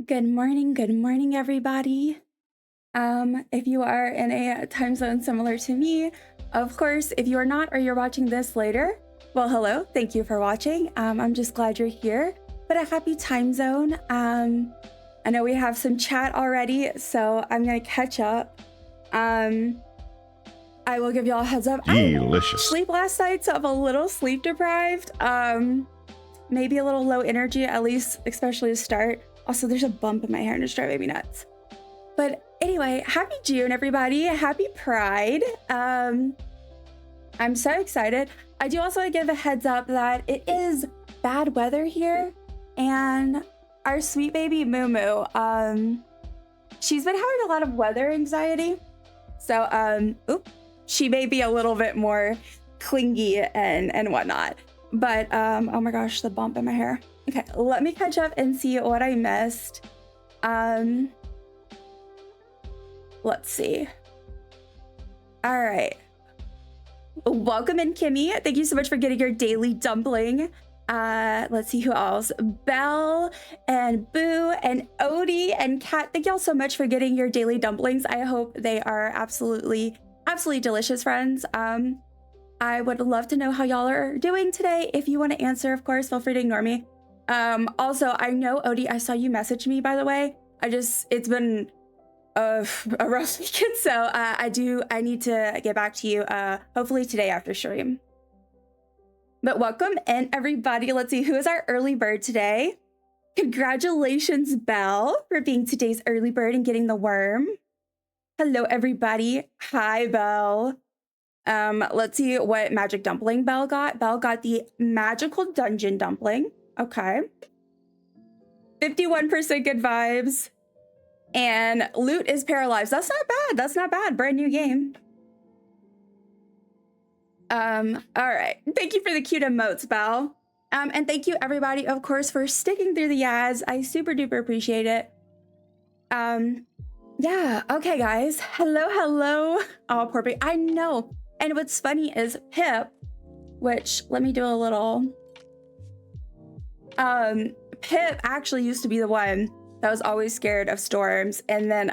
Good morning, everybody. If you are in a time zone similar to me, of course, if you are not or you're watching this later, well, hello, thank you for watching. I'm just glad you're here, but a happy time zone. I know we have some chat already, so I'm gonna catch up. I will give y'all a heads up. Delicious. Sleep last night, so I'm a little sleep deprived. Maybe a little low energy, at least, especially to start. Also, there's a bump in my hair and it's driving me nuts. But anyway, happy June, everybody. Happy Pride. I'm so excited. I do also want to give a heads up that it is bad weather here, and our sweet baby Moo Moo, she's been having a lot of weather anxiety. So, she may be a little bit more clingy and whatnot. But, oh my gosh, the bump in my hair. Okay, let me catch up and see what I missed. Let's see. All right. Welcome in, Kimmy. Thank you so much for getting your daily dumpling. Let's see who else. Belle and Boo and Odie and Kat. Thank y'all so much for getting your daily dumplings. I hope they are absolutely delicious, friends. I would love to know how y'all are doing today. If you want to answer, of course, feel free to ignore me. Also, I know, Odie, I saw you message me, by the way. It's been a rough weekend, so I need to get back to you, hopefully today after stream. But welcome in, everybody. Let's see, who is our early bird today? Congratulations, Belle, for being today's early bird and getting the worm. Hello, everybody. Hi, Belle. Let's see what magic dumpling Belle got. Belle got the magical dungeon dumpling. Okay. 51% good vibes. And loot is Paralives. That's not bad. That's not bad. Brand new game. All right. Thank you for the cute emotes, Belle. And thank you, everybody, of course, for sticking through the ads. I super duper appreciate it. Yeah. Okay, guys. Hello. Oh, poor baby. I know. And what's funny is Pip, which let me do a little. Pip actually used to be the one that was always scared of storms, and then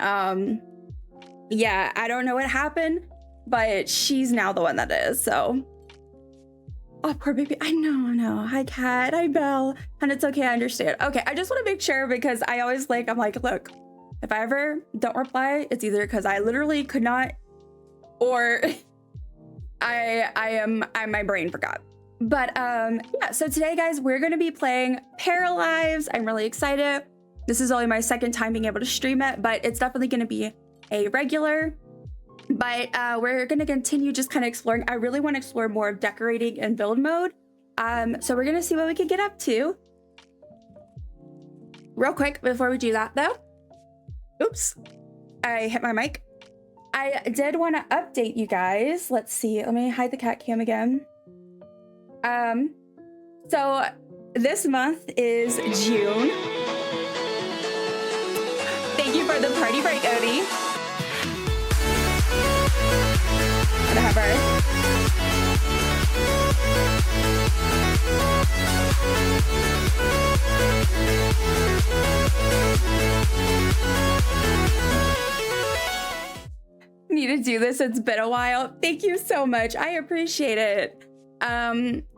yeah, I don't know what happened, but she's now the one that is. So, oh, poor baby. I know. Hi, Kat. Hi, Belle. And it's okay. I understand. Okay, I just want to make sure, because I always I'm like, look, if I ever don't reply, it's either because I literally could not, or my brain forgot. But yeah, so today, guys, we're gonna be playing Paralives. I'm really excited. This is only my second time being able to stream it, but it's definitely gonna be a regular. But we're gonna continue just kind of exploring. I really want to explore more of decorating and build mode. So we're gonna see what we can get up to. Real quick, before we do that though. Oops, I hit my mic. I did want to update you guys. Let's see, let me hide the cat cam again. So this month is June. Thank you for the party break, Odie. Whatever. Need to do this. It's been a while. Thank you so much. I appreciate it.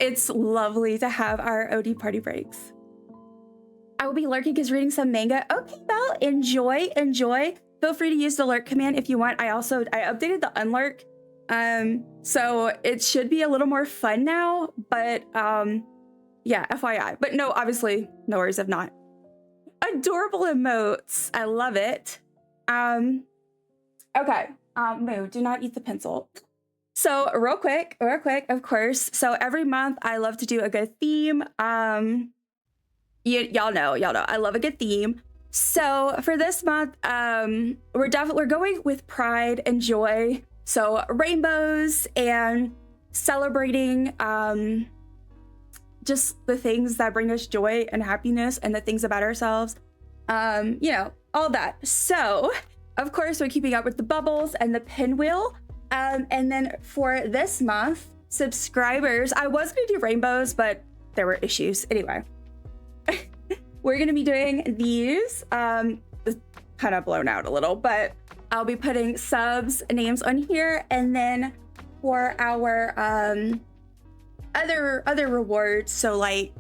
It's lovely to have our OD party breaks. I will be lurking because reading some manga. Okay, Belle, enjoy. Feel free to use the lurk command if you want. I updated the unlurk. So it should be a little more fun now, but yeah, FYI. But no, obviously, no worries if not. Adorable emotes. I love it. Okay. Moo, do not eat the pencil. So real quick, of course. So every month I love to do a good theme. Y'all know, I love a good theme. So for this month, we're going with pride and joy. So rainbows and celebrating just the things that bring us joy and happiness and the things about ourselves. You know, all that. So of course, we're keeping up with the bubbles and the pinwheel. And then for this month, subscribers, I was gonna do rainbows, but there were issues. Anyway, we're gonna be doing these. It's kind of blown out a little, but I'll be putting subs names on here, and then for our other rewards, so like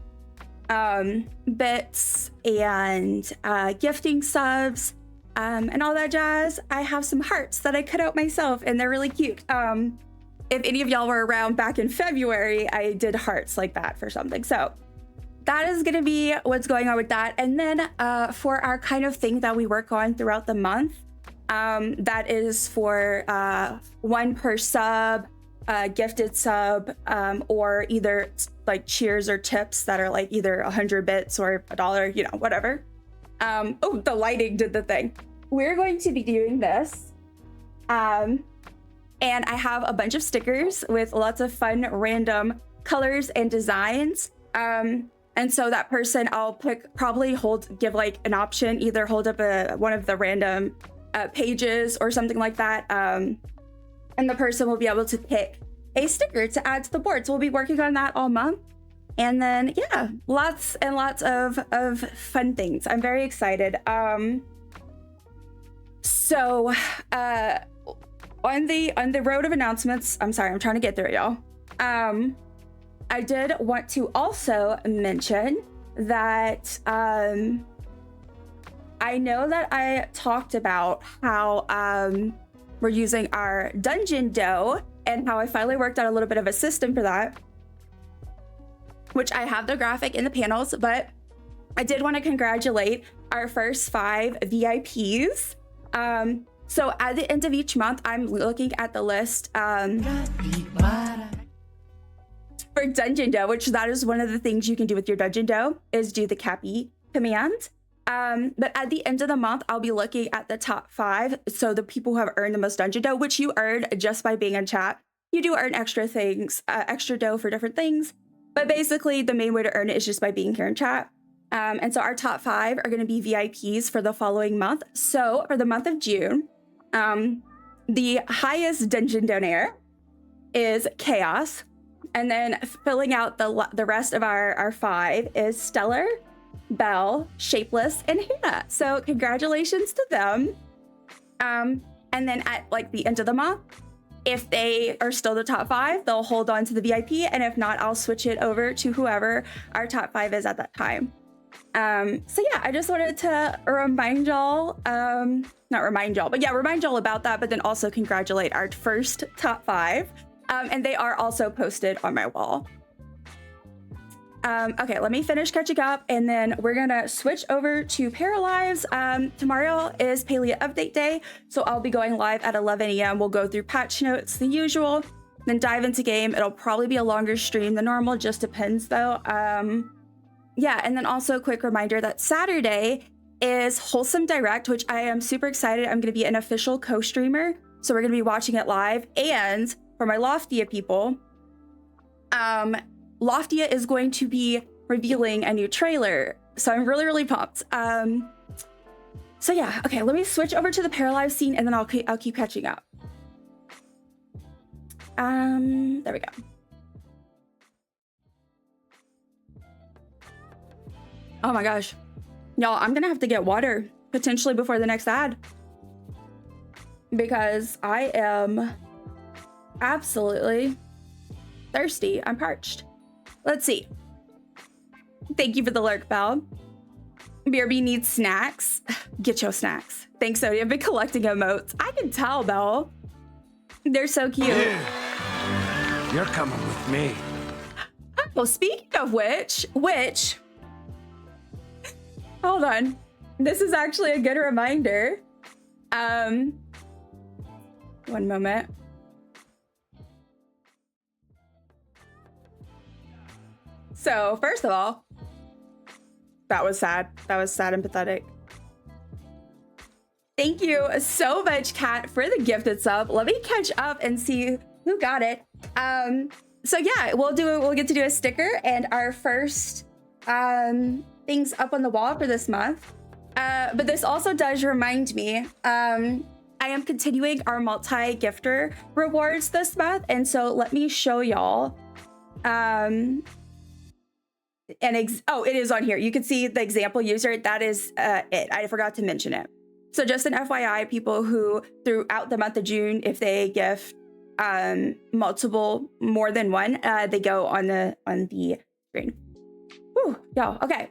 bits and gifting subs and all that jazz, I have some hearts that I cut out myself, and they're really cute. If any of y'all were around back in February, I did hearts like that for something. So that is gonna be what's going on with that. And then for our kind of thing that we work on throughout the month, that is for 1 per sub, gifted sub, or either like cheers or tips that are like either 100 bits or $1, you know, whatever. Oh, the lighting did the thing. We're going to be doing this. And I have a bunch of stickers with lots of fun random colors and designs. And so that person I'll pick, probably give like an option, either hold up one of the random pages or something like that. And the person will be able to pick a sticker to add to the board. So we'll be working on that all month. And then, yeah, lots and lots of fun things. I'm very excited. So on the road of announcements, I'm sorry, I'm trying to get through, y'all. I did want to also mention that I know that I talked about how we're using our dungeon dough, and how I finally worked out a little bit of a system for that, which I have the graphic in the panels, but I did want to congratulate our first 5 VIPs. So at the end of each month, I'm looking at the list for dungeon dough, which that is one of the things you can do with your dungeon dough, is do the Cappy command. But at the end of the month, I'll be looking at the top 5. So the people who have earned the most dungeon dough, which you earn just by being in chat. You do earn extra things, extra dough for different things. But basically, the main way to earn it is just by being here in chat. And so our top 5 are going to be VIPs for the following month. So for the month of June, the highest dungeon donaire is Chaos. And then filling out the rest of our 5 is Stellar, Belle, Shapeless, and Hannah. So congratulations to them. And then at like the end of the month, if they are still the top 5, they'll hold on to the VIP. And if not, I'll switch it over to whoever our top 5 is at that time. So yeah, I just wanted to remind y'all, not remind y'all, but yeah, remind y'all about that, but then also congratulate our first top 5. And they are also posted on my wall. Okay, let me finish catching up, and then we're gonna switch over to Paralives. Tomorrow is Palia update day, so I'll be going live at 11 a.m. We'll go through patch notes, the usual, then dive into game. It'll probably be a longer stream than normal, just depends though. Yeah, and then also a quick reminder that Saturday is Wholesome Direct, which I am super excited. I'm gonna be an official co-streamer, so we're gonna be watching it live. And for my Loftia people, Loftia is going to be revealing a new trailer, so I'm really pumped. So yeah, okay, let me switch over to the Paralives scene, and then I'll keep catching up. There we go. Oh my gosh, y'all, I'm gonna have to get water potentially before the next ad, because I am absolutely thirsty. I'm parched. Let's see. Thank you for the lurk, Belle. BRB needs snacks. Get your snacks. Thanks, Sodi. I've been collecting emotes. I can tell, Belle. They're so cute. Yeah. You're coming with me. Well, speaking of which, hold on. This is actually a good reminder. One moment. So first of all, that was sad. That was sad and pathetic. Thank you so much, Kat, for the gifted sub. Let me catch up and see who got it. So yeah, we'll get to do a sticker and our first things up on the wall for this month. But this also does remind me, I am continuing our multi-gifter rewards this month, and so let me show y'all. oh, it is on here. You can see the example user. That is it. I forgot to mention it. So just an FYI, people who throughout the month of June, if they gift multiple, more than one, they go on the screen. Whew, y'all. Okay,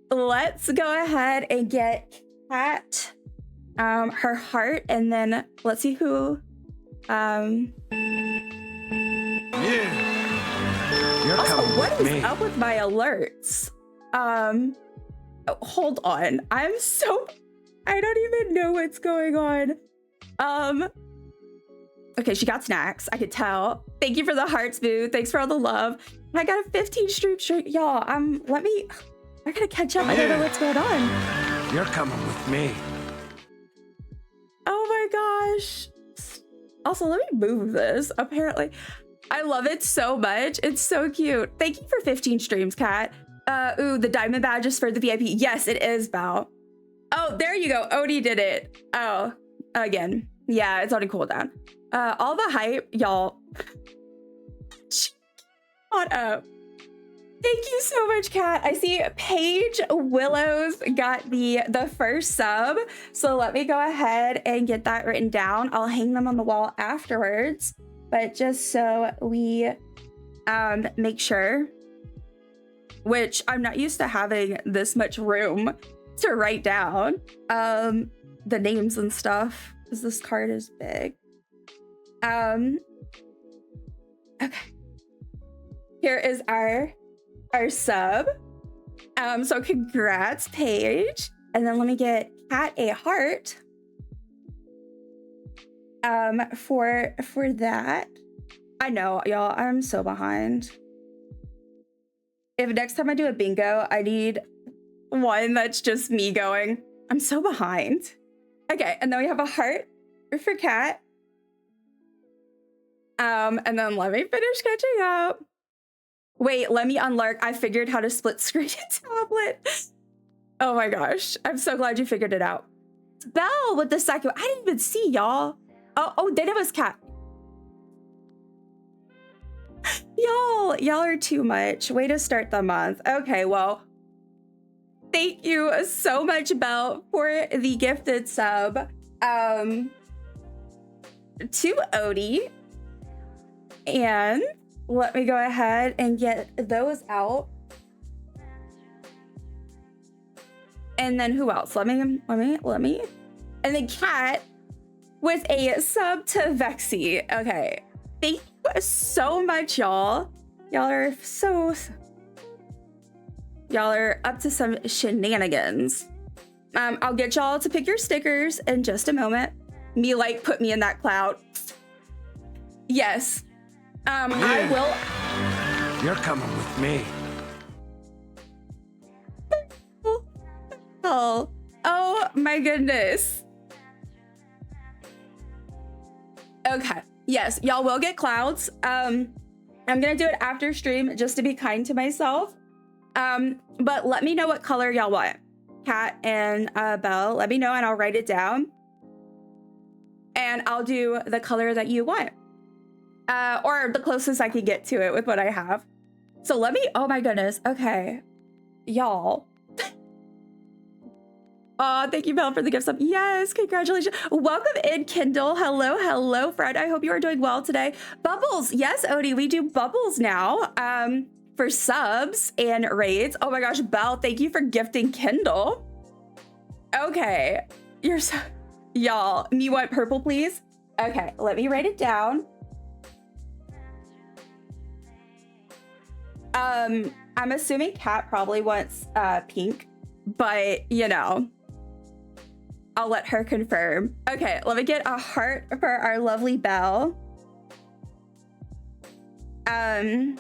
let's go ahead and get Kat her heart, and then let's see who. Also, what is up with my alerts? Hold on. I don't even know what's going on. Okay, she got snacks. I could tell. Thank you for the hearts, boo. Thanks for all the love. I got a 15 stream straight. Y'all, I gotta catch up. I don't know what's going on. You're coming with me. Oh my gosh. Also, let me move this. Apparently, I love it so much. It's so cute. Thank you for 15 streams, Kat. Ooh, the diamond badge is for the VIP. Yes, it is, Belle. Oh, there you go. Odie did it. Oh, again. Yeah, it's on a cooldown. All the hype, y'all. Shut up. Thank you so much, Kat. I see Paige Willows got the first sub. So let me go ahead and get that written down. I'll hang them on the wall afterwards. But just so we make sure, which I'm not used to having this much room to write down the names and stuff, because this card is big. Okay. Here is our sub. So congrats, Paige. And then let me get Kat a heart. For that. I know, y'all, I'm so behind. If next time I do a bingo, I need one that's just me going, I'm so behind. Okay, and then we have a heart for Kat. And then let me finish catching up. Wait, let me unlark. I figured how to split screen a tablet. Oh my gosh, I'm so glad you figured it out. Belle with the second. I didn't even see y'all. Oh, then it was Kat. Y'all are too much. Way to start the month. Okay, well, thank you so much, Belle, for the gifted sub to Odie. And let me go ahead and get those out. And then who else? Let me. And then Kat with a sub to Vexy. Okay. Thank you so much, y'all. Y'all are up to some shenanigans. I'll get y'all to pick your stickers in just a moment. Put me in that cloud. Yes. I will. You're coming with me. Oh my goodness. Okay. Yes, y'all will get clouds. I'm gonna do it after stream just to be kind to myself. But let me know what color y'all want. Kat and Belle, let me know and I'll write it down. And I'll do the color that you want. Or the closest I can get to it with what I have. So let me, oh my goodness. Okay, y'all. Oh, thank you, Belle, for the gift sub. Yes, congratulations. Welcome in, Kindle. Hello, Fred. I hope you are doing well today. Bubbles. Yes, Odie, we do bubbles now for subs and raids. Oh my gosh, Belle, thank you for gifting Kindle. Okay, you're so, y'all, me want purple, please? Okay, let me write it down. I'm assuming Kat probably wants pink, but you know, I'll let her confirm. Okay, let me get a heart for our lovely Belle. And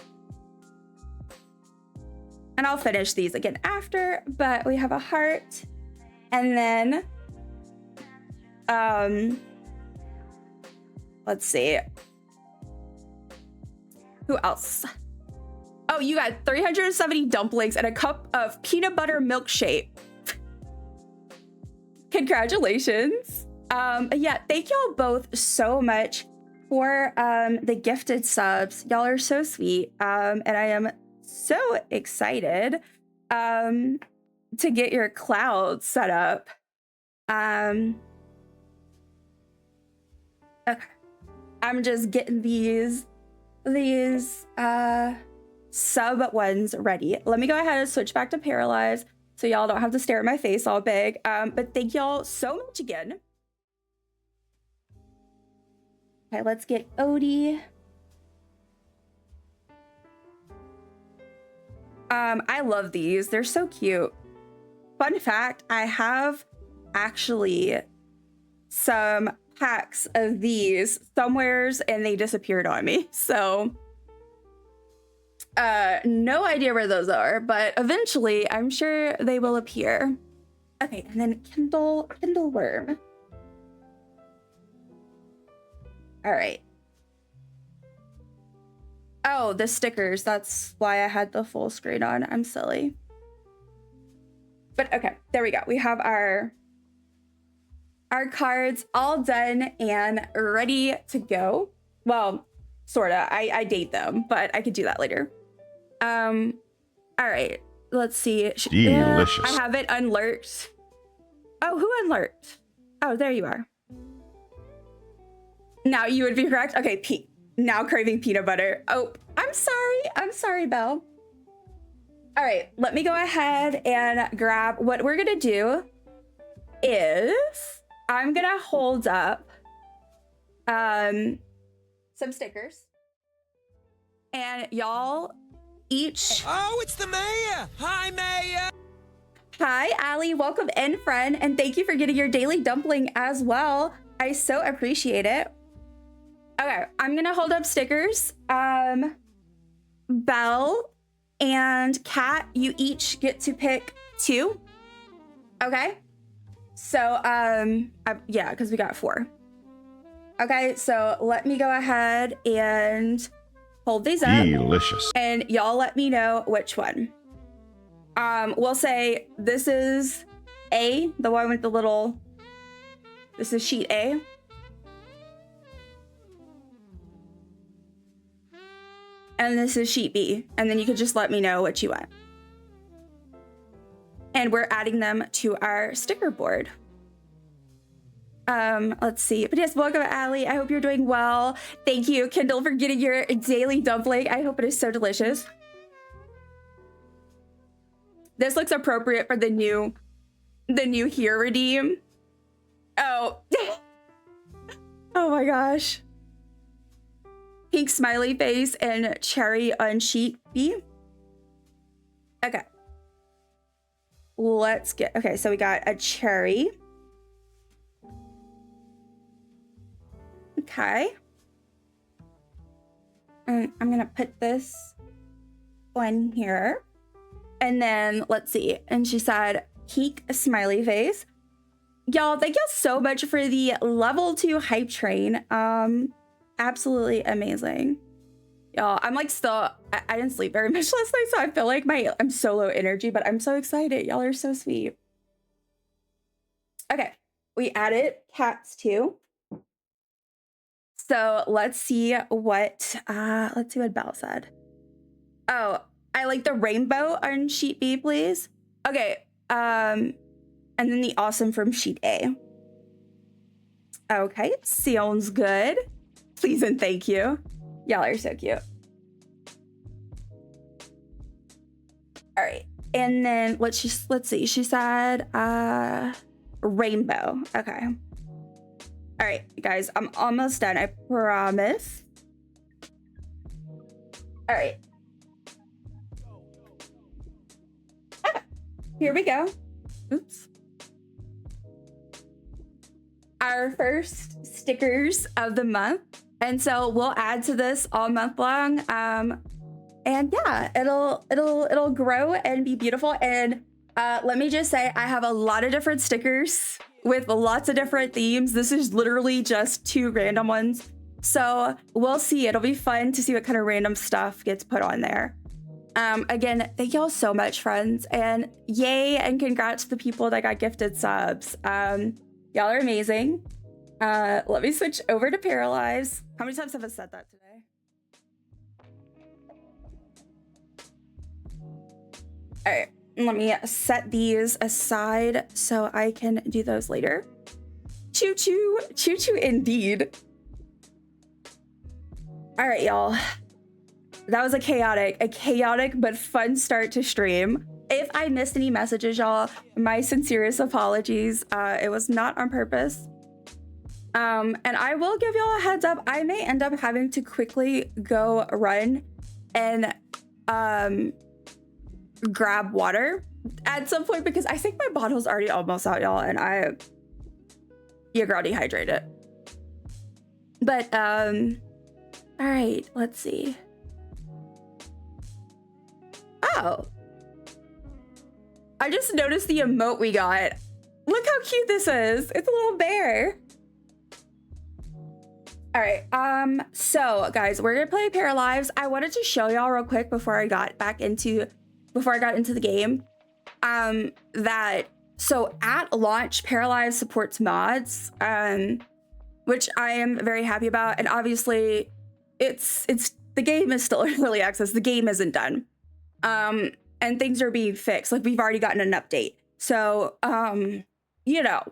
I'll finish these again after, but we have a heart. And then, let's see. Who else? Oh, you got 370 dumplings and a cup of peanut butter milkshake. Congratulations. Yeah, thank y'all both so much for the gifted subs. Y'all are so sweet. And I am so excited to get your cloud set up. Okay. I'm just getting these sub ones ready. Let me go ahead and switch back to Paralives so y'all don't have to stare at my face all big. But thank y'all so much again. Okay, let's get Odie. I love these. They're so cute. Fun fact, I have actually some packs of these somewheres and they disappeared on me. So no idea where those are, but eventually I'm sure they will appear. Okay, and then Kindle Worm. All right. Oh, the stickers. That's why I had the full screen on. I'm silly. But okay, there we go. We have our cards all done and ready to go. Well, sorta. I date them, but I could do that later. All right. Let's see. Delicious. I have it unlurked. Oh, who unlurked? Oh, there you are. Now you would be correct. Okay, now craving peanut butter. Oh, I'm sorry. I'm sorry, Belle. All right, let me go ahead and grab what we're gonna do is I'm gonna hold up some stickers and y'all each. Oh, it's the mayor. Hi, Mayor. Hi, Allie. Welcome in, friend. And thank you for getting your daily dumpling as well. I so appreciate it. Okay, I'm gonna hold up stickers. Belle and Kat, you each get to pick 2. Okay? So, yeah, because we got 4. Okay, so let me go ahead and hold these up. Delicious. And y'all let me know which one. We'll say this is A, the one with the little, this is sheet A. And this is sheet B. And then you could just let me know what you want. And we're adding them to our sticker board. Let's see. But yes, welcome, Allie. I hope you're doing well. Thank you, Kindle, for getting your daily dumpling. I hope it is so delicious. This looks appropriate for the new here redeem. Oh. Oh my gosh. Pink smiley face and cherry on sheet B. Okay. Let's get, okay, so we got a cherry. Okay. And I'm gonna put this one here. And then let's see. And she said, pink smiley face. Y'all, thank y'all so much for the level 2 hype train. Absolutely amazing. Y'all, I'm like still, I didn't sleep very much last night, so I feel like I'm so low energy, but I'm so excited. Y'all are so sweet. Okay, we added cats too. So let's see what Belle said. Oh, I like the rainbow on sheet B, please. Okay, and then the awesome from sheet A. Okay, sounds good. Please and thank you. Y'all are so cute. All right, and then let's see. She said rainbow. Okay. All right, guys, I'm almost done. I promise. All right. Okay, here we go. Oops. Our first stickers of the month. And so we'll add to this all month long. And yeah, it'll grow and be beautiful. And let me just say, I have a lot of different stickers with lots of different themes. This is literally just 2 random ones. So we'll see. It'll be fun to see what kind of random stuff gets put on there. Again, thank y'all so much, friends. And yay and congrats to the people that got gifted subs. Y'all are amazing. Let me switch over to Paralives. How many times have I said that today? All right, let me set these aside so I can do those later. Choo choo, choo choo indeed. All right, y'all. That was a chaotic but fun start to stream. If I missed any messages, y'all, my sincerest apologies. It was not on purpose. And I will give y'all a heads up. I may end up having to quickly go run and grab water at some point because I think my bottle's already almost out, y'all, and you're got dehydrated. But all right, let's see. Oh, I just noticed the emote we got. Look how cute this is. It's a little bear. All right, so guys, we're gonna play Paralives. I wanted to show y'all real quick before I got into the game, so at launch, Paralives supports mods, which I am very happy about. And obviously it's the game is still in early access. The game isn't done. And things are being fixed. Like, we've already gotten an update. So, you know,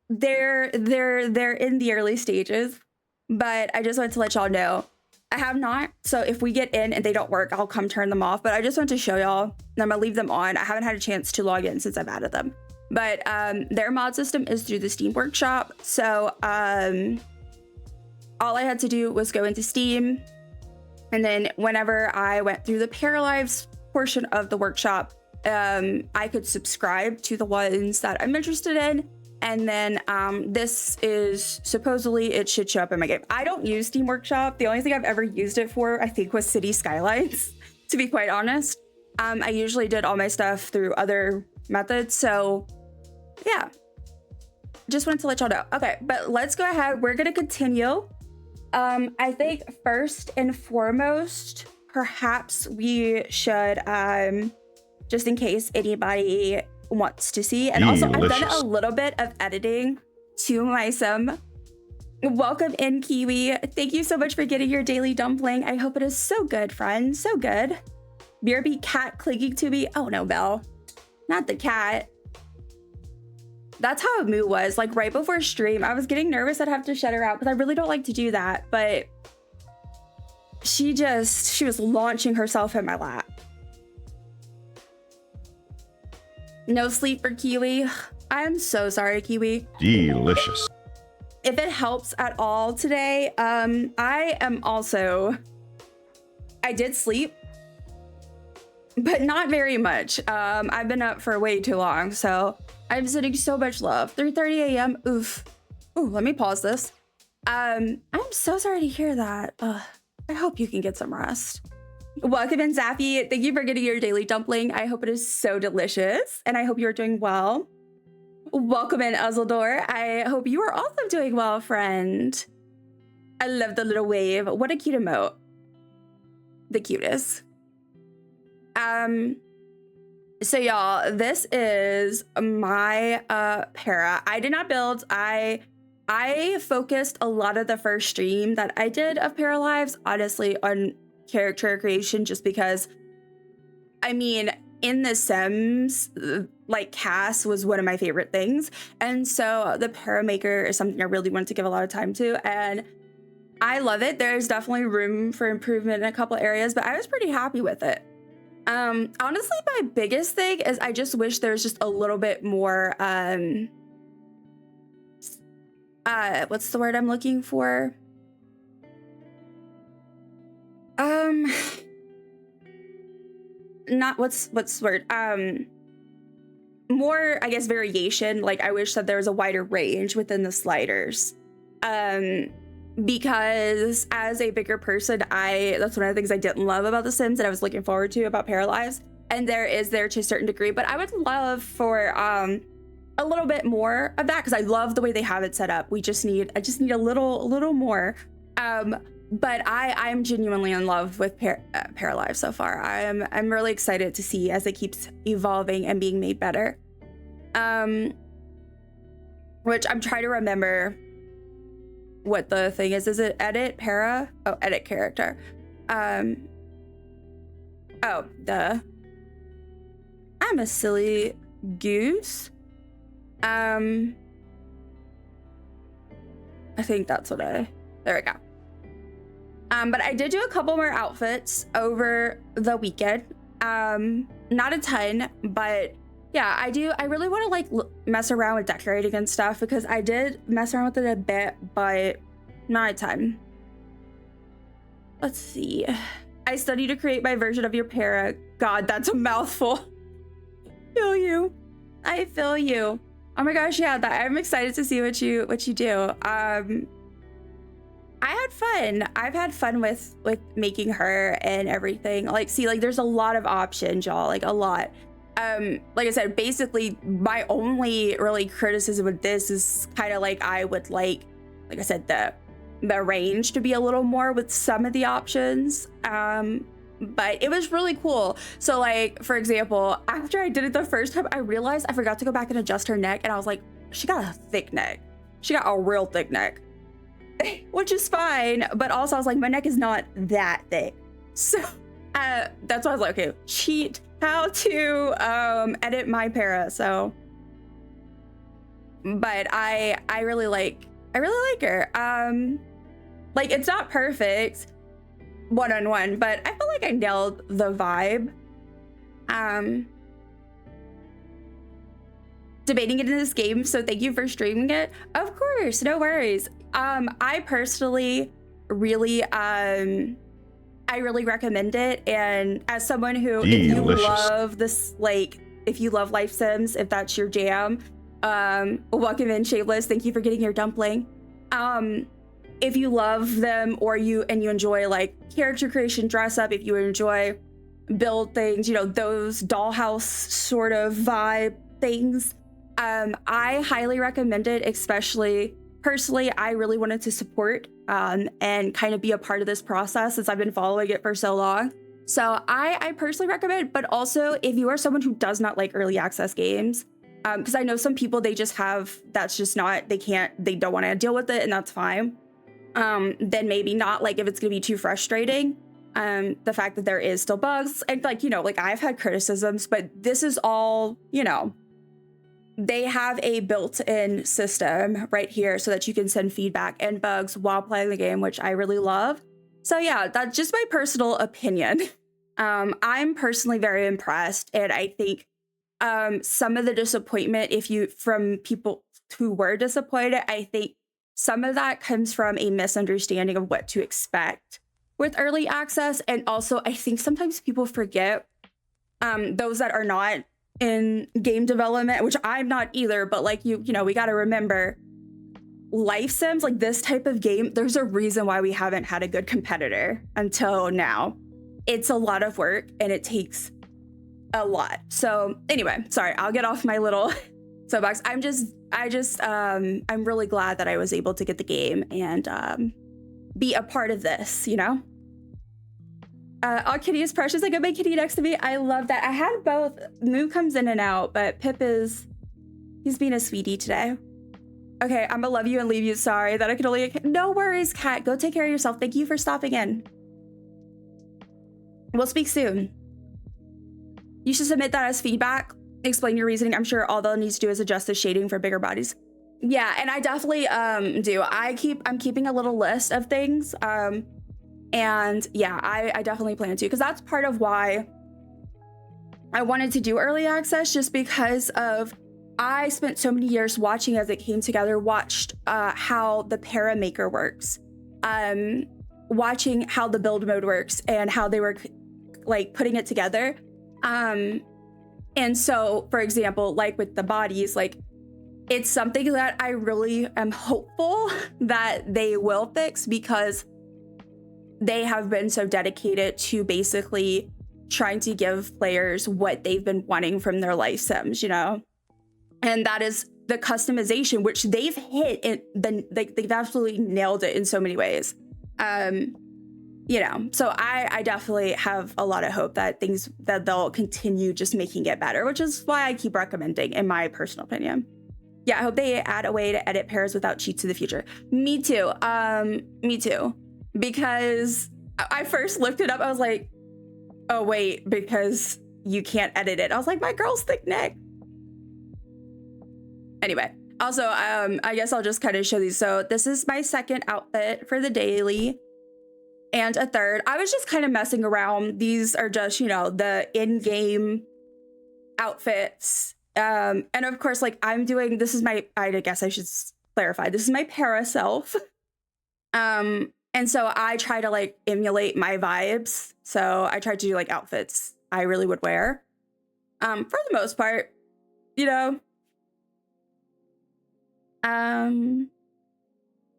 they're in the early stages, but I just wanted to let y'all know I have not. So if we get in and they don't work, I'll come turn them off. But I just wanted to show y'all, and I'm gonna leave them on. I haven't had a chance to log in since I've added them. But their mod system is through the Steam Workshop. So all I had to do was go into Steam. And then whenever I went through the Paralives portion of the workshop, I could subscribe to the ones that I'm interested in. And then this is supposedly, it should show up in my game. I don't use Steam Workshop. The only thing I've ever used it for, I think, was City Skylines, to be quite honest. I usually did all my stuff through other methods. So yeah, just wanted to let y'all know. Okay, but let's go ahead. We're gonna continue. I think first and foremost, perhaps we should, just in case anybody wants to see, and also I've done a little bit of editing to my sim. Welcome in, Kiwi. Thank you so much for getting your daily dumpling. I hope it is so good, friend. So good. BRB cat clinging to me. Oh no, Belle. Not the cat. That's how Moo was. Like, right before stream, I was getting nervous I'd have to shut her out because I really don't like to do that. But she was launching herself in my lap. No sleep for Kiwi. I'm so sorry, Kiwi. Delicious. If it helps at all today, I did sleep, but not very much. I've been up for way too long, so I'm sending so much love. 3:30 a.m. Oof. Ooh, let me pause this. I'm so sorry to hear that. I hope you can get some rest. Welcome in, Zappy. Thank you for getting your daily dumpling. I hope it is so delicious, and I hope you're doing well. Welcome in, Uzzledor. I hope you are also doing well, friend. I love the little wave. What a cute emote. The cutest. So y'all, this is my para. I did not build. I focused a lot of the first stream that I did of Paralives, honestly, on character creation, just because, I mean, in The Sims, like, Cass was one of my favorite things. And so the Paramaker is something I really wanted to give a lot of time to. And I love it. There's definitely room for improvement in a couple areas, but I was pretty happy with it. Honestly, my biggest thing is I just wish there was just a little bit more, what's the word I'm looking for? Not what's the word? More, I guess, variation. Like, I wish that there was a wider range within the sliders. Because as a bigger person, that's one of the things I didn't love about The Sims that I was looking forward to about Paralives. And there to a certain degree, but I would love for a little bit more of that, because I love the way they have it set up. I just need a little more. But I'm genuinely in love with Paralives so far. I'm really excited to see as it keeps evolving and being made better. Which I'm trying to remember what the thing is. Is it edit para? Oh, edit character. Oh, duh. I'm a silly goose. I think that's what there we go. But I did do a couple more outfits over the weekend. Not a ton, but yeah, I really want to like mess around with decorating and stuff because I did mess around with it a bit, but not a ton. Let's see. I studied to create my version of your para. God, that's a mouthful. Feel you. I feel you. Oh my gosh, yeah, I'm excited to see what you do. I had fun. I've had fun with making her and everything. Like, see, like there's a lot of options, y'all, like a lot. Like I said, basically my only really criticism with this is kind of like I would like I said, the range to be a little more with some of the options. But it was really cool. So like, for example, after I did it the first time, I realized I forgot to go back and adjust her neck. And I was like, she got a thick neck. She got a real thick neck, which is fine. But also I was like, my neck is not that thick. So that's why I was like, okay, cheat how to edit my para. So, but I really like her. Like it's not perfect one-on-one, but I feel like I nailed the vibe. Debating it in this game, so thank you for streaming it. Of course, no worries. I personally really I really recommend it, and as someone who if you love this, like if you love life sims, if that's your jam, welcome in Shameless, thank you for getting your dumpling. If you love them or you enjoy like character creation, dress up, if you enjoy build things, you know, those dollhouse sort of vibe things, I highly recommend it. Especially personally, I really wanted to support and kind of be a part of this process since I've been following it for so long. So I personally recommend, but also if you are someone who does not like early access games, because I know some people, they just have, that's just not, they don't want to deal with it, and that's fine. Then maybe not, like if it's gonna be too frustrating, the fact that there is still bugs and like, you know, like I've had criticisms, but this is all, you know, they have a built-in system right here so that you can send feedback and bugs while playing the game, which I really love. So yeah, that's just my personal opinion. I'm personally very impressed, and I think some of the disappointment, from people who were disappointed, I think some of that comes from a misunderstanding of what to expect with early access. And also, I think sometimes people forget, those that are not in game development, which I'm not either, but like, you know, we got to remember life sims, like this type of game, there's a reason why we haven't had a good competitor until now. It's a lot of work and it takes a lot. So anyway, sorry, I'll get off my little soapbox. I'm really glad that I was able to get the game and be a part of this, you know? Oh, Kitty is precious. I got my kitty next to me. I love that. I had both. Moo comes in and out, but he's being a sweetie today. Okay, I'm gonna love you and leave you. Sorry that I could only, no worries, Kat. Go take care of yourself. Thank you for stopping in. We'll speak soon. You should submit that as feedback. Explain your reasoning. I'm sure all they'll need to do is adjust the shading for bigger bodies. Yeah, and I definitely do. I'm keeping a little list of things. And yeah, I definitely plan to, because that's part of why I wanted to do early access, just because of I spent so many years watching as it came together, watched how the para maker works, watching how the build mode works and how they were like putting it together. And so, for example, like with the bodies, like it's something that I really am hopeful that they will fix, because they have been so dedicated to basically trying to give players what they've been wanting from their life sims, you know? And that is the customization, which they've hit they've absolutely nailed it in so many ways. You know, so I definitely have a lot of hope that they'll continue just making it better, which is why I keep recommending, in my personal opinion. Yeah, I hope they add a way to edit pairs without cheats in the future. Me too. Me too. Because I first looked it up, I was like, oh wait, because you can't edit it. I was like, my girl's thick neck. Anyway, also, I guess I'll just kind of show these. So this is my second outfit for the daily and a third. I was just kind of messing around. These are just, you know, the in-game outfits. And of course, like I'm doing, this is my, I guess I should clarify, this is my para self. And so I try to like emulate my vibes. So I tried to do like outfits I really would wear. For the most part, you know.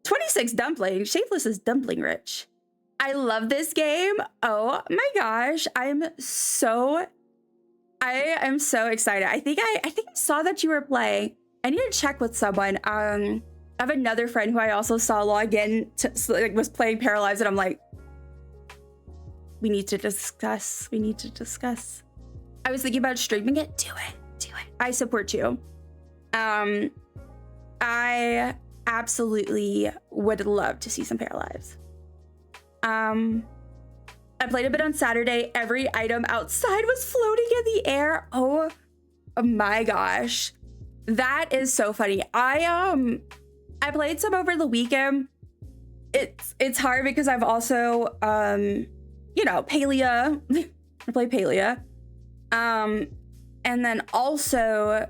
26 dumpling. Shapeless is dumpling rich. I love this game. Oh my gosh. I am so excited. I think I saw that you were playing. I need to check with someone. I have another friend who I also saw log in to, like, was playing Paralives, and I'm like, we need to discuss. We need to discuss. I was thinking about streaming it. Do it. Do it. I support you. I absolutely would love to see some Paralives. I played a bit on Saturday. Every item outside was floating in the air. Oh my gosh. That is so funny. I played some over the weekend. It's hard because I've also you know, Palia. I play Palia. And then also,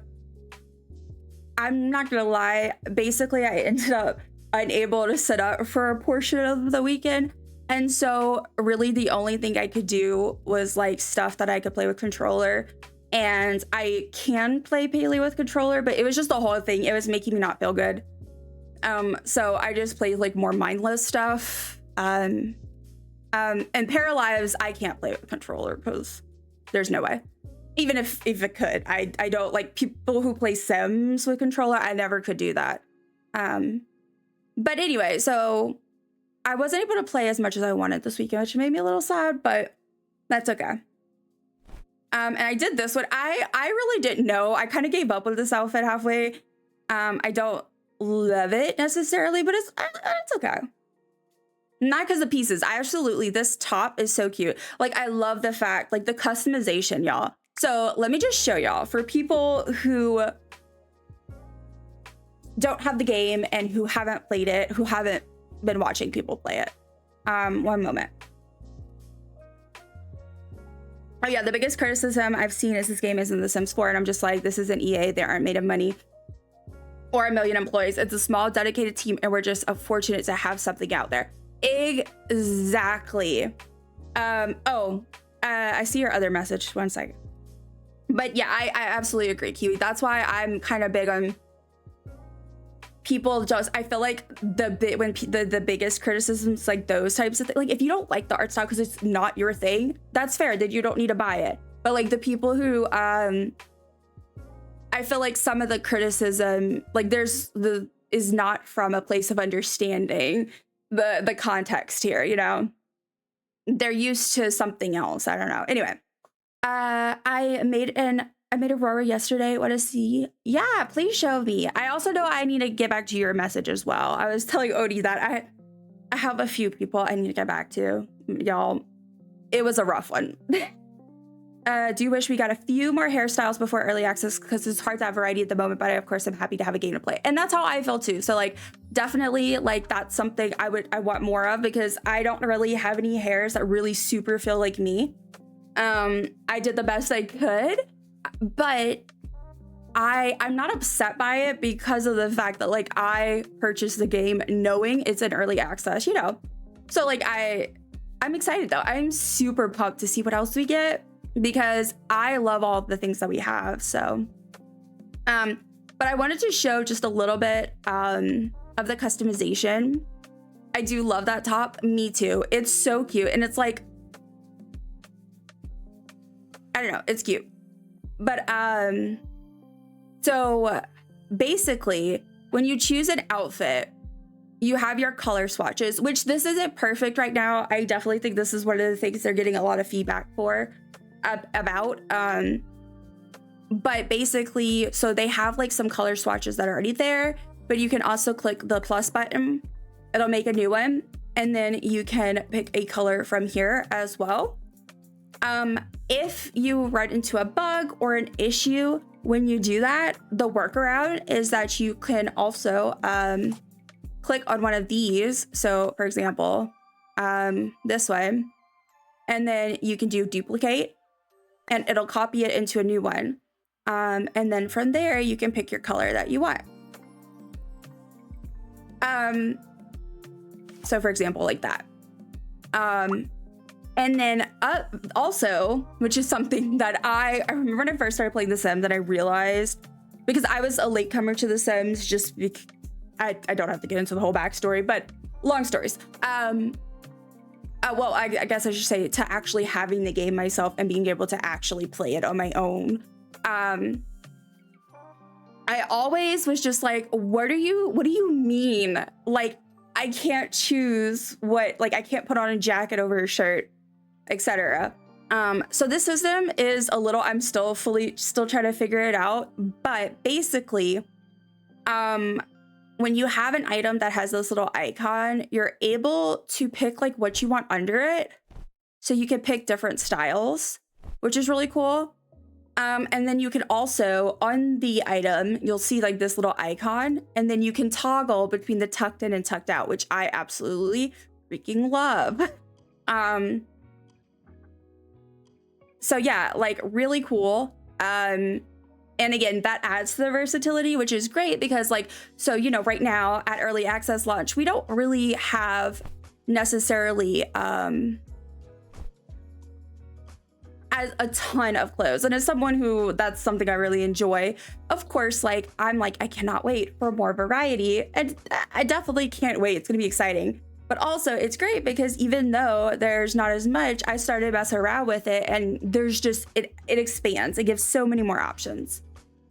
I'm not gonna lie, basically I ended up unable to set up for a portion of the weekend. And so really the only thing I could do was like stuff that I could play with controller. And I can play Palia with controller, but it was just the whole thing. It was making me not feel good. So I just played like more mindless stuff. And Paralives, I can't play with controller because there's no way. Even if it could, I don't like people who play Sims with controller. I never could do that. But anyway, so I wasn't able to play as much as I wanted this weekend, which made me a little sad, but that's okay. And I did this one. I really didn't know. I kind of gave up with this outfit halfway. I don't love it necessarily, but it's okay. Not because of pieces. This top is so cute. Like, I love the fact, like the customization, y'all. So let me just show y'all for people who don't have the game and who haven't played it, who haven't been watching people play it. One moment. Oh yeah, the biggest criticism I've seen is this game isn't The Sims 4, and I'm just like, this isn't EA. They aren't made of money or 1 million employees. It's a small, dedicated team, and we're just fortunate to have something out there. Exactly. I see your other message. 1 second. But yeah, I absolutely agree, Kiwi. That's why I'm kind of big on people just, I feel like the biggest criticisms, like those types of things, like if you don't like the art style because it's not your thing, that's fair, then you don't need to buy it. But like the people who, I feel like some of the criticism, like is not from a place of understanding the context here, you know? They're used to something else. I don't know. Anyway, I made Aurora yesterday. Want to see? Yeah, please show me. I also know I need to get back to your message as well. I was telling Odie that I have a few people I need to get back to. Y'all, it was a rough one. Do you wish we got a few more hairstyles before early access? Because it's hard to have variety at the moment, but of course I'm happy to have a game to play. And that's how I feel too. So like, definitely like that's something I want more of, because I don't really have any hairs that really super feel like me. I did the best I could, but I'm not upset by it because of the fact that like I purchased the game knowing it's in early access, you know? So like I'm excited though. I'm super pumped to see what else we get, because I love all the things that we have. So, but I wanted to show just a little bit of the customization. I do love that top. Me too. It's so cute. And it's like, I don't know, it's cute. But so basically when you choose an outfit, you have your color swatches, which this isn't perfect right now. I definitely think this is one of the things they're getting a lot of feedback about. But basically, so they have like some color swatches that are already there, but you can also click the plus button. It'll make a new one. And then you can pick a color from here as well. If you run into a bug or an issue when you do that, the workaround is that you can also click on one of these. So for example, this one, and then you can do duplicate and it'll copy it into a new one. And then from there, you can pick your color that you want. So for example, like that. And then also, which is something that I remember when I first started playing The Sims that I realized, because I was a latecomer to The Sims, just because I don't have to get into the whole backstory, but long stories. Well, I guess I should say to actually having the game myself and being able to actually play it on my own. I always was just like, what do you mean? Like, I can't choose what, like I can't put on a jacket over a shirt, etc. So this system is a little, I'm still trying to figure it out, but basically, when you have an item that has this little icon, you're able to pick like what you want under it. So you can pick different styles, which is really cool. And then you can also, on the item, you'll see like this little icon, and then you can toggle between the tucked in and tucked out, which I absolutely freaking love. So yeah, like really cool. And again, that adds to the versatility, which is great because like, so, you know, right now at early access launch, we don't really have necessarily as a ton of clothes. And as someone who, that's something I really enjoy, of course, like I'm like, I cannot wait for more variety. And I definitely can't wait. It's gonna be exciting. But also it's great because even though there's not as much, I started messing around with it and there's just, it expands. It gives so many more options.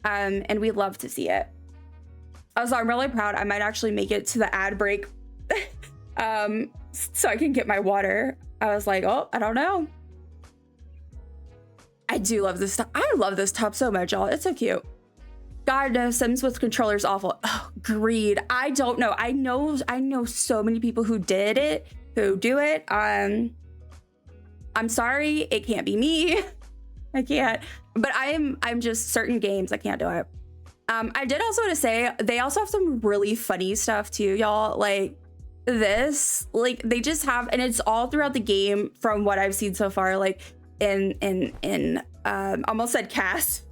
And we love to see it. Also, I'm really proud. I might actually make it to the ad break so I can get my water. I was like, oh, I don't know. I do love this top. I love this top so much, y'all. It's so cute. God, no, Sims with controllers awful. Oh, agreed. I don't know. I know so many people who did it, who do it. I'm sorry, it can't be me. I can't. But I'm just certain games I can't do it. I did also want to say they also have some really funny stuff too, y'all. Like this, like they just have, and it's all throughout the game from what I've seen so far. Like in almost said cast,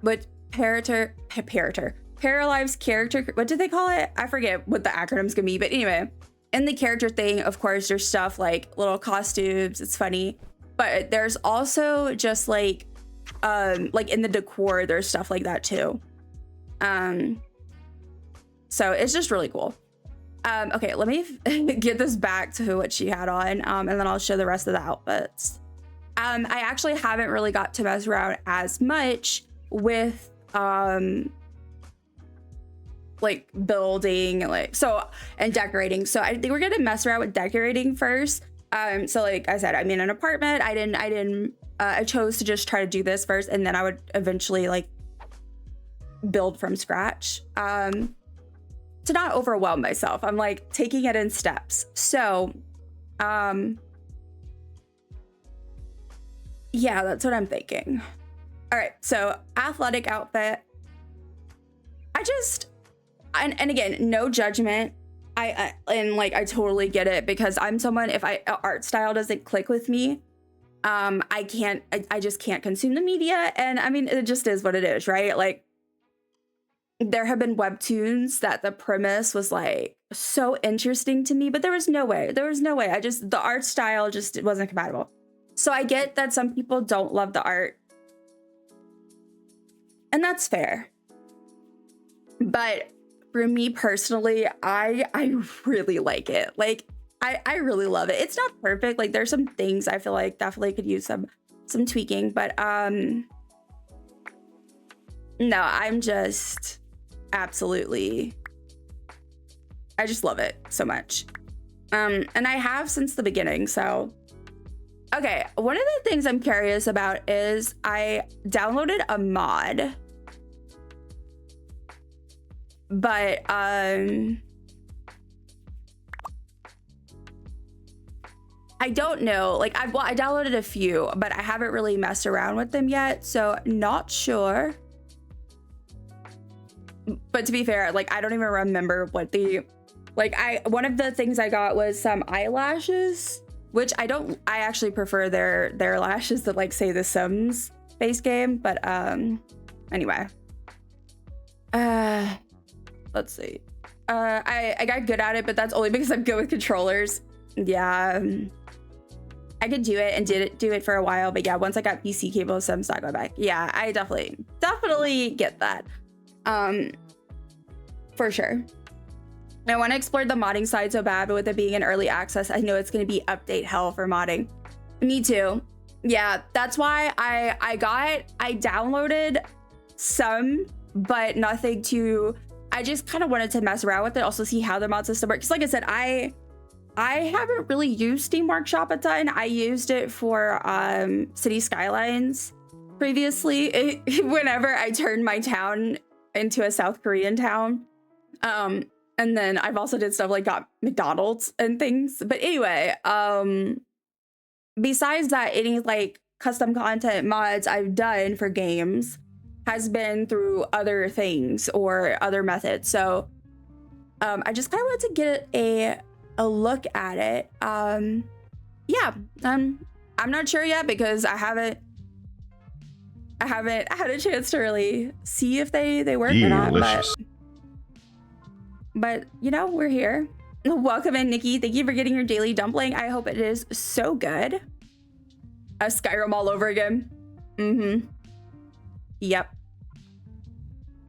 but Paralives character, what did they call it? I forget what the acronym's gonna be, but anyway, in the character thing, of course, there's stuff like little costumes. It's funny, but there's also just like in the decor, there's stuff like that too. So it's just really cool. Okay, let me get this back to what she had on, and then I'll show the rest of the outfits. I actually haven't really got to mess around as much with like building and decorating. So I think we're gonna mess around with decorating first. So like I said, I'm in an apartment. I chose to just try to do this first, and then I would eventually like build from scratch. To not overwhelm myself. I'm like taking it in steps. So, yeah, that's what I'm thinking. All right, so athletic outfit. And again, no judgment. I totally get it because I'm someone, if art style doesn't click with me, I just can't consume the media. And I mean, it just is what it is, right? Like, there have been webtoons that the premise was like so interesting to me, but there was no way. The art style just wasn't compatible. So I get that some people don't love the art, and that's fair. But for me personally, I really like it. Like I really love it. It's not perfect. Like there's some things I feel like definitely could use some tweaking, but no, I'm just absolutely, I just love it so much. And I have since the beginning. So okay, one of the things I'm curious about is I downloaded a mod, but I I don't know. Like, I downloaded a few, but I haven't really messed around with them yet, so not sure. But to be fair, like, I don't even remember what the, like, one of the things I got was some eyelashes, which I actually prefer their lashes to, like, say the Sims base game, but anyway. Let's see. I got good at it, but that's only because I'm good with controllers. Yeah. I could do it and do it for a while, but yeah, once I got PC cable, Sims not going back. Yeah, I definitely get that. For sure. I want to explore the modding side so bad, but with it being in early access, I know it's going to be update hell for modding. Me too. Yeah, that's why I downloaded some, but nothing to, I just kind of wanted to mess around with it, also see how the mod system works. Like I said, I haven't really used Steam Workshop a ton. I used it for City Skylines previously, whenever I turned my town into a South Korean town. And then I've also did stuff like got McDonald's and things. But anyway, besides that, any like custom content mods I've done for games has been through other things or other methods. So I just kind of wanted to get a look at it. Yeah, I'm not sure yet because I haven't had a chance to really see if they work or not. But you know, we're here. Welcome in, Nikki. Thank you for getting your daily dumpling. I hope it is so good. A Skyrim all over again. Yep.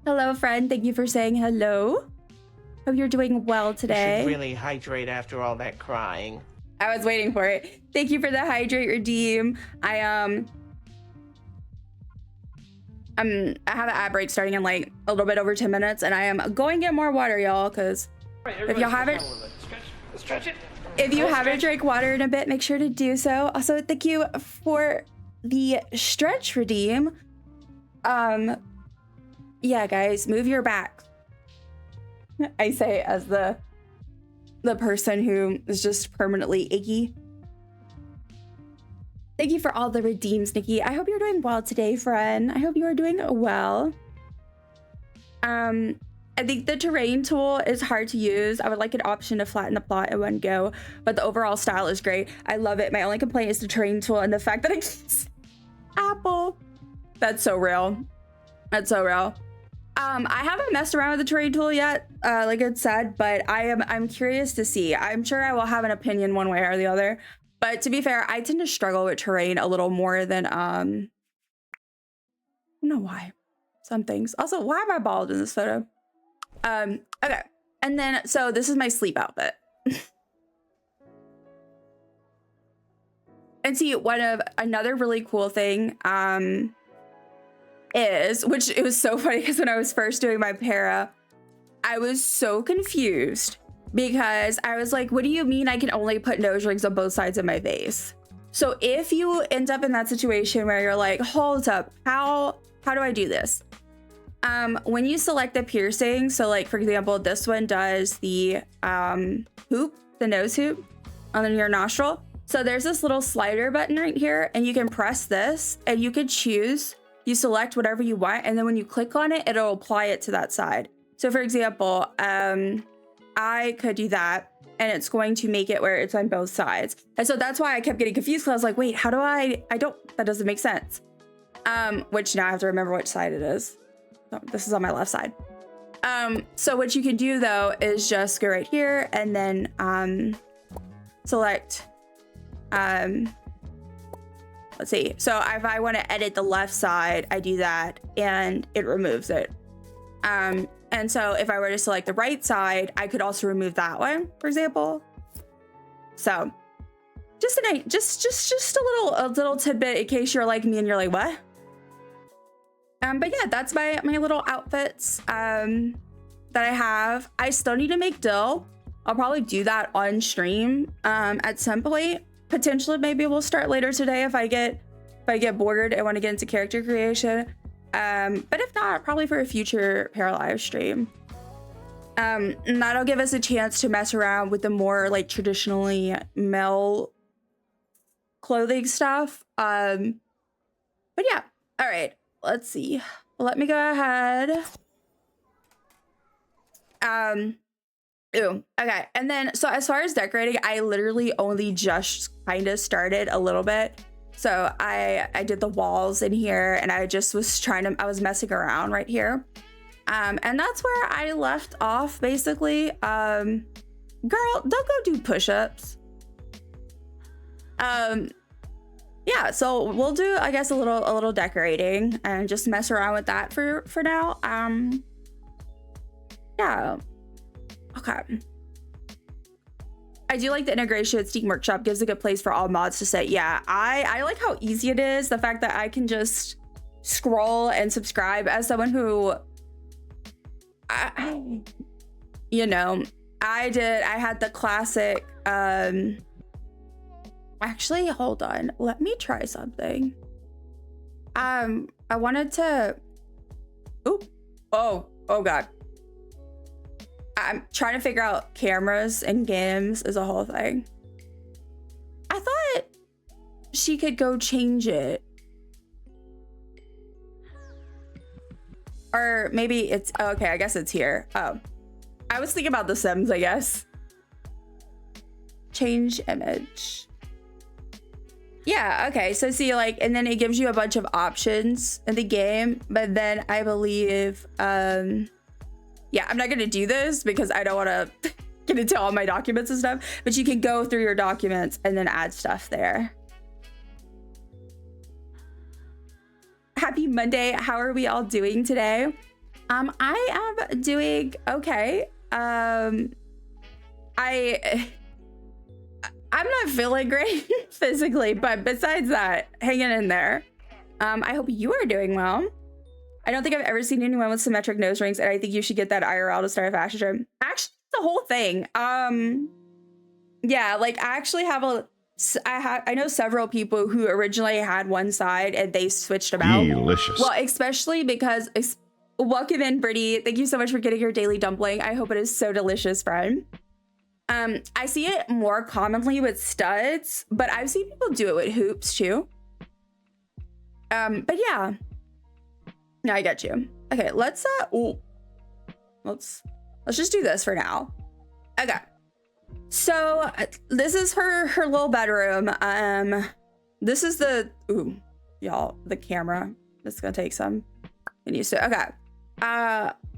Hello, friend. Thank you for saying hello. Hope you're doing well today. You should really hydrate after all that crying. I was waiting for it. Thank you for the hydrate redeem. I have an ad break starting in like a little bit over 10 minutes, and I am going to get more water, y'all, because if you haven't drank water in a bit, make sure to do so. Also, thank you for the stretch redeem. Yeah, guys, move your back. I say as the person who is just permanently achy. Thank you for all the redeems, Nikki. I hope you're doing well today, friend. I hope you are doing well. I think the terrain tool is hard to use. I would like an option to flatten the plot in one go, but the overall style is great. I love it. My only complaint is the terrain tool and the fact that it's Apple. That's so real. That's so real. I haven't messed around with the terrain tool yet, like I said, but I'm curious to see. I'm sure I will have an opinion one way or the other. But to be fair, I tend to struggle with terrain a little more than I don't know why. Some things. Also, why am I bald in this photo? Okay. And then so this is my sleep outfit. And see, another really cool thing is, which it was so funny because when I was first doing my para, I was so confused because I was like, what do you mean I can only put nose rings on both sides of my face? So if you end up in that situation where you're like, hold up, how do I do this? When you select the piercing, so like for example, this one does the hoop, the nose hoop on your nostril. So there's this little slider button right here, and you can press this and you can choose, you select whatever you want, and then when you click on it, it'll apply it to that side. So for example, I could do that, and it's going to make it where it's on both sides. And so that's why I kept getting confused, because I was like, wait, how do that doesn't make sense. Which now I have to remember which side it is. So this is on my left side. So what you can do though is just go right here and then select, let's see. So if I want to edit the left side, I do that and it removes it. And so if I were to select the right side, I could also remove that one, for example. So just a little tidbit in case you're like me and you're like, what? But yeah, that's my little outfits that I have. I still need to make dill. I'll probably do that on stream at some point. Potentially, maybe we'll start later today if I get bored and want to get into character creation. But if not, probably for a future Paralives stream. And that'll give us a chance to mess around with the more like traditionally male clothing stuff. But yeah. All right. Let's see. Let me go ahead. Ooh, okay. And then, so as far as decorating, I literally only just kind of started a little bit. So I did the walls in here, and I just was I was messing around right here. And that's where I left off, basically. Girl, don't go do push-ups. Yeah, so we'll do, I guess, a little decorating and just mess around with that for now. Yeah. Okay. I do like the integration with Steam Workshop, gives a good place for all mods to say. Yeah, I like how easy it is. The fact that I can just scroll and subscribe as someone who, you know, I had the classic, actually, hold on. Let me try something. I wanted to, oh God. I'm trying to figure out cameras and games is a whole thing. I thought she could go change it. Or maybe it's, oh, okay, I guess it's here. Oh, I was thinking about The Sims, I guess. Change image. Yeah, okay, so see, like, and then it gives you a bunch of options in the game, but then I believe, yeah, I'm not gonna do this because I don't wanna get into all my documents and stuff, but you can go through your documents and then add stuff there. Happy Monday, how are we all doing today? I am doing okay. I'm not feeling great physically, but besides that, hanging in there. I hope you are doing well. I don't think I've ever seen anyone with symmetric nose rings, and I think you should get that IRL to start a fashion show. Actually, the whole thing. Yeah, like I actually have I know several people who originally had one side and they switched them out. Delicious. Well, especially because, welcome in, Brittany. Thank you so much for getting your daily dumpling. I hope it is so delicious, friend. I see it more commonly with studs, but I've seen people do it with hoops too. But yeah. No, I get you. Okay, let's just do this for now. Okay. So this is her little bedroom. This is the y'all, the camera. It's gonna take some getting used to. Okay.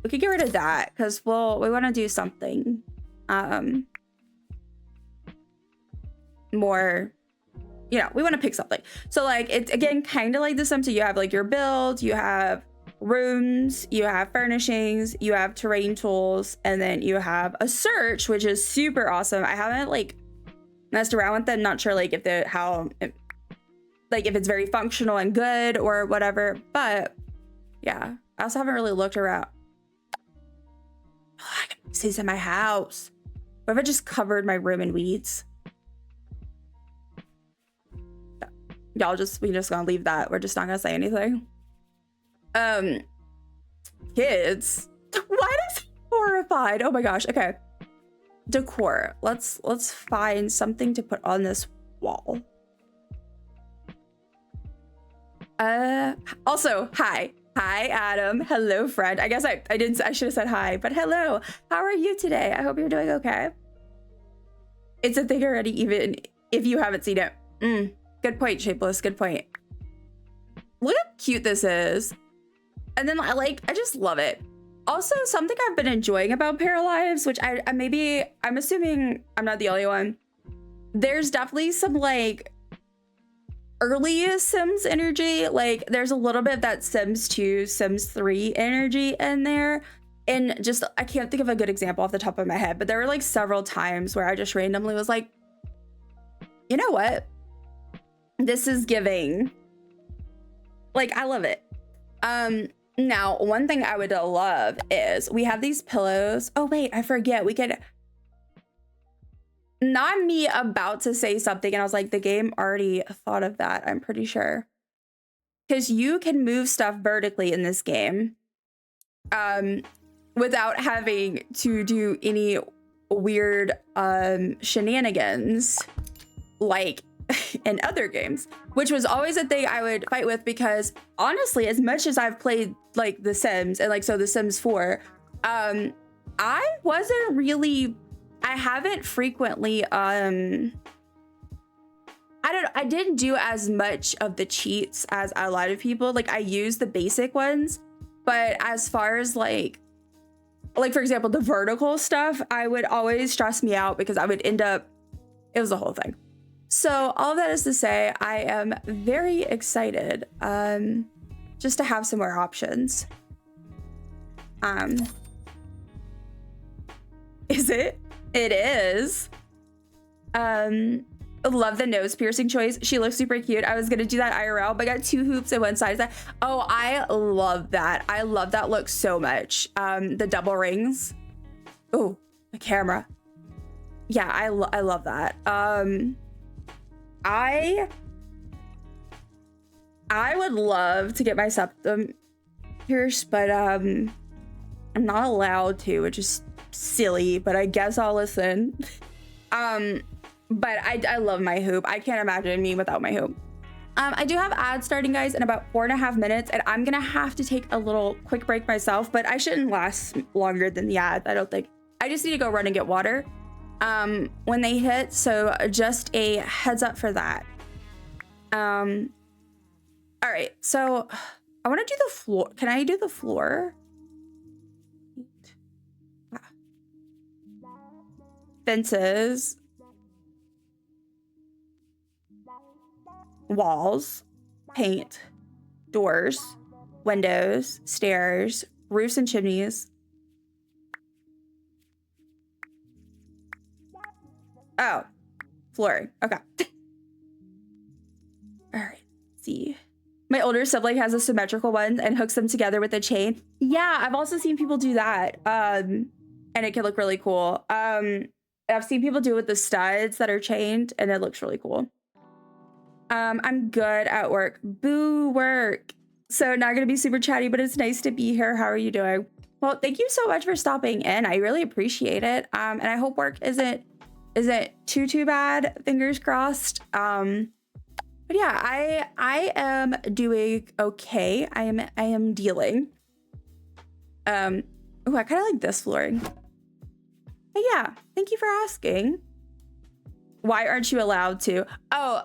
We could get rid of that because we want to do something more, you know, we want to pick something. So like it's again kind of like the Sims. So you have like your build, you have rooms, you have furnishings, you have terrain tools, and then you have a search, which is super awesome. I haven't like messed around with them. Not sure like if if it's very functional and good or whatever, but yeah. I also haven't really looked around. Oh, I can see this in my house. What if I just covered my room in weeds? We just gonna leave that. We're just not gonna say anything. Kids. Why does horrified? Oh my gosh. Okay. Decor. Let's find something to put on this wall. Also, hi, Adam. Hello, friend. I guess I should have said hi, but hello. How are you today? I hope you're doing okay. It's a thing already, even if you haven't seen it. Good point, Shapeless. Good point. Look how cute this is. And then I just love it. Also, something I've been enjoying about Paralives, which I'm assuming I'm not the only one. There's definitely some like early Sims energy. Like there's a little bit of that Sims 2, Sims 3 energy in there. And just, I can't think of a good example off the top of my head, but there were like several times where I just randomly was like, you know what? This is giving. Like, I love it. Now, one thing I would love is we have these pillows. Oh, wait, I forget. We could, not me about to say something. And I was like, the game already thought of that, I'm pretty sure. Because you can move stuff vertically in this game without having to do any weird shenanigans like in other games, which was always a thing I would fight with because honestly, as much as I've played like The Sims and like so The Sims 4, I wasn't really, I haven't frequently, I didn't do as much of the cheats as a lot of people. Like I used the basic ones, but as far as like for example, the vertical stuff, I would always stress me out because I would end up, it was a whole thing. So all of that is to say, I am very excited just to have some more options. Is it? It is. Love the nose piercing choice. She looks super cute. I was gonna do that IRL, but I got 2 hoops and 1 side. Oh, I love that. I love that look so much. The double rings. Oh, the camera. Yeah, I love that. I would love to get my septum pierced, but I'm not allowed to, which is silly, but I guess I'll listen. But I love my hoop. I can't imagine me without my hoop. I do have ads starting, guys, in about 4.5 minutes, and I'm gonna have to take a little quick break myself, but I shouldn't last longer than the ads, I don't think. I just need to go run and get water when they hit, so just a heads up for that. All right, so I want to do the floor. Can I do the floor? Fences, walls, paint, doors, windows, stairs, roofs and chimneys. Oh, flooring. Okay. All right. Let's see. My older sibling has a symmetrical one and hooks them together with a chain. Yeah, I've also seen people do that. And it can look really cool. I've seen people do it with the studs that are chained, and it looks really cool. I'm good at work. Boo work. So not gonna be super chatty, but it's nice to be here. How are you doing? Well, thank you so much for stopping in. I really appreciate it. And I hope work isn't too bad. Fingers crossed. But yeah, I am doing okay. I am dealing. Oh, I kind of like this flooring. But yeah, thank you for asking. Why aren't you allowed to? Oh,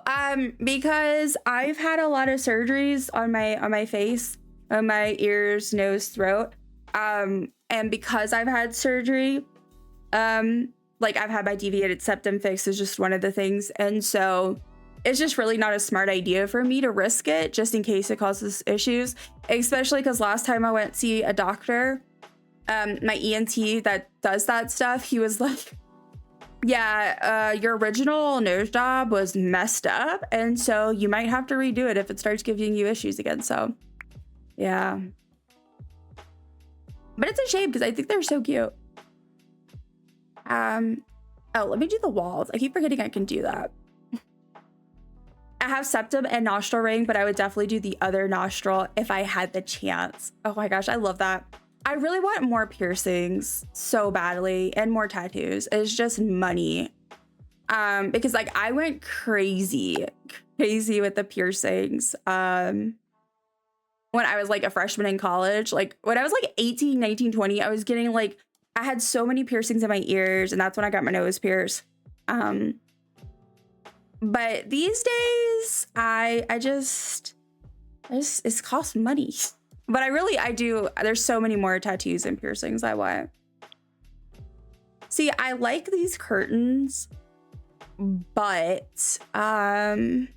because I've had a lot of surgeries on my face, on my ears, nose, throat. And because I've had surgery, like I've had my deviated septum fixed is just one of the things. And so it's just really not a smart idea for me to risk it just in case it causes issues, especially because last time I went to see a doctor, my ENT that does that stuff, he was like, yeah, your original nose job was messed up, and so you might have to redo it if it starts giving you issues again. So yeah, but it's a shame because I think they're so cute. Oh, let me do the walls. I keep forgetting I can do that. I have septum and nostril ring, but I would definitely do the other nostril if I had the chance. Oh my gosh, I love that. I really want more piercings so badly and more tattoos. It's just money. Because like I went crazy with the piercings. When I was like a freshman in college, like when I was like 18, 19, 20, I was getting like, I had so many piercings in my ears, and that's when I got my nose pierced. But these days, it costs money. But I do, there's so many more tattoos and piercings I want. See, I like these curtains, but then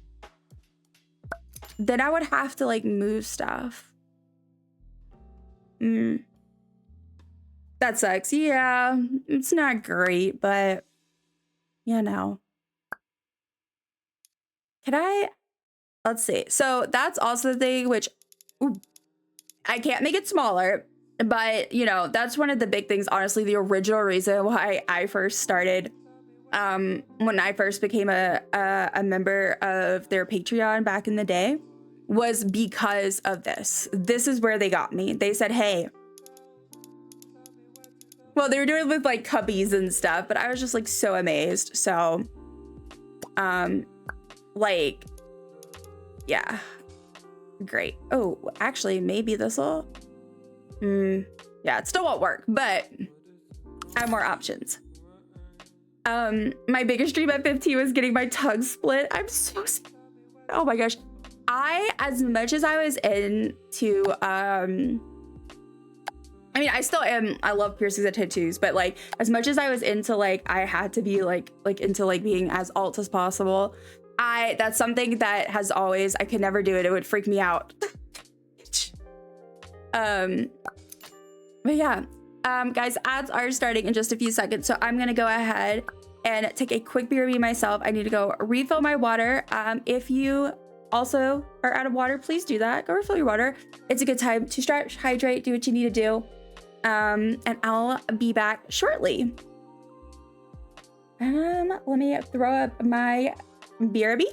I would have to like move stuff. That sucks. Yeah, it's not great, but you know. Let's see. So that's also the thing, which I can't make it smaller, but you know, that's one of the big things. Honestly, the original reason why I first started, when I first became a member of their Patreon back in the day, was because of this. This is where they got me. They said, hey, well, they were doing it with like cubbies and stuff, but I was just like so amazed. So, like, yeah, great. Oh, actually, maybe this will, yeah, it still won't work, but I have more options. My biggest dream at 15 was getting my tongue split. I'm so sad. Oh my gosh. As much as I was into, I mean, I still am, I love piercings and tattoos, but like, as much as I was into like, I had to be like into like being as alt as possible. That's something that has always, I could never do it. It would freak me out. But yeah, guys, ads are starting in just a few seconds. So I'm going to go ahead and take a quick BRB myself. I need to go refill my water. If you also are out of water, please do that. Go refill your water. It's a good time to stretch, hydrate, do what you need to do. And I'll be back shortly. Let me throw up my BRB.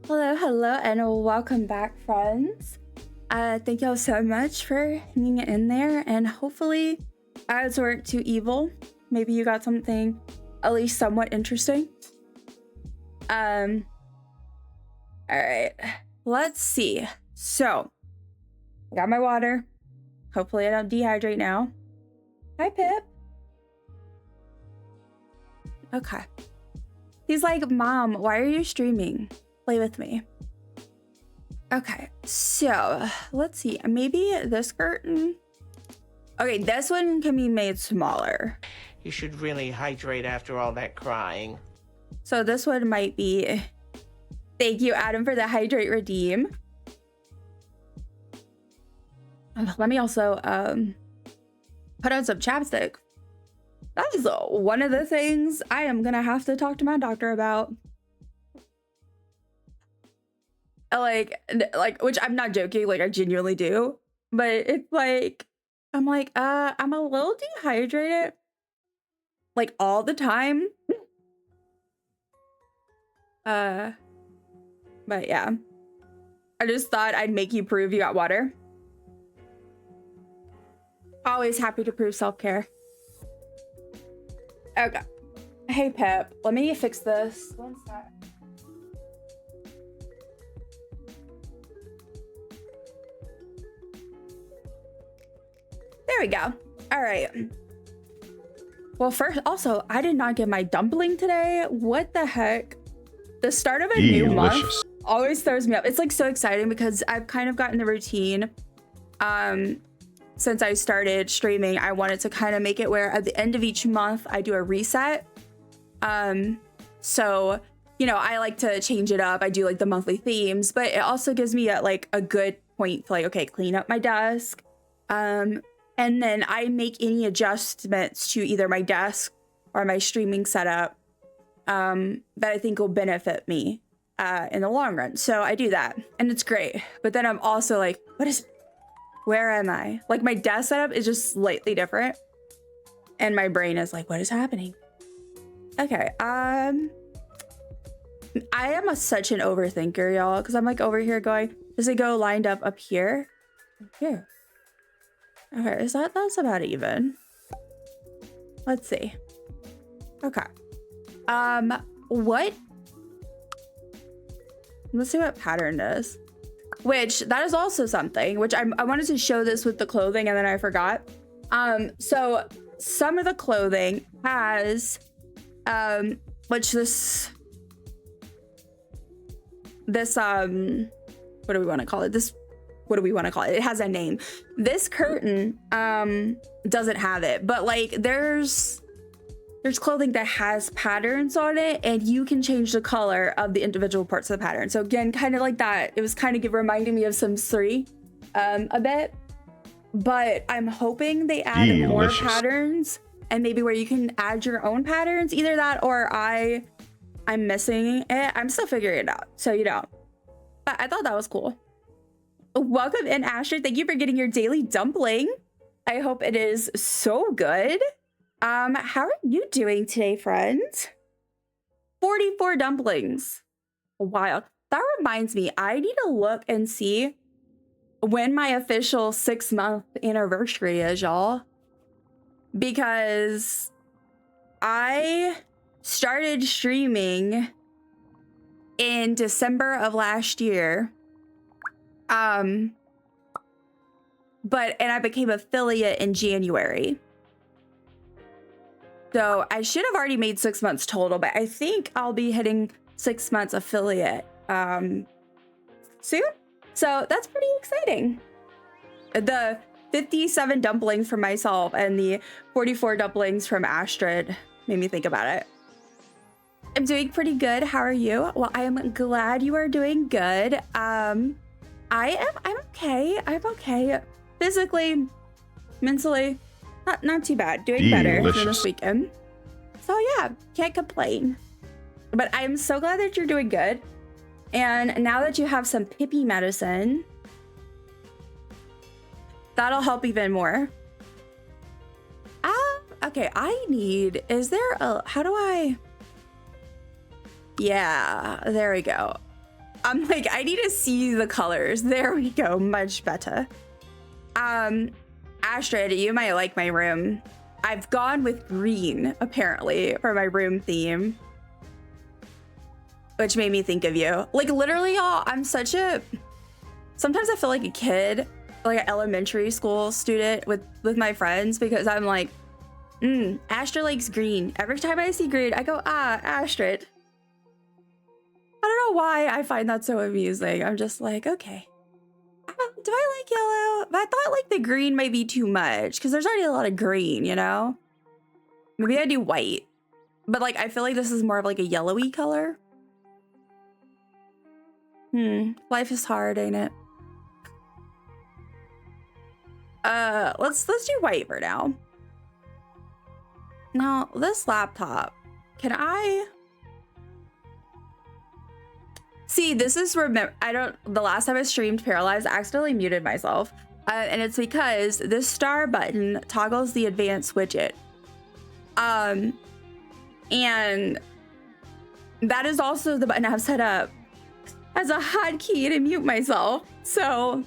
Hello, and welcome back, friends. Thank y'all so much for hanging in there, and hopefully ads weren't too evil. Maybe you got something at least somewhat interesting. All right, let's see. So I got my water. Hopefully I don't dehydrate now. Hi, Pip. Okay. He's like, Mom, why are you streaming? Play with me. Okay, so let's see. Maybe this curtain. Okay, this one can be made smaller. You should really hydrate after all that crying. So this one might be... Thank you, Adam, for the hydrate redeem. Let me also put on some chapstick. That is one of the things I am gonna have to talk to my doctor about. Like, which I'm not joking, like I genuinely do. But it's like, I'm like, I'm a little dehydrated. Like all the time. But yeah. I just thought I'd make you prove you got water. Always happy to prove self-care. Okay. Hey, Pep. Let me fix this. One sec. There we go. All right. Well, first, also, I did not get my dumpling today. What the heck? The start of a new month always throws me up. It's like so exciting because I've kind of gotten the routine. Since I started streaming, I wanted to kind of make it where at the end of each month, I do a reset. So, you know, I like to change it up. I do like the monthly themes, but it also gives me a good point to like, okay, clean up my desk. And then I make any adjustments to either my desk or my streaming setup that I think will benefit me in the long run. So I do that and it's great. But then I'm also like, where am I? Like my desk setup is just slightly different. And my brain is like, what is happening? Okay. I am such an overthinker, y'all, because I'm like over here going, does it go lined up here? Here. Okay, that's about even. Let's see. Okay. Let's see what pattern is. Which that is also something which I wanted to show this with the clothing and then I forgot. So some of the clothing has which this what do we want to call it? It has a name. This curtain doesn't have it, but like there's clothing that has patterns on it and you can change the color of the individual parts of the pattern. So again, kind of like that. It was kind of reminding me of Sims 3 a bit, but I'm hoping they add more patterns and maybe where you can add your own patterns, either that or I'm missing it. I'm still figuring it out. So, you know, but I thought that was cool. Welcome in, Asher. Thank you for getting your daily dumpling. I hope it is so good. How are you doing today, friends? 44 dumplings. Wild. That reminds me, I need to look and see when my official 6-month anniversary is, y'all. Because I started streaming in December of last year. And I became affiliate in January. So I should have already made 6 months total, but I think I'll be hitting 6 months affiliate soon. So that's pretty exciting. The 57 dumplings from myself and the 44 dumplings from Astrid made me think about it. I'm doing pretty good. How are you? Well, I am glad you are doing good. I'm okay. I'm okay. Physically, mentally, not too bad. Doing better than this weekend. So yeah, can't complain. But I'm so glad that you're doing good. And now that you have some pippy medicine, that'll help even more. Okay, yeah, there we go. I'm like, I need to see the colors. There we go, much better. Astrid, you might like my room. I've gone with green, apparently, for my room theme. which made me think of you. Like literally, y'all, I'm such a, sometimes I feel like a kid, like an elementary school student with my friends, because I'm like, Astrid likes green. Every time I see green, I go, Astrid. I don't know why I find that so amusing. I'm just like, okay. Do I like yellow? But I thought like the green might be too much because there's already a lot of green, you know? Maybe I do white. But like, I feel like this is more of like a yellowy color. Life is hard, ain't it? Let's do white for now. Now, this laptop, can I? See, this is, the last time I streamed Paralives, I accidentally muted myself. And it's because this star button toggles the advanced widget. And that is also the button I've set up as a hotkey to mute myself. So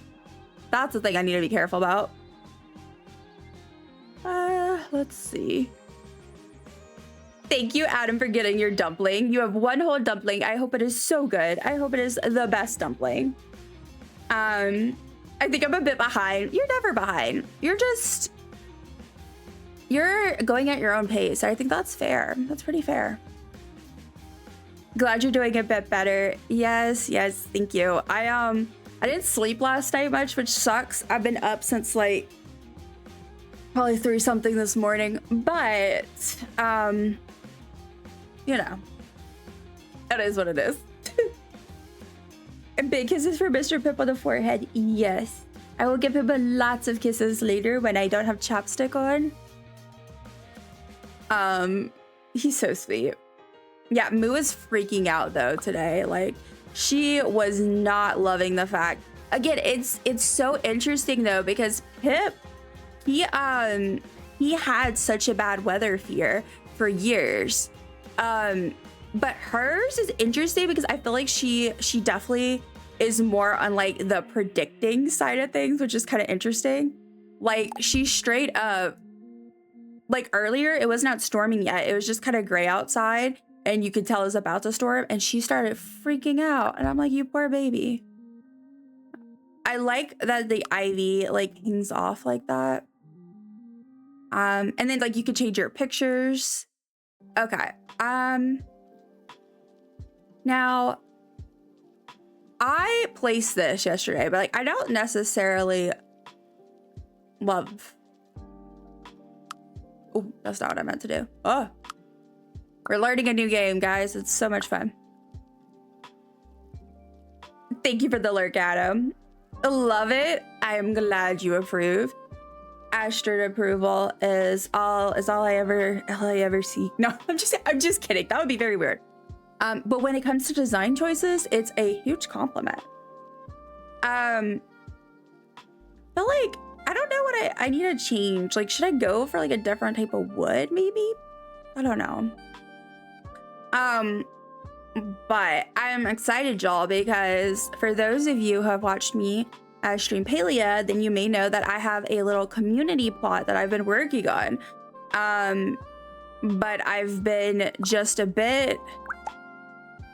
that's the thing I need to be careful about. Let's see. Thank you, Adam, for getting your dumpling. You have one whole dumpling. I hope it is so good. I hope it is the best dumpling. I think I'm a bit behind. You're never behind. You're going at your own pace. I think that's fair. That's pretty fair. Glad you're doing a bit better. Yes, thank you. I didn't sleep last night much, which sucks. I've been up since like probably 3 something this morning, but you know, it is what it is. And big kisses for Mr. Pip on the forehead. Yes, I will give him lots of kisses later when I don't have chapstick on. He's so sweet. Yeah, Moo is freaking out though today. Like, she was not loving the fact. Again, it's so interesting though, because Pip, he had such a bad weather fear for years. But hers is interesting because I feel like she definitely is more on like the predicting side of things, which is kind of interesting. Like, she straight up, like earlier, it was not storming yet. It was just kind of gray outside and you could tell it was about to storm, and she started freaking out. And I'm like, you poor baby. I like that the ivy like hangs off like that. And then like you could change your pictures. Okay. Now I placed this yesterday, but like I don't necessarily love. Oh, that's not what I meant to do. Oh, we're learning a new game, guys. It's so much fun. Thank you for the lurk, Adam. Love it. I'm glad you approve. Astrid approval is all I ever see. No, I'm just kidding. That would be very weird. But when it comes to design choices, it's a huge compliment. I feel like I don't know what I need to change. Like, should I go for like a different type of wood maybe? I don't know. But I'm excited, y'all, because for those of you who have watched me stream Palia, then you may know that I have a little community plot that I've been working on. But I've been just a bit,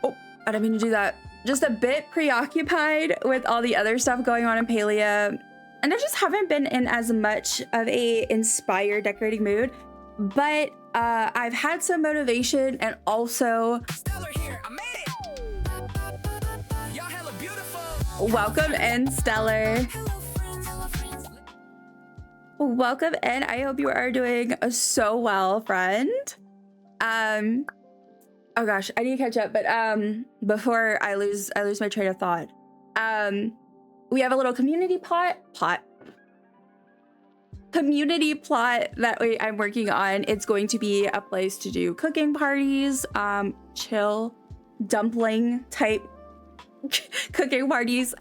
oh, I didn't mean to do that. Just a bit preoccupied with all the other stuff going on in Palia. And I just haven't been in as much of a inspired decorating mood. But I've had some motivation, and also Stellar here. I made it. Y'all hella beautiful. welcome in, Stellar. Welcome in. I hope you are doing so well, friend. Oh gosh, I need to catch up, but before I lose my train of thought. We have a little community plot that I'm working on. It's going to be a place to do cooking parties, chill dumpling type cooking parties.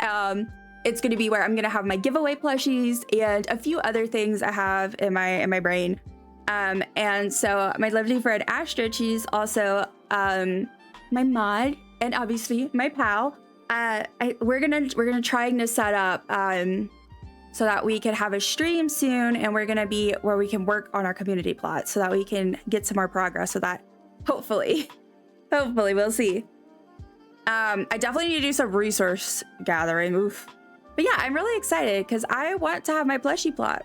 It's going to be where I'm going to have my giveaway plushies and a few other things I have in my brain. And so my lovely friend Astrid, she's also my mod and obviously my pal. We're gonna try to set up so that we can have a stream soon, and we're gonna be where we can work on our community plot so that we can get some more progress with that. Hopefully we'll see. I definitely need to do some resource gathering. Oof. But yeah, I'm really excited because I want to have my plushie plot.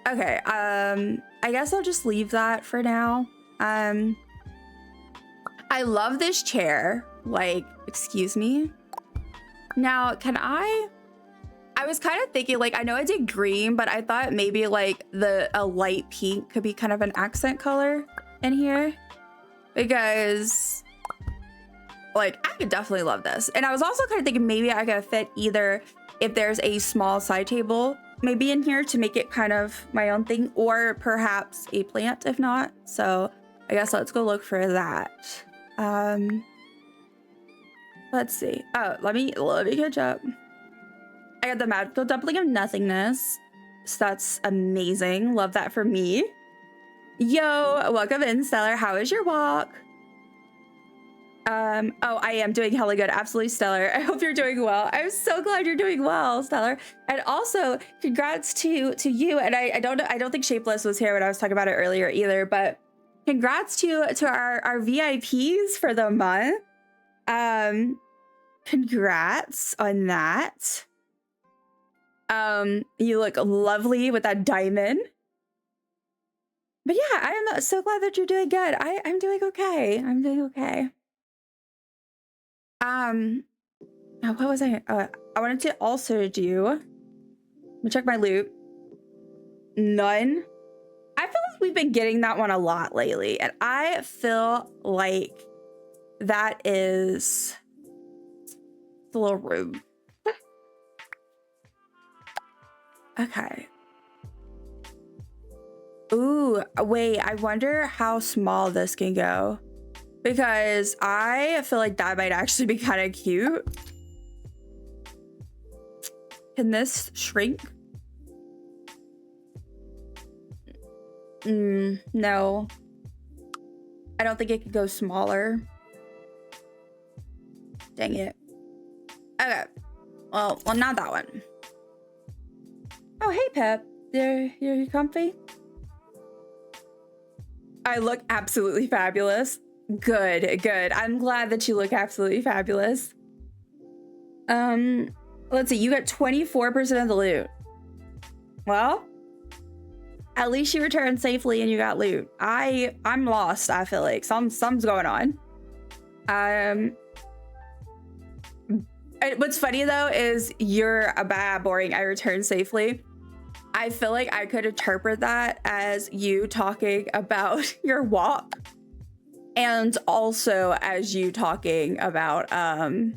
Okay, I guess I'll just leave that for now. I love this chair. Like, excuse me. Now, can I was kind of thinking, like, I know I did green, but I thought maybe like a light pink could be kind of an accent color in here, because like I could definitely love this. And I was also kind of thinking maybe I could fit either, if there's a small side table maybe in here to make it kind of my own thing, or perhaps a plant if not. So I guess let's go look for that. Let's see. Oh, let me catch up. I got the magical dumpling of nothingness. So that's amazing. Love that for me. Yo, welcome in, Stellar. How is your walk? Oh, I am doing hella good. Absolutely stellar. I hope you're doing well. I'm so glad you're doing well, Stellar. And also, congrats to you. And I don't think Shapeless was here when I was talking about it earlier either, but congrats to our VIPs for the month. Congrats on that. You look lovely with that diamond. But yeah, I'm so glad that you're doing good. I'm doing okay. I'm doing okay. What was I wanted to also do, let me check my loot. None. I feel like we've been getting that one a lot lately, and I feel like that is a little rude. Okay. Ooh, wait, I wonder how small this can go, because I feel like that might actually be kind of cute. Can this shrink? No. I don't think it could go smaller. Dang it. Okay. Well, not that one. Oh, hey, Pep. You're comfy? I look absolutely fabulous. Good. I'm glad that you look absolutely fabulous. Let's see. You got 24% of the loot. Well, at least you returned safely and you got loot. I'm lost. I feel like something's going on. What's funny though is you're a bad boring. I returned safely. I feel like I could interpret that as you talking about your walk, and also as you talking about oh,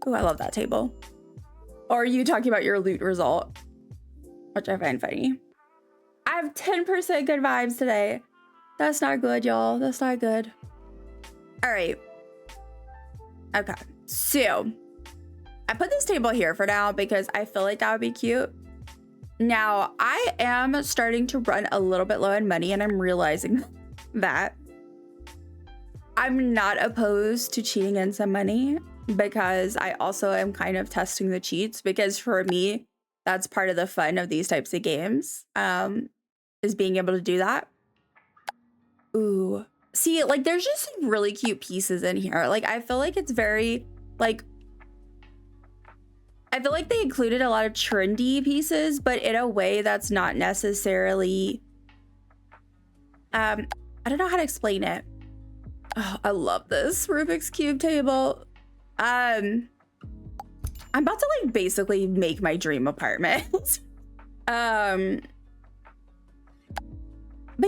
I love that table, or you talking about your loot result, which I find funny. I have 10% good vibes today. That's not good, y'all. That's not good. All right. Okay, so I put this table here for now because I feel like that would be cute. Now, I am starting to run a little bit low on money, and I'm realizing that. I'm not opposed to cheating in some money, because I also am kind of testing the cheats, because for me, that's part of the fun of these types of games, is being able to do that. Ooh. See, like, there's just some really cute pieces in here. Like, I feel like it's very, like, I feel like they included a lot of trendy pieces, but in a way that's not necessarily, I don't know how to explain it. Oh, I love this Rubik's Cube table. I'm about to, like, basically make my dream apartment. But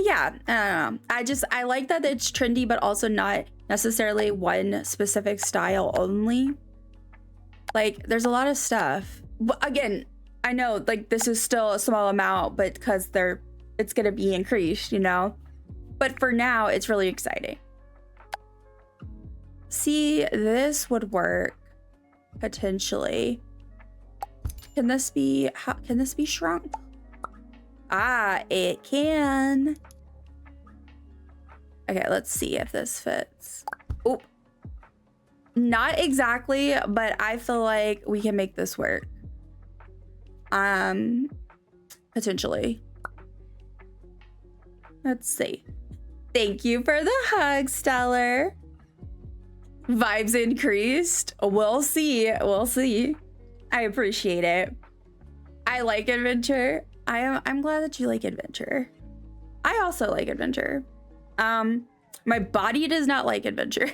yeah, I don't know. I like that it's trendy, but also not necessarily one specific style only. Like, there's a lot of stuff. But again, I know, like, this is still a small amount, but because it's gonna be increased, you know? But for now, it's really exciting. See, this would work potentially. Can this be shrunk? Ah, it can. Okay, let's see if this fits. Oh, not exactly, but I feel like we can make this work. Potentially. Let's see. Thank you for the hug, Stellar. Vibes increased. We'll see. We'll see. I appreciate it. I like adventure. I'm glad that you like adventure. I also like adventure. My body does not like adventure,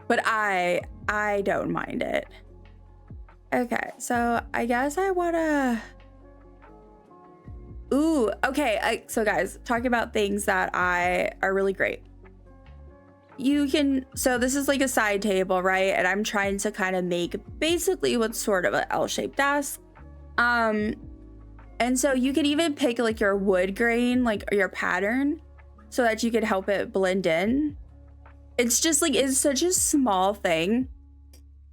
but I don't mind it. Okay, so I guess I wanna. Ooh, okay. So guys, talking about things that are really great. You can, so this is like a side table, right? And I'm trying to kind of make basically what's sort of an L-shaped desk. And so you can even pick like your wood grain, like your pattern, so that you can help it blend in. It's just like, it's such a small thing.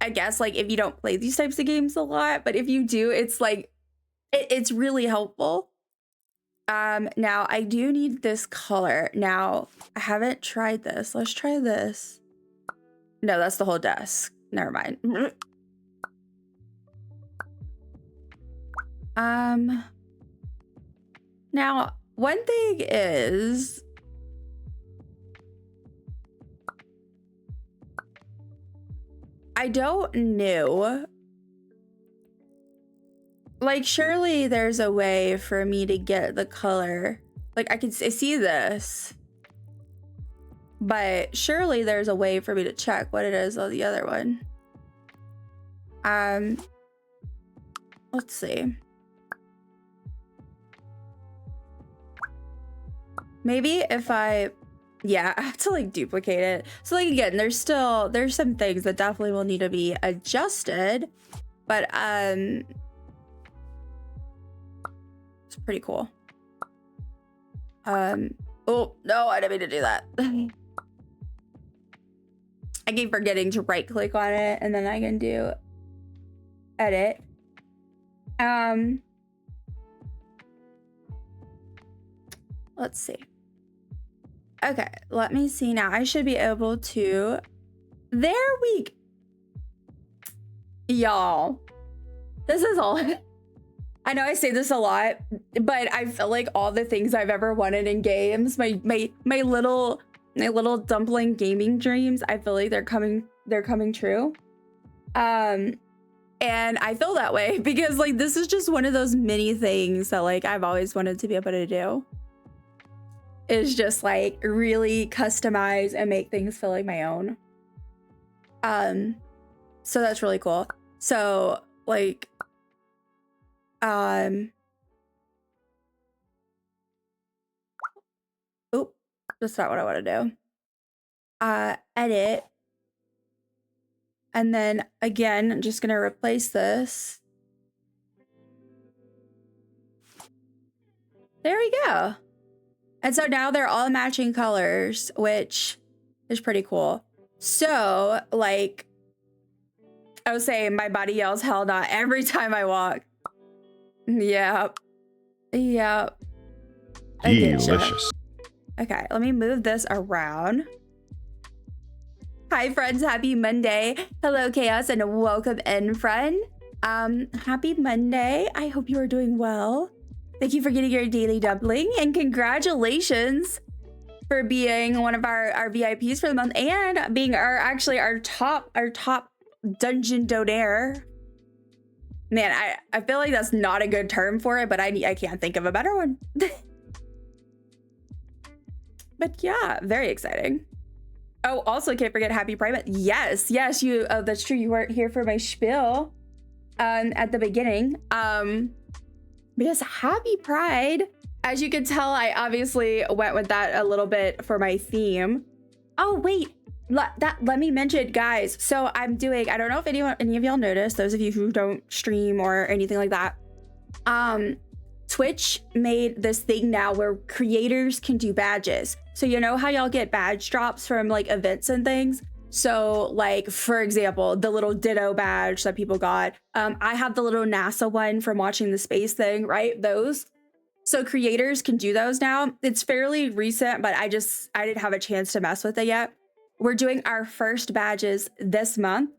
I guess like if you don't play these types of games a lot, but if you do, it's like, it's really helpful. Now I do need this color. Now I haven't tried this. Let's try this. No, that's the whole desk. Never mind. Now one thing is, I don't know. Like, surely there's a way for me to get the color. Like, I see this. But surely there's a way for me to check what it is on the other one. Let's see. Maybe if I have to like duplicate it. So like again, there's some things that definitely will need to be adjusted, but it's pretty cool. Oh no, I didn't mean to do that. I keep forgetting to right click on it and then I can do edit. Let's see. Okay, let me see now. I should be able to. There we. Y'all, this is all. I know I say this a lot, but I feel like all the things I've ever wanted in games, my little dumpling gaming dreams, I feel like they're coming true. And I feel that way because like this is just one of those mini things that like I've always wanted to be able to do. Is just like really customize and make things feel like my own. So that's really cool. So like oh, that's not what I want to do. Edit. And then again, I'm just gonna replace this. There we go. And so now they're all matching colors, which is pretty cool. So like I was saying, my body yells hell not every time I walk. Yep. Yep. Delicious. Okay, let me move this around. Hi friends, happy Monday. Hello Chaos and welcome in, friend. Happy Monday. I hope you are doing well. Thank you for getting your daily dumpling and congratulations for being one of our VIPs for the month and being our top dungeon donaire. Man, I feel like that's not a good term for it, but I can't think of a better one. But yeah, very exciting. Oh, also can't forget Happy Pride Month. Yes, you. Oh, that's true. You weren't here for my spiel at the beginning. Because Happy Pride, as you can tell, I obviously went with that a little bit for my theme. Oh wait, let me mention, guys. So I'm doing. I don't know if any of y'all noticed. Those of you who don't stream or anything like that. Twitch made this thing now where creators can do badges. So you know how y'all get badge drops from like events and things? So like, for example, the little Ditto badge that people got. I have the little NASA one from watching the space thing, right? Those. So creators can do those now. It's fairly recent, but I didn't have a chance to mess with it yet. We're doing our first badges this month.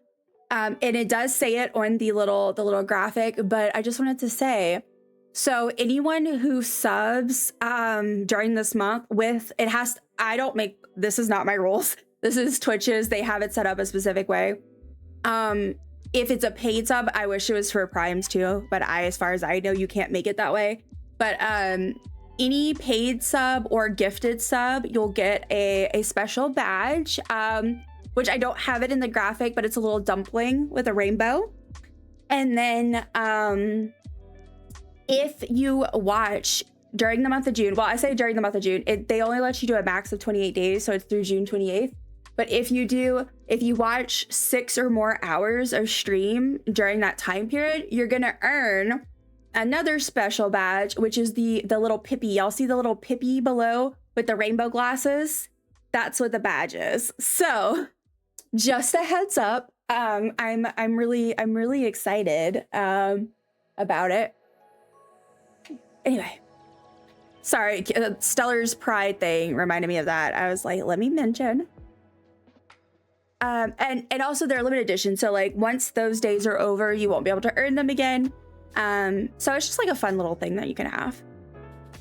And it does say it on the little graphic, but I just wanted to say, so anyone who subs during this month this is not my rules. This is Twitch's. They have it set up a specific way. If it's a paid sub, I wish it was for Primes too, but as far as I know, you can't make it that way. But any paid sub or gifted sub, you'll get a special badge, which I don't have it in the graphic, but it's a little dumpling with a rainbow. And then if you watch during the month of June, well, I say during the month of June, they only let you do a max of 28 days, so it's through June 28th. But if you watch 6 or more hours of stream during that time period, you're gonna earn another special badge, which is the little Pippi. Y'all see the little Pippi below with the rainbow glasses? That's what the badge is. So just a heads up. I'm really excited about it. Anyway, sorry, Stellar's Pride thing reminded me of that. I was like, let me mention. And also they're limited edition, so like once those days are over, you won't be able to earn them again. So it's just like a fun little thing that you can have.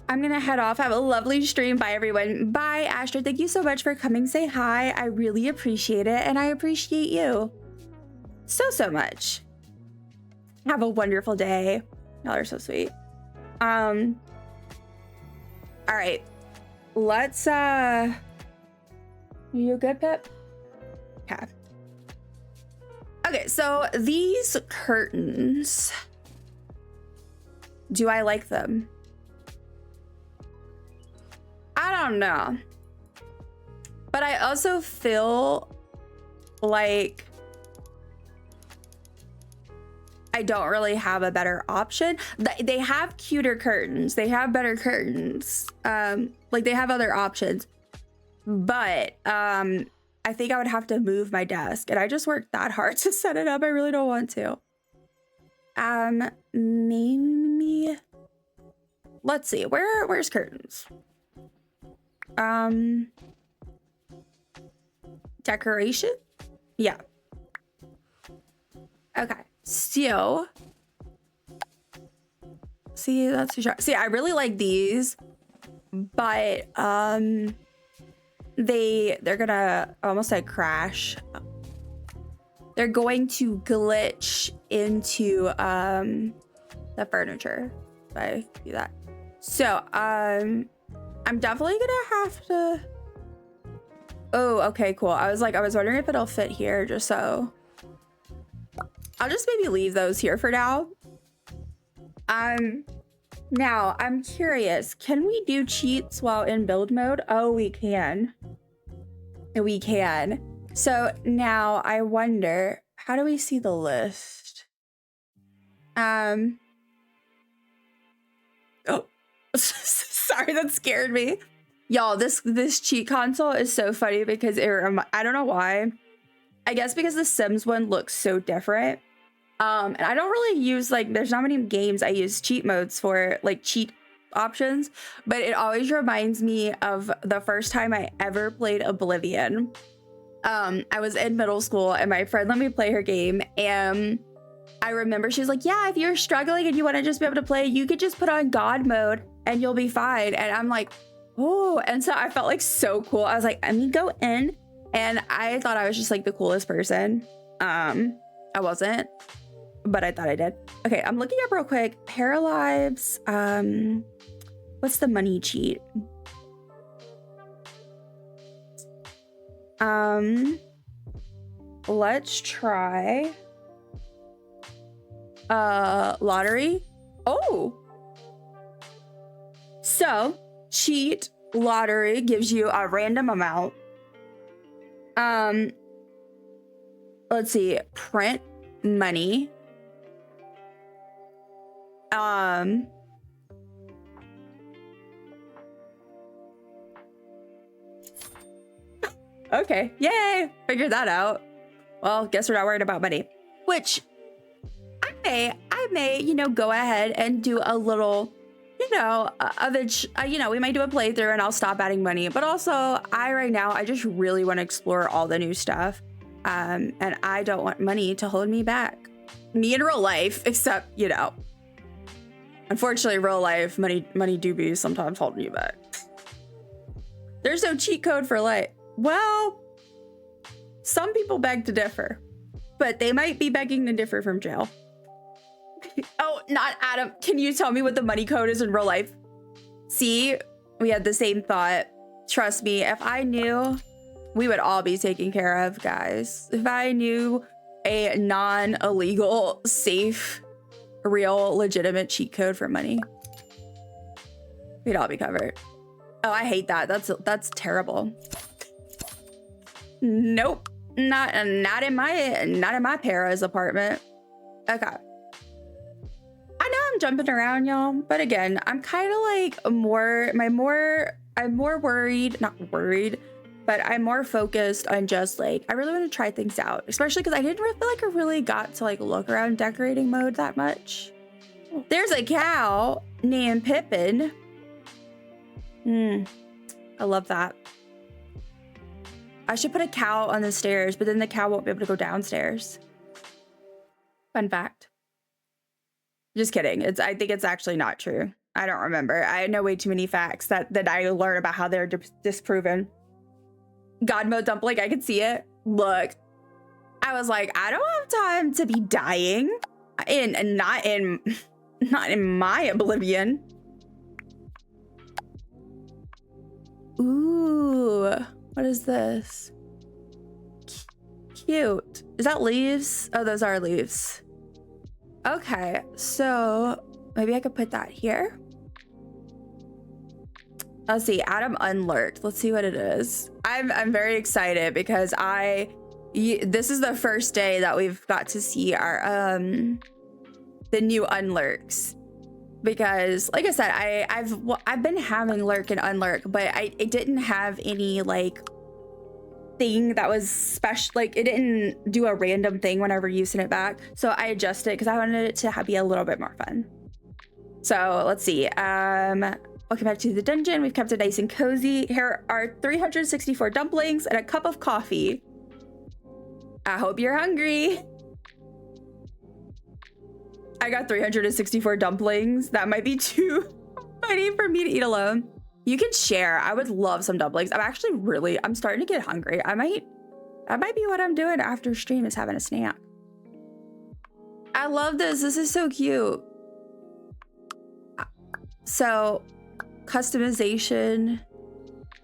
I'm gonna head off. Have a lovely stream. Bye everyone. Bye Astrid. Thank you so much for coming. Say hi. I really appreciate it, and I appreciate you so much. Have a wonderful day. Y'all are so sweet. All right. Let's you good, Pip? Okay. Okay, so these curtains, do I like them? I don't know. But I also feel like I don't really have a better option. They have cuter curtains. They have better curtains. Like they have other options. But I think I would have to move my desk, and I just worked that hard to set it up. I really don't want to. Maybe. Let's see. Where's curtains? Decoration? Yeah. Okay. So, see, that's too sharp. See, I really like these, but they're gonna almost like crash. They're going to glitch into the furniture if I do that. So I'm definitely gonna have to. Oh, okay, cool. I was wondering if it'll fit here, just so. I'll just maybe leave those here for now. Now I'm curious, can we do cheats while in build mode? Oh, we can. We can. So now I wonder, how do we see the list? Oh, sorry, that scared me. Y'all, this cheat console is so funny because I don't know why. I guess because the Sims one looks so different. And I don't really use, like, there's not many games I use cheat modes for, like, cheat options, but it always reminds me of the first time I ever played Oblivion. I was in middle school and my friend let me play her game, and I remember she was like, yeah, if you're struggling and you want to just be able to play, you could just put on God mode and you'll be fine. And I'm like, oh, and so I felt like so cool. I was like, let me go in, and I thought I was just like the coolest person. I wasn't, but I thought I did. Okay, I'm looking up real quick. Paralives. What's the money cheat? Let's try lottery. Oh, so cheat lottery gives you a random amount. Let's see, print money. Okay, yay, figured that out. Well, guess we're not worried about money, which I may, you know, go ahead and do a little, you know, we might do a playthrough and I'll stop adding money, but also right now, I just really want to explore all the new stuff. And I don't want money to hold me back. Me in real life, except, you know, unfortunately, real life, money do be sometimes holding you back. There's no cheat code for life. Well, Some people beg to differ, but they might be begging to differ from jail. Oh, not Adam. Can you tell me what the money code is in real life? See, we had the same thought. Trust me, if I knew, we would all be taken care of, guys. If I knew a non-illegal, safe, real, legitimate cheat code for money, we'd all be covered. Oh, I hate that. That's terrible. Nope. Not in my Para's apartment. Okay. I know I'm jumping around, y'all, but again, I'm kind of like I'm more worried, not worried, but I'm more focused on just like, I really want to try things out, especially because I didn't feel like I really got to like look around decorating mode that much. There's a cow named Pippin. I love that. I should put a cow on the stairs, but then the cow won't be able to go downstairs. Fun fact. Just kidding. I think it's actually not true. I don't remember. I know way too many facts that I learn about how they're disproven. God mode dumpling, I could see it. Look, I was like, I don't have time to be dying. Not in my oblivion. Ooh, what is this? Cute. Is that leaves? Oh, those are leaves. Okay, so maybe I could put that here. Let's see, Adam unlurked. Let's see what it is. I'm very excited because this is the first day that we've got to see our the new unlurks. Because like I said, I've been having lurk and unlurk, but it didn't have any like thing that was special. Like it didn't do a random thing whenever you sent it back. So I adjusted because I wanted it to be a little bit more fun. So let's see. Welcome back to the dungeon. We've kept it nice and cozy. Here are 364 dumplings and a cup of coffee. I hope you're hungry. I got 364 dumplings. That might be too many for me to eat alone. You can share. I would love some dumplings. I'm starting to get hungry. That might be what I'm doing after stream, is having a snack. I love this. This is so cute. So customization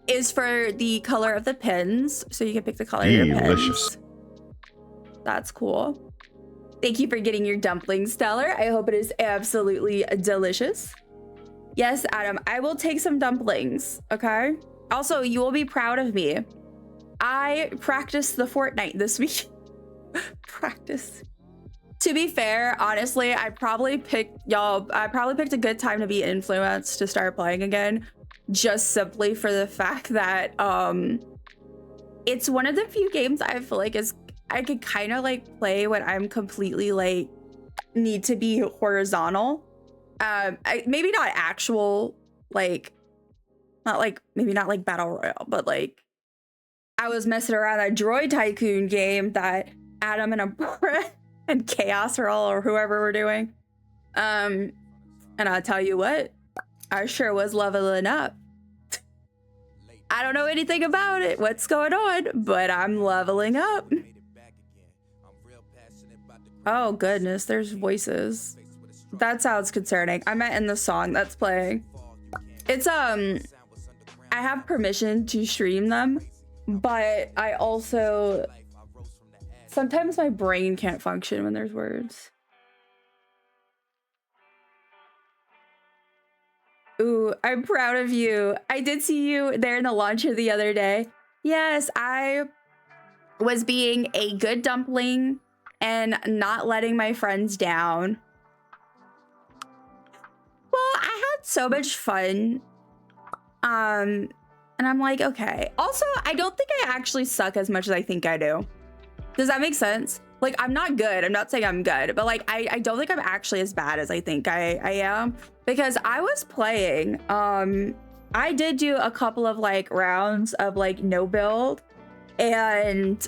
is for the color of the pins. So you can pick the color of your pins. Delicious. That's cool. Thank you for getting your dumplings, Stellar. I hope it is absolutely delicious. Yes, Adam, I will take some dumplings, okay? Also, you will be proud of me. I practiced the Fortnite this week. Practice. To be fair, honestly, I probably picked a good time to be influenced to start playing again, just simply for the fact that it's one of the few games I feel like I could kind of like play when I'm completely like need to be horizontal. Maybe not actual, like, maybe not like Battle Royale, but like I was messing around that Droid Tycoon game that Adam and Chaos or whoever we're doing. And I'll tell you what, I sure was leveling up. I don't know anything about it, what's going on, but I'm leveling up. Oh goodness, there's voices. That sounds concerning. I meant in the song that's playing. It's I have permission to stream them, but I also sometimes my brain can't function when there's words. Ooh, I'm proud of you. I did see you there in the launcher the other day. Yes, I was being a good dumpling and not letting my friends down. Well, I had so much fun. And I'm like, okay. Also, I don't think I actually suck as much as I think I do. Does that make sense? Like, I'm not good. I'm not saying I'm good, but like, I don't think I'm actually as bad as I think I am. Because I was playing, I did do a couple of like rounds of like no build, and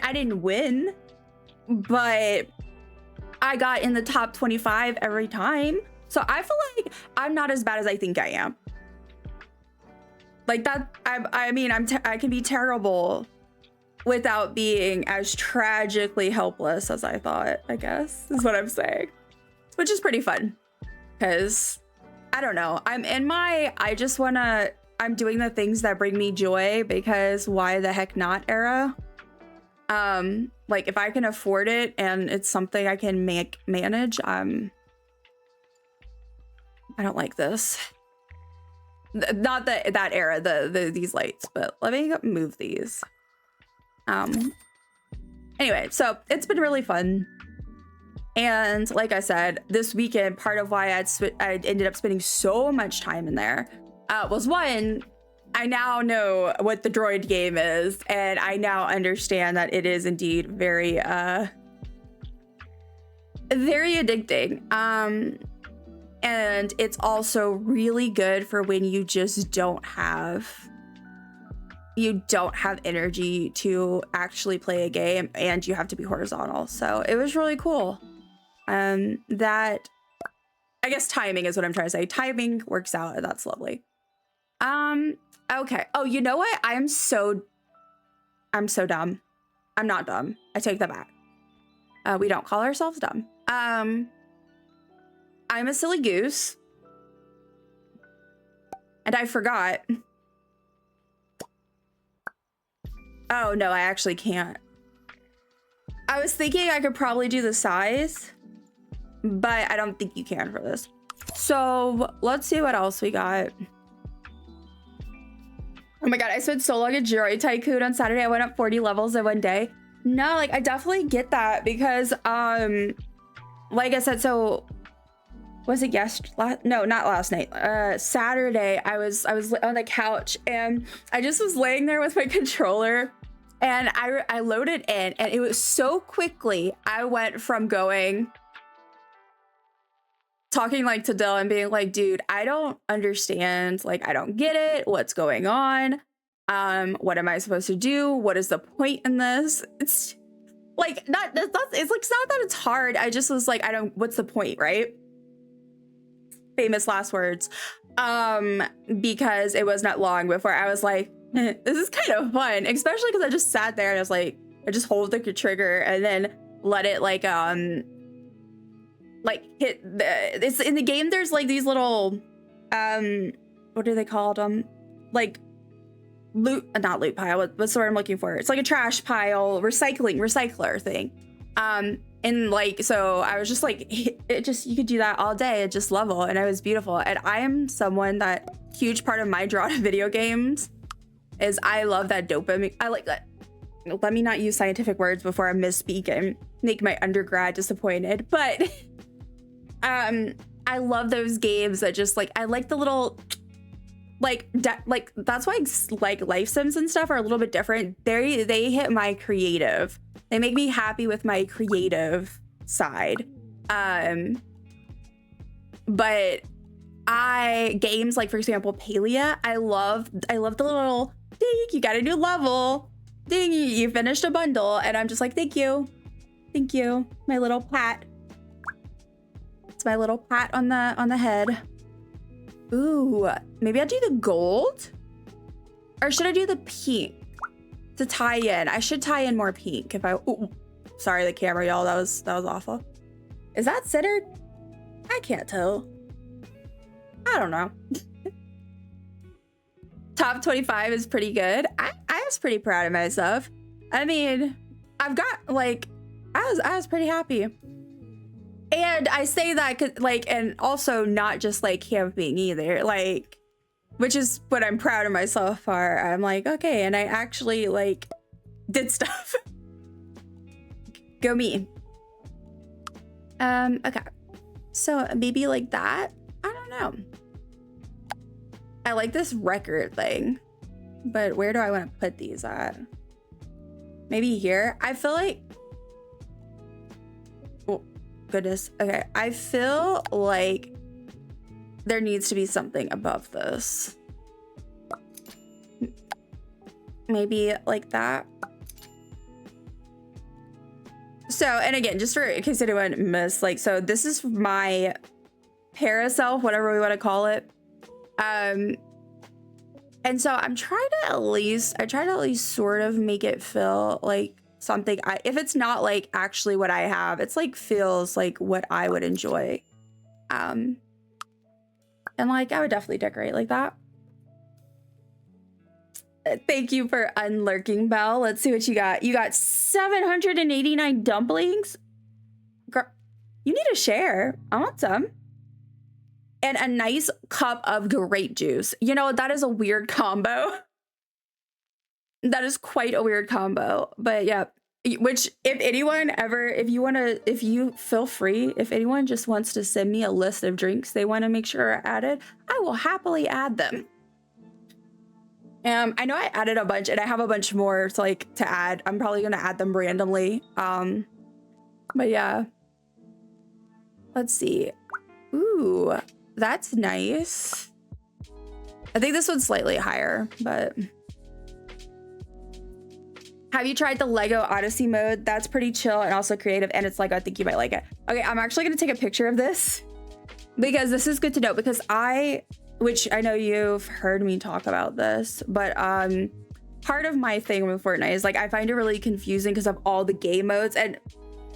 I didn't win, but I got in the top 25 every time. So I feel like I'm not as bad as I think I am. Like that, I mean, I can be terrible, without being as tragically helpless as I thought, I guess, is what I'm saying. Which is pretty fun. Because, I don't know, I'm doing the things that bring me joy because why the heck not era. Like if I can afford it and it's something I can manage, I don't like this. Not that era, these lights, but let me move these. Anyway, so it's been really fun. And like I said, this weekend, part of why I ended up spending so much time in there was one, I now know what the droid game is, and I now understand that it is indeed very addicting. And it's also really good for when you just don't have energy to actually play a game and you have to be horizontal. So it was really cool. That, I guess timing is what I'm trying to say. Timing works out, and that's lovely. Okay. Oh, you know what? I'm so dumb. I'm not dumb. I take that back. We don't call ourselves dumb. I'm a silly goose. And I forgot. Oh, no, I actually can't. I was thinking I could probably do the size, but I don't think you can for this. So let's see what else we got. Oh my God, I spent so long at Droid Tycoon on Saturday. I went up 40 levels in one day. No, like I definitely get that because, like I said, so was it no, not last night. Saturday, I was on the couch and I just was laying there with my controller and I loaded in and it was so quickly. I went from talking like to Dill and being like, dude, I don't understand. Like, I don't get it. What's going on? What am I supposed to do? What is the point in this? It's like, it's not that it's hard. I just was like, what's the point, right? Famous last words. Because it was not long before I was like, this is kind of fun, especially because I just sat there and I was like, I just hold the trigger and then let it hit it's in the game. There's like these little, what are they called? Like not loot pile. What's the word I'm looking for? It's like a trash pile, recycler thing. And like, so I was just like, you could do that all day and just level, and it was beautiful. And I am someone that huge part of my draw to video games is I love that dopamine. I like that. Let me not use scientific words before I misspeak and make my undergrad disappointed. But I love those games that just like, I like the little, like that's why like life sims and stuff are a little bit different. They hit my creative. They make me happy with my creative side. But games like, for example, Palia, I love the little ding, you got a new level, ding, you finished a bundle, and I'm just like, thank you, my little pat. It's my little pat on the head. Ooh, maybe I'll do the gold, or should I do the pink to tie in? I should tie in more pink if I. Ooh, sorry, the camera, y'all. That was awful. Is that centered? I can't tell. I don't know. Top 25 is pretty good. I was pretty proud of myself. I mean, I've got like, I was pretty happy. And I say that 'cause, like, and also not just like camping either, like, which is what I'm proud of myself for. I'm like, okay, and I actually like did stuff. Go me. Okay. So maybe like that. I don't know. I like this record thing, but where do I want to put these at? Maybe here. I feel like, oh goodness. Okay, I feel like there needs to be something above this. Maybe like that. So, and again, just for in case anyone missed, like, so this is my paraself, whatever we want to call it. And so I'm trying to at least, I try to at least sort of make it feel like something, if it's not like actually what I have, it's like feels like what I would enjoy. And like, I would definitely decorate like that. Thank you for unlurking, Belle. Let's see what you got. You got 789 dumplings. Girl, you need to share. I want some. And a nice cup of grape juice. You know, that is a weird combo. That is quite a weird combo. But yeah, which if anyone ever, if you feel free, if anyone just wants to send me a list of drinks they want to make sure are added, I will happily add them. I know I added a bunch and I have a bunch more to add. I'm probably going to add them randomly. But yeah. Let's see. Ooh, that's nice. I think this one's slightly higher, but. Have you tried the Lego Odyssey mode? That's pretty chill and also creative, and it's Lego. I think you might like it. Okay, I'm actually going to take a picture of this because this is good to know, because which I know you've heard me talk about this, but part of my thing with Fortnite is like I find it really confusing because of all the game modes, and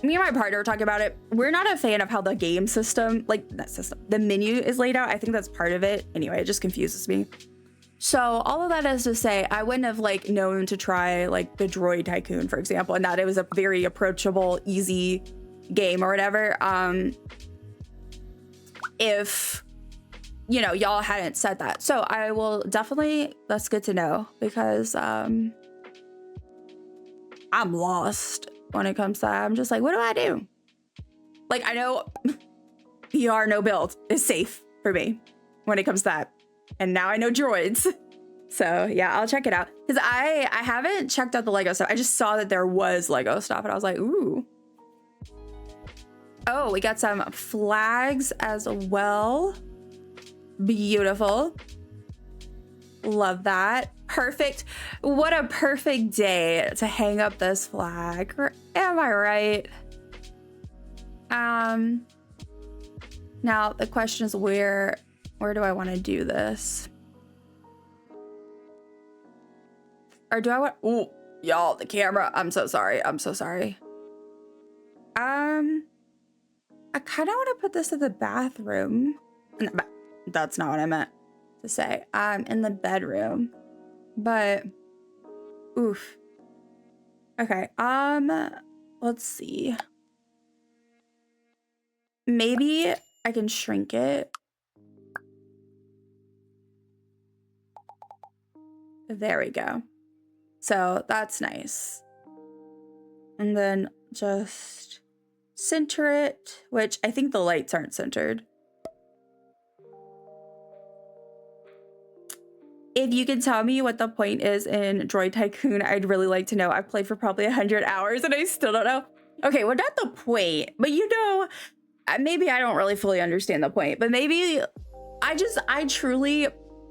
me and my partner were talking about it. We're not a fan of how the game system, the menu is laid out. I think that's part of it. Anyway, it just confuses me. So all of that is to say, I wouldn't have known to try the Droid Tycoon, for example, and that it was a very approachable, easy game or whatever. If y'all hadn't said that. So I will definitely, that's good to know, because I'm lost when it comes to that. I'm just like, what do I do? I know PR no build is safe for me when it comes to that. And now I know droids. So yeah, I'll check it out. Because I haven't checked out the Lego stuff. I just saw that there was Lego stuff and I was like, ooh. Oh, we got some flags as well. Beautiful. Love that. Perfect. What a perfect day to hang up this flag. Am I right? Now the question is where do I want to do this? Or do I want, ooh, y'all, the camera. I'm so sorry. I'm so sorry. I kind of want to put this in the bathroom. That's not what I meant to say. In the bedroom, but oof. Okay. Let's see. Maybe I can shrink it. There we go. So that's nice. And then just center it, which I think the lights aren't centered. If you can tell me what the point is in Droid Tycoon, I'd really like to know. I've played for probably 100 hours and I still don't know. Okay, well, not the point, but maybe I don't really fully understand the point, but maybe I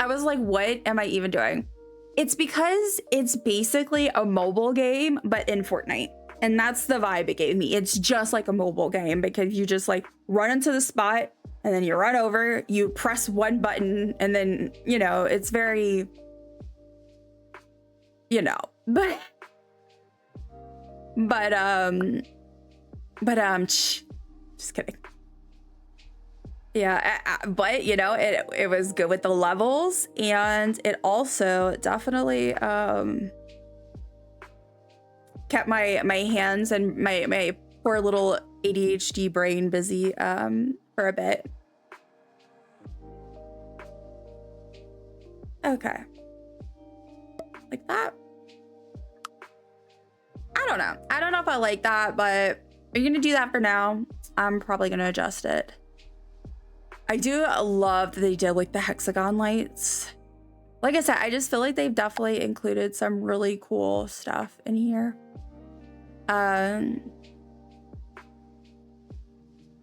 was like, what am I even doing? It's because it's basically a mobile game, but in Fortnite. And that's the vibe it gave me. It's just like a mobile game because you just run into the spot and then you run over, you press one button, and then, it's very, but just kidding. Yeah, but it was good with the levels, and it also definitely kept my hands and my poor little ADHD brain busy for a bit. Okay. Like that. I don't know. I don't know if I like that, but we're gonna do that for now. I'm probably gonna adjust it. I do love that they did the hexagon lights. Like I said, I just feel like they've definitely included some really cool stuff in here.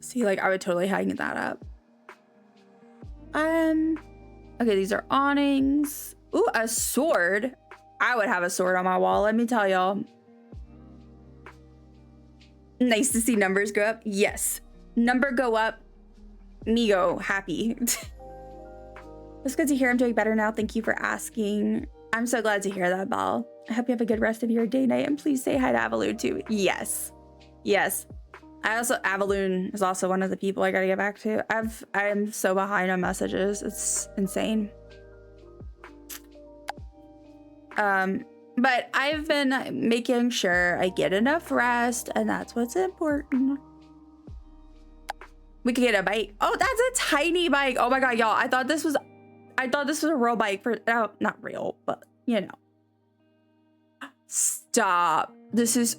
See, I would totally hang that up. Okay, these are awnings. Ooh, a sword. I would have a sword on my wall, let me tell y'all. Nice to see numbers go up. Yes, number go up. Me go happy. It's good to hear I'm doing better now. Thank you for asking. I'm so glad to hear that, Belle. I hope you have a good rest of your day, night, and please say hi to Avaloon too. Yes. Yes. Avaloon is also one of the people I gotta get back to. I am so behind on messages. It's insane. But I've been making sure I get enough rest, and that's what's important. We could get a bike. Oh, that's a tiny bike. Oh my god, y'all. I thought this was a real bike for not real, but you know. Stop. This is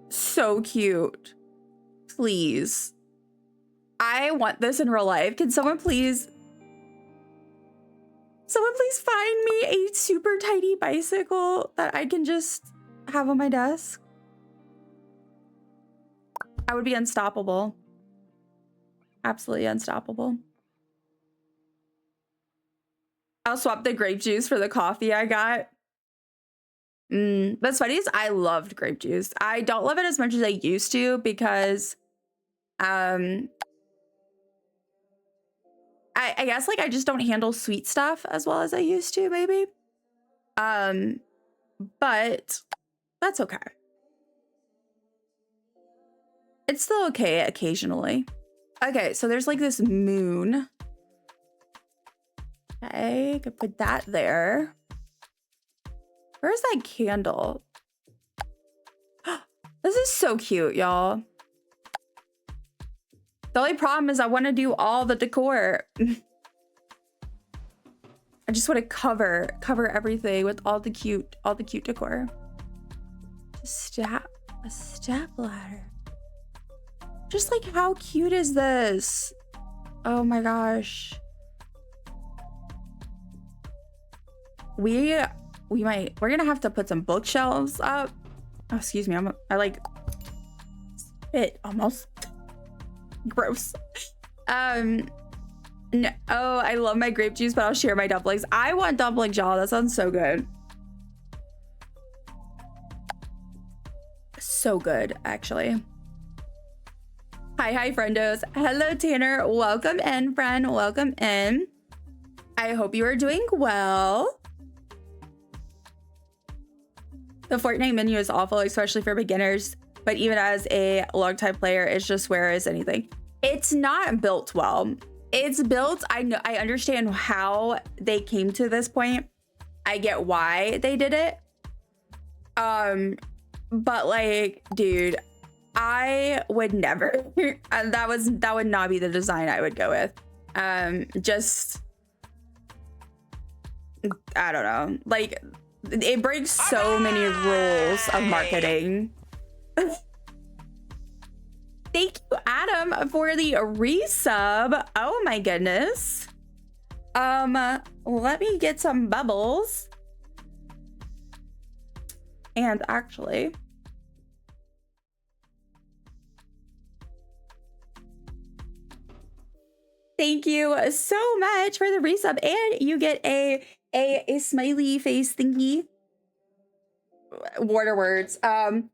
so cute. Please. I want this in real life. Can someone please find me a super tiny bicycle that I can just have on my desk? I would be unstoppable. Absolutely unstoppable. I'll swap the grape juice for the coffee I got. What's funny is I loved grape juice. I don't love it as much as I used to because I guess like I just don't handle sweet stuff as well as I used to, maybe. But that's okay. It's still okay occasionally. Okay, so there's like this moon. Okay, could put that there. Where's that candle? This is so cute, y'all. The only problem is I want to do all the decor. I just want to cover everything with all the cute decor. A step ladder. Just like, how cute is this? Oh my gosh. We're gonna have to put some bookshelves up. Oh, excuse me. I like spit almost. Gross. No, oh, I love my grape juice, but I'll share my dumplings. I want dumplings, y'all. That sounds so good. So good, actually. Hi, friendos. Hello, Tanner. Welcome in, friend. Welcome in. I hope you are doing well. The Fortnite menu is awful, especially for beginners, but even as a longtime player, it's just where is anything. It's not built well. It's built, I understand how they came to this point. I get why they did it. But like, dude, I would never, that would not be the design I would go with. Just, I don't know, like, it breaks so many rules of marketing. Thank you, Adam, for the resub. Oh my goodness. Let me get some bubbles. And actually, thank you so much for the resub, and you get a smiley face thingy, waterwords, on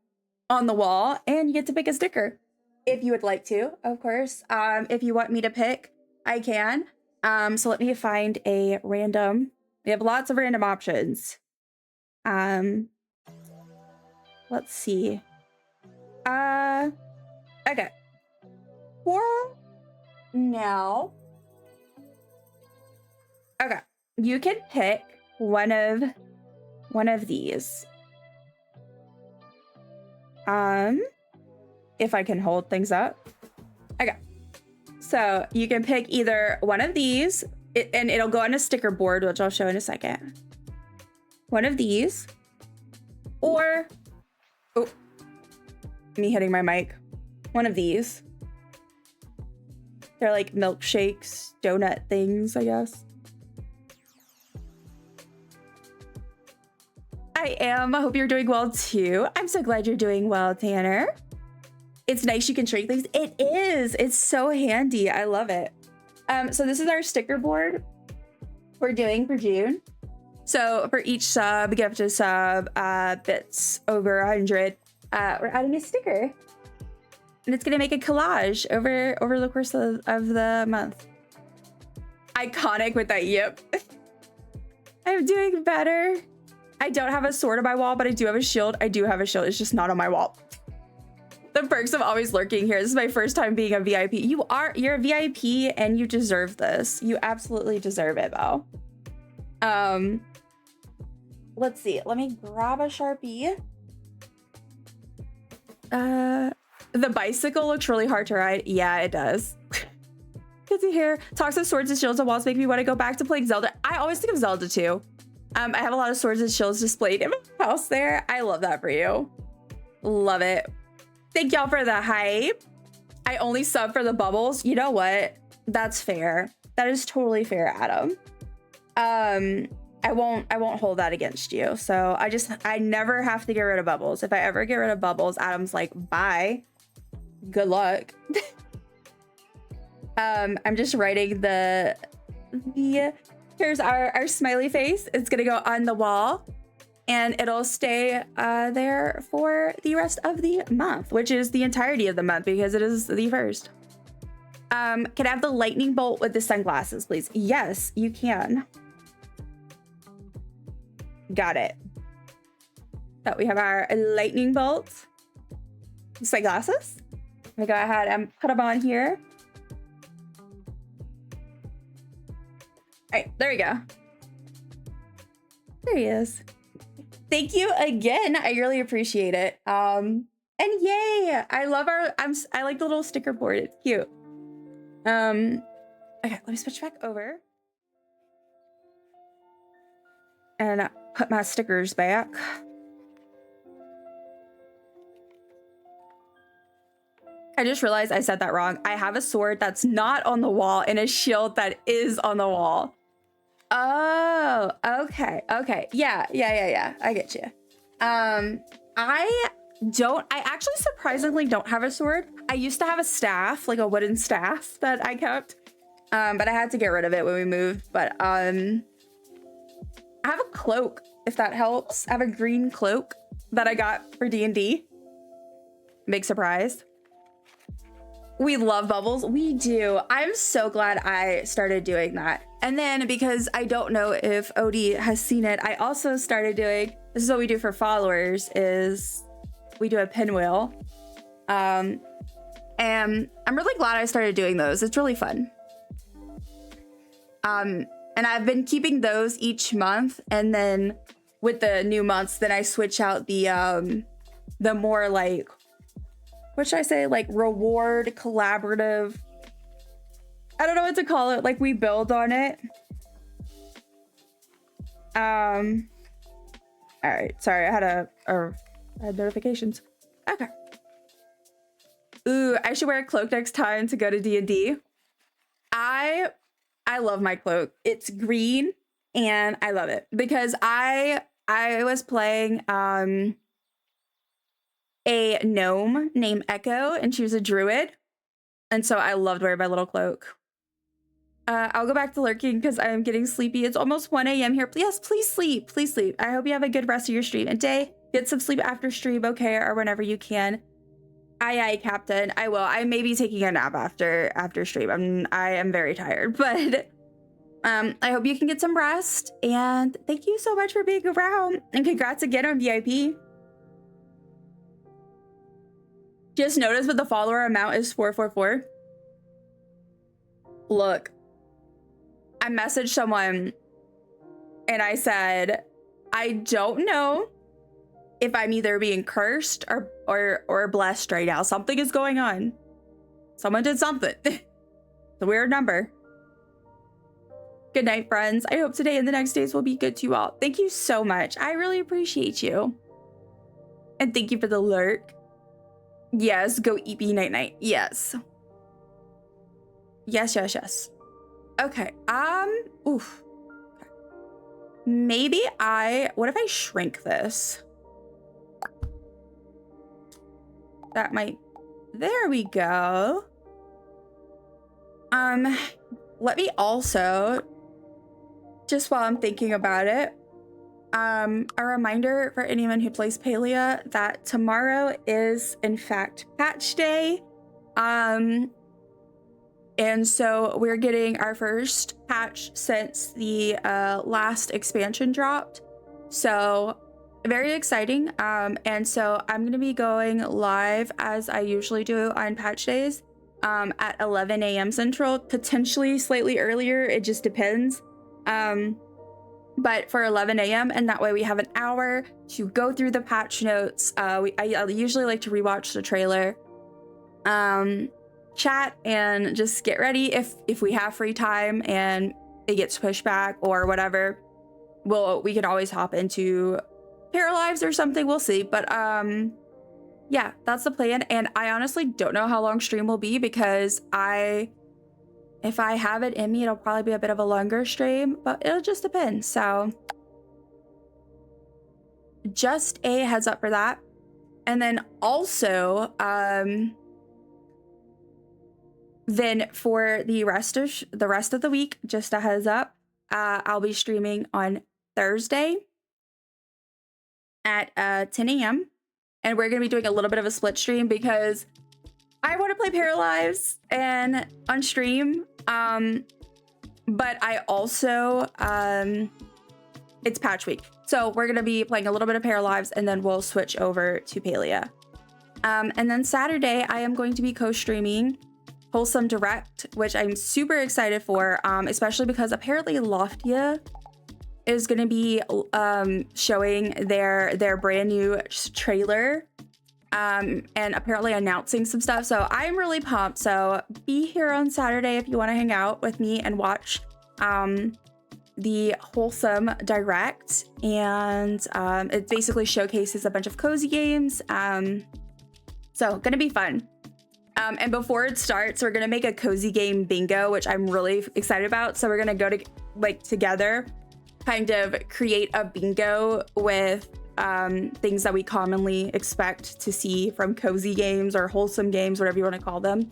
the wall, and you get to pick a sticker if you would like to, of course. If you want me to pick, I can. So let me find a random. We have lots of random options. Let's see. Okay. For now. Okay. You can pick one of these. If I can hold things up. Okay. So you can pick either one of these, and it'll go on a sticker board, which I'll show in a second. One of these, or, oh, me hitting my mic. One of these. They're like milkshakes, donut things, I guess. I am. I hope you're doing well too. I'm so glad you're doing well, Tanner. It's nice you can shrink things. It is. It's so handy. I love it. So this is our sticker board we're doing for June. So for each sub, gift to sub, bits over 100, we're adding a sticker. And it's gonna make a collage over the course of the month. Iconic with that yip. I'm doing better. I don't have a sword on my wall, but I do have a shield. I do have a shield. It's just not on my wall. The perks of always lurking here. This is my first time being a VIP. You're a VIP and you deserve this. You absolutely deserve it though. Let's see. Let me grab a Sharpie. The bicycle looks really hard to ride. Yeah, it does. Good to hear. Talks of swords and shields and walls make me want to go back to playing Zelda. I always think of Zelda too. I have a lot of swords and shields displayed in my house there. I love that for you. Love it. Thank y'all for the hype. I only sub for the bubbles. You know what? That's fair. That is totally fair, Adam. I won't hold that against you. So I never have to get rid of bubbles. If I ever get rid of bubbles, Adam's like, bye. Good luck. I'm just writing here's our smiley face. It's gonna go on the wall and it'll stay there for the rest of the month, which is the entirety of the month because it is the first. Can I have the lightning bolt with the sunglasses, please? Yes, you can. Got it. So we have our lightning bolt sunglasses. Let me go ahead and put them on here. All right, there we go. There he is. Thank you again. I really appreciate it. And yay! I love I like the little sticker board. It's cute. Okay, let me switch back over. And put my stickers back. I just realized I said that wrong. I have a sword that's not on the wall and a shield that is on the wall. Oh, okay. Okay. Yeah. I get you. I actually surprisingly don't have a sword. I used to have a staff, like a wooden staff that I kept. But I had to get rid of it when we moved. But I have a cloak, if that helps. I have a green cloak that I got for D&D. Big surprise. We love bubbles. We do. I'm so glad I started doing that. And then because I don't know if Odie has seen it, I also started doing, this is what we do for followers, is we do a pinwheel. And I'm really glad I started doing those. It's really fun. And I've been keeping those each month. And then with the new months, then I switch out the more like, what should I say? Like reward, collaborative. I don't know what to call it. Like we build on it. All right. Sorry, I had notifications. Okay. Ooh, I should wear a cloak next time to go to D&D. I love my cloak. It's green and I love it because I was playing a gnome named Echo and she was a druid. And so I loved wearing my little cloak. I'll go back to lurking because I'm getting sleepy. It's almost 1 a.m. here. Yes, please sleep. Please sleep. I hope you have a good rest of your stream and day. Get some sleep after stream, okay? Or whenever you can. Aye, Captain. I will. I may be taking a nap after stream. I am very tired, but I hope you can get some rest. And thank you so much for being around. And congrats again on VIP. Just notice what the follower amount is 444. Look, I messaged someone and I said, I don't know if I'm either being cursed or blessed right now. Something is going on. Someone did something. It's a weird number. Good night, friends. I hope today and the next days will be good to you all. Thank you so much. I really appreciate you. And thank you for the lurk. Yes, go EP night night. Yes. Yes. Okay. Oof. Okay. Maybe what if I shrink this? That might, there we go. Let me also, just while I'm thinking about it, a reminder for anyone who plays Palia that tomorrow is in fact patch day. And so we're getting our first patch since the last expansion dropped. So very exciting. And so I'm going to be going live as I usually do on patch days at 11 a.m. Central, potentially slightly earlier. It just depends. But for 11 a.m. and that way we have an hour to go through the patch notes. I usually like to rewatch the trailer, chat, and just get ready. If we have free time and it gets pushed back or whatever, we can always hop into Paralives or something. We'll see. But yeah, that's the plan. And I honestly don't know how long stream will be because if I have it in me, it'll probably be a bit of a longer stream, but it'll just depend. So just a heads up for that. And then also, then for the rest of the week, just a heads up, I'll be streaming on Thursday at 10 a.m. and we're gonna be doing a little bit of a split stream because I want to play Paralives and on stream, but I also it's patch week, so we're gonna be playing a little bit of Paralives and then we'll switch over to Palia. And then Saturday I am going to be co-streaming Wholesome Direct, which I'm super excited for, especially because apparently Loftia is going to be showing their brand new trailer and apparently announcing some stuff. So I'm really pumped. So be here on Saturday if you want to hang out with me and watch the Wholesome Direct. And it basically showcases a bunch of cozy games. So gonna be fun. And before it starts, we're gonna make a cozy game bingo, which I'm really excited about. So we're gonna go together, kind of create a bingo with things that we commonly expect to see from cozy games or wholesome games, whatever you want to call them.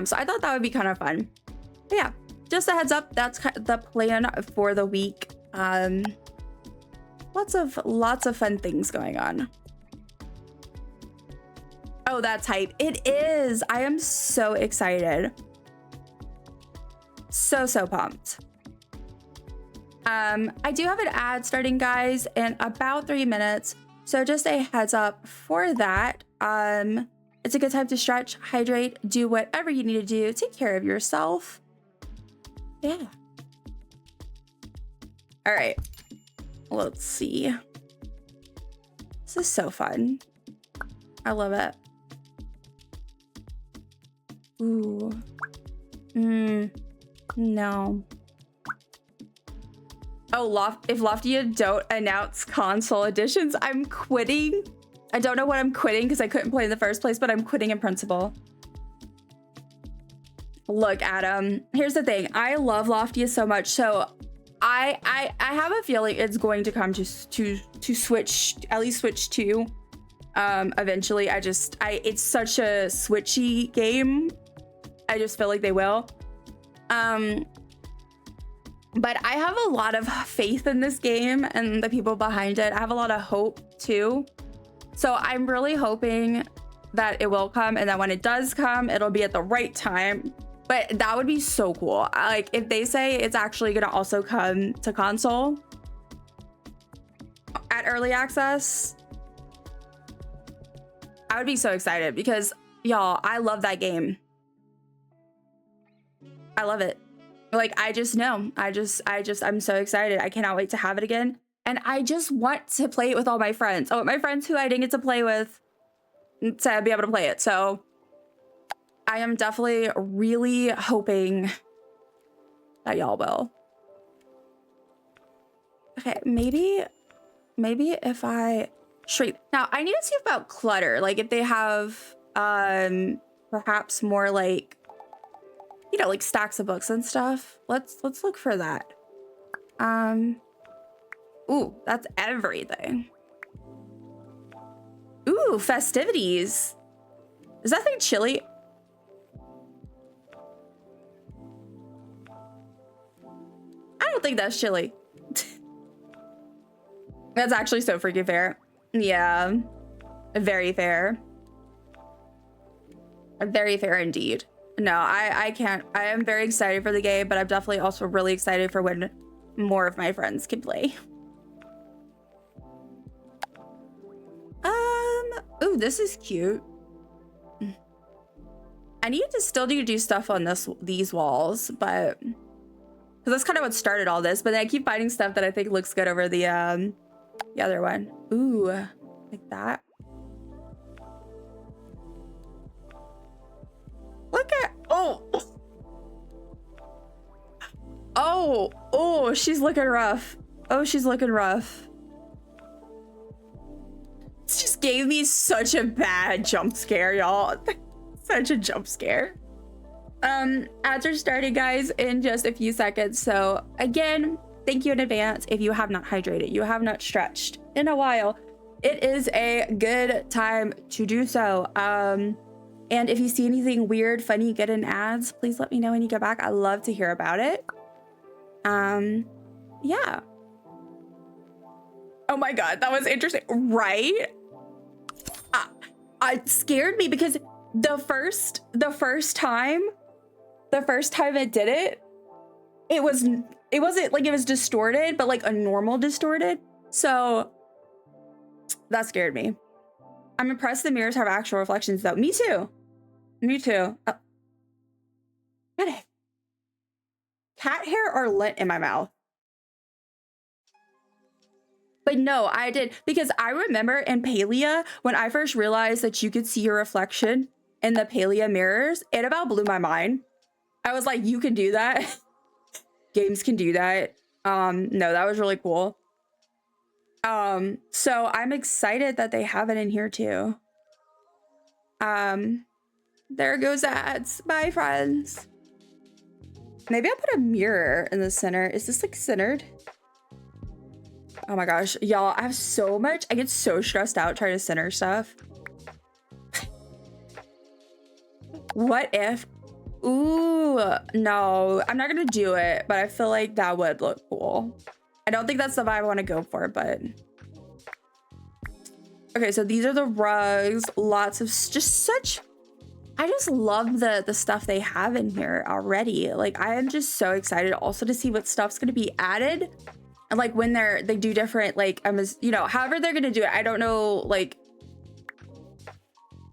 So I thought that would be kind of fun. But yeah, just a heads up, that's the plan for the week. Lots of fun things going on. Oh, that's hype. It is. I am so excited. So pumped. I do have an ad starting, guys, in about 3 minutes. So just a heads up for that. It's a good time to stretch, hydrate, do whatever you need to do. Take care of yourself. Yeah. All right. Let's see. This is so fun. I love it. Ooh. No. Oh, if Loftia don't announce console editions, I'm quitting. I don't know what I'm quitting because I couldn't play in the first place, but I'm quitting in principle. Look, Adam, here's the thing. I love Loftia so much, so I have a feeling it's going to come to Switch, at least Switch 2. Eventually. It's such a switchy game. I just feel like they will. But I have a lot of faith in this game and the people behind it. I have a lot of hope too. So I'm really hoping that it will come, and that when it does come, it'll be at the right time. But that would be so cool. Like if they say it's actually gonna also come to console at early access, I would be so excited because y'all, I love that game. I love it. Like, I just know. I'm so excited. I cannot wait to have it again. And I just want to play it with all my friends. Oh, my friends who I didn't get to play with to be able to play it. So I am definitely really hoping that y'all will. Okay, maybe if I shrink. Now, I need to see about clutter. Like if they have perhaps more like, you know, like stacks of books and stuff. Let's look for that. Ooh, that's everything. Ooh, festivities. Is that thing chili? I don't think that's chili. That's actually so freaking fair. Yeah, very fair. Very fair indeed. No, I can't. I am very excited for the game, but I'm definitely also really excited for when more of my friends can play. Ooh, this is cute. I need to still do stuff on these walls, but because that's kind of what started all this. But then I keep finding stuff that I think looks good over the other one. Ooh, like that. Look at oh, she's looking rough. Oh, she's looking rough. This just gave me such a bad jump scare, y'all. Such a jump scare. Ads are starting, guys, in just a few seconds. So again, thank you in advance. If you have not hydrated, you have not stretched in a while, it is a good time to do so. And if you see anything weird, funny, good in ads, please let me know when you get back. I love to hear about it. Yeah. Oh my God, that was interesting, right? It scared me because the first time it did it, it wasn't like it was distorted, but like a normal distorted. So that scared me. I'm impressed the mirrors have actual reflections though. Me too. Me too. Cat hair or lint in my mouth? But no, I did, because I remember in Palia, when I first realized that you could see your reflection in the Palia mirrors, it about blew my mind. I was like, you can do that? Games can do that. No, that was really cool. So I'm excited that they have it in here too. There goes ads. Bye, friends. Maybe I'll put a mirror in the center. Is this like centered? Oh my gosh, y'all, I have so much. I get so stressed out trying to center stuff. What if? Ooh, no, I'm not gonna do it, but I feel like that would look cool. I don't think that's the vibe I want to go for, but. Okay, so these are the rugs. Lots of just such. I just love the stuff they have in here already. Like, I am just so excited also to see what stuff's gonna be added. And like when they do different, like, you know, however they're gonna do it, I don't know, like,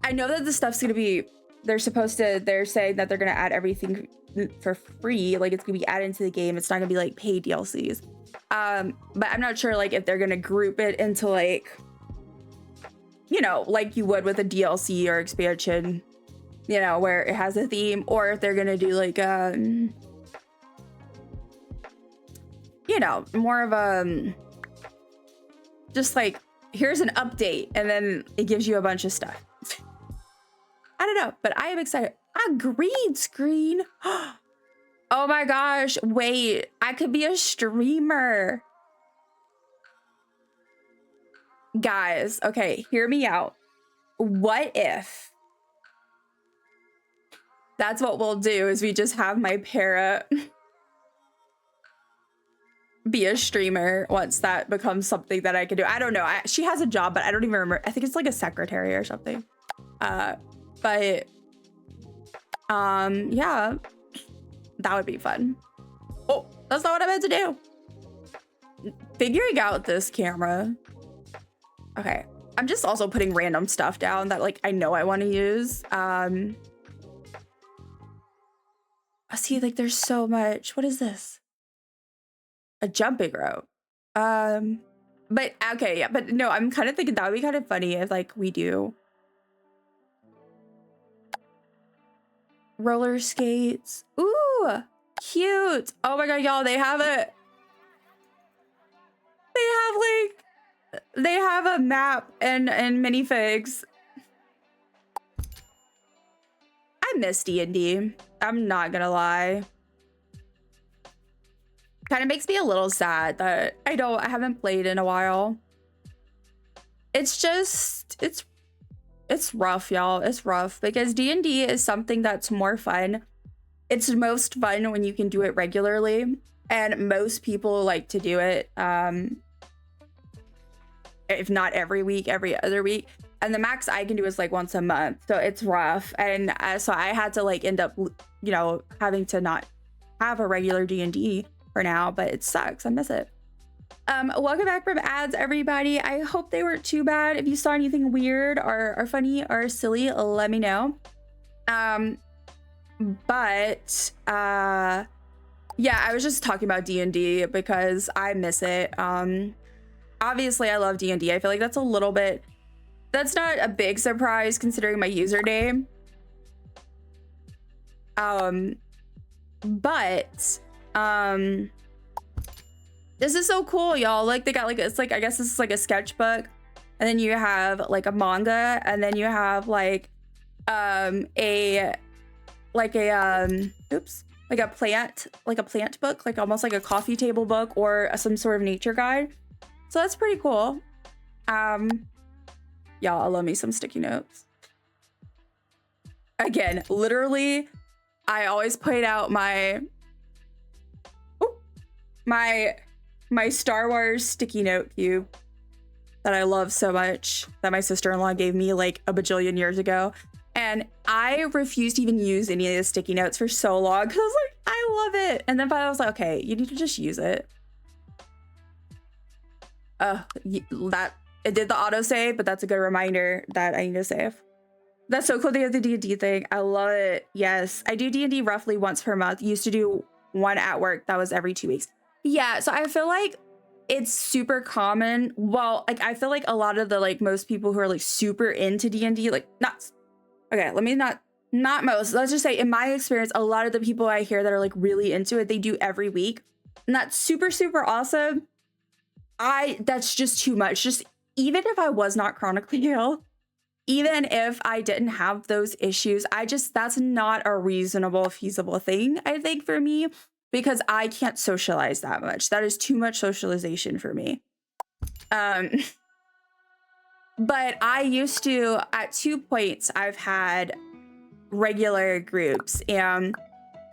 I know that the stuff's gonna be, they're saying that they're gonna add everything for free, like it's gonna be added into the game, it's not gonna be like paid DLCs. But I'm not sure like if they're gonna group it into like, you know, like you would with a DLC or expansion, you know, where it has a theme, or if they're gonna do like you know, more of a just like, here's an update and then it gives you a bunch of stuff. I don't know, but I am excited. A green screen. Oh my gosh, wait, I could be a streamer. Guys, okay, hear me out. What if that's what we'll do, is we just have my parrot be a streamer once that becomes something that I can do. I don't know. She has a job, but I don't even remember. I think it's like a secretary or something. But yeah, that would be fun. Oh, that's not what I meant to do. Figuring out this camera. Okay, I'm just also putting random stuff down that like I know I want to use. See, like there's so much. What is this? A jumping rope. But okay, yeah, but no, I'm kind of thinking that would be kind of funny if like we do roller skates. Ooh, cute. Oh my god, y'all, they have a map and minifigs. I miss D&D. I'm not gonna lie. Kind of makes me a little sad that I haven't played in a while. It's just, it's rough, y'all. It's rough because D&D is something that's more fun. It's most fun when you can do it regularly, and most people like to do it, if not every week, every other week. and the max I can do is like once a month, so it's rough. And so I had to like end up, you know, having to not have a regular D&D for now, but it sucks. I miss it. Welcome back from ads, everybody. I hope they weren't too bad. If you saw anything weird or funny or silly, let me know. But yeah, I was just talking about D&D because I miss it. Obviously I love D&D. I feel like that's a little bit, that's not a big surprise considering my username. But this is so cool, y'all. Like they got like, it's like, I guess this is like a sketchbook, and then you have like a manga, and then you have like a plant book, like almost like a coffee table book or some sort of nature guide. So that's pretty cool. Y'all, I love me some sticky notes. Again, literally, I always played out my Star Wars sticky note cube that I love so much, that my sister-in-law gave me like a bajillion years ago. And I refused to even use any of the sticky notes for so long because I was like, I love it. And then finally I was like, okay, you need to just use it. That it did the autosave, but that's a good reminder that I need to save. That's so cool. They have the D&D thing. I love it. Yes, I do D&D roughly once per month. Used to do one at work. That was every 2 weeks. Yeah, so I feel like it's super common. Well, like I feel like a lot of the like most people who are like super into D&D, like not most, let's just say in my experience, a lot of the people I hear that are like really into it, they do every week. And that's super, super awesome. That's just too much. Just even if I was not chronically ill, even if I didn't have those issues, that's not a reasonable, feasible thing, I think, for me, because I can't socialize that much. That is too much socialization for me. But I used to, at 2 points, I've had regular groups. And,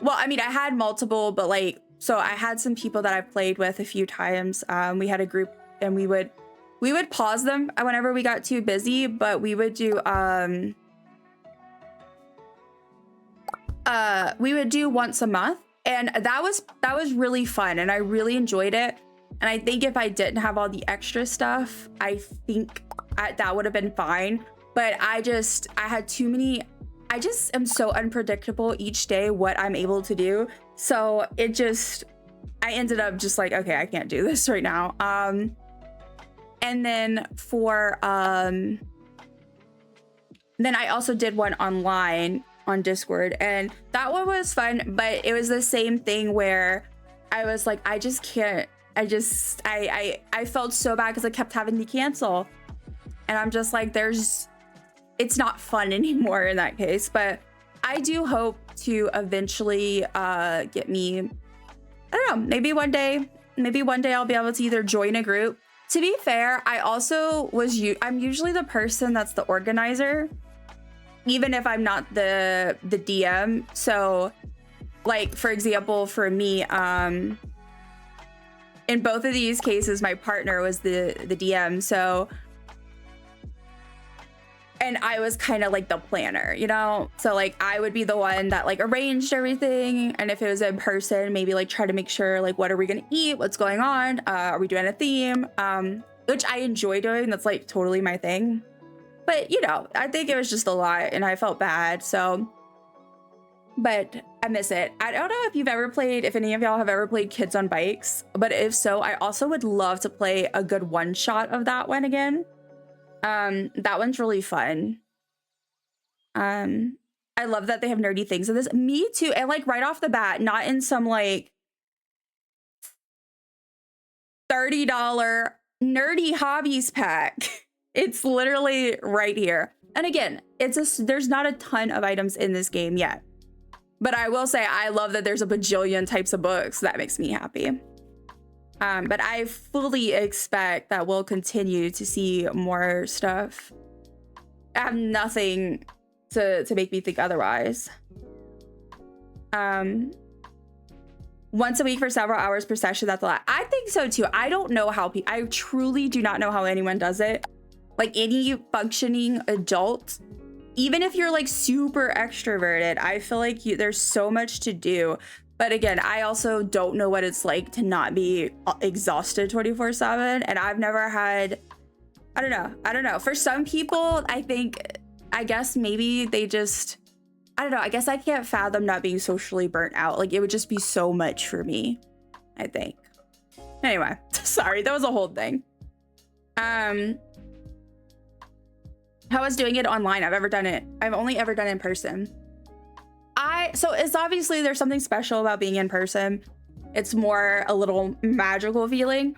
well, I mean, I had multiple, but like, so I had some people that I've played with a few times. We had a group and we would pause them whenever we got too busy, but we would do once a month. And that was really fun and I really enjoyed it. And I think if I didn't have all the extra stuff, I think that would have been fine. But I had too many, I just am so unpredictable each day what I'm able to do. So I ended up just like, okay, I can't do this right now. And then then I also did one online on Discord, and that one was fun, but it was the same thing where I was like, I just can't, I felt so bad because I kept having to cancel. And I'm just like, it's not fun anymore in that case. But I do hope to eventually get me, I don't know, maybe one day I'll be able to either join a group. To be fair, I'm usually the person that's the organizer, even if I'm not the DM. So like, for example, for me, in both of these cases, my partner was the DM. So, and I was kind of like the planner, you know? So like, I would be the one that like arranged everything. And if it was in person, maybe like try to make sure like, what are we gonna eat? What's going on? Are we doing a theme? Which I enjoy doing. That's like totally my thing. But you know, I think it was just a lot and I felt bad. So, but I miss it. I don't know if any of y'all have ever played Kids on Bikes, but if so, I also would love to play a good one shot of that one again. That one's really fun. I love that they have nerdy things in this. Me too. And like right off the bat, not in some like $30 nerdy hobbies pack. It's literally right here. And again, there's not a ton of items in this game yet. But I will say I love that there's a bajillion types of books. That makes me happy. But I fully expect that we'll continue to see more stuff. I have nothing to make me think otherwise. Once a week for several hours per session, that's a lot. I think so too. I don't know how I truly do not know how anyone does it. like any functioning adult, even if you're like super extroverted, I feel like there's so much to do. But again, I also don't know what it's like to not be exhausted 24/7. And I've never had, I don't know. For some people, I guess maybe they just, I don't know. I guess I can't fathom not being socially burnt out. Like it would just be so much for me, I think. Anyway, sorry, that was a whole thing. How was doing it online? I've only ever done it in person. So it's obviously there's something special about being in person. It's more a little magical feeling,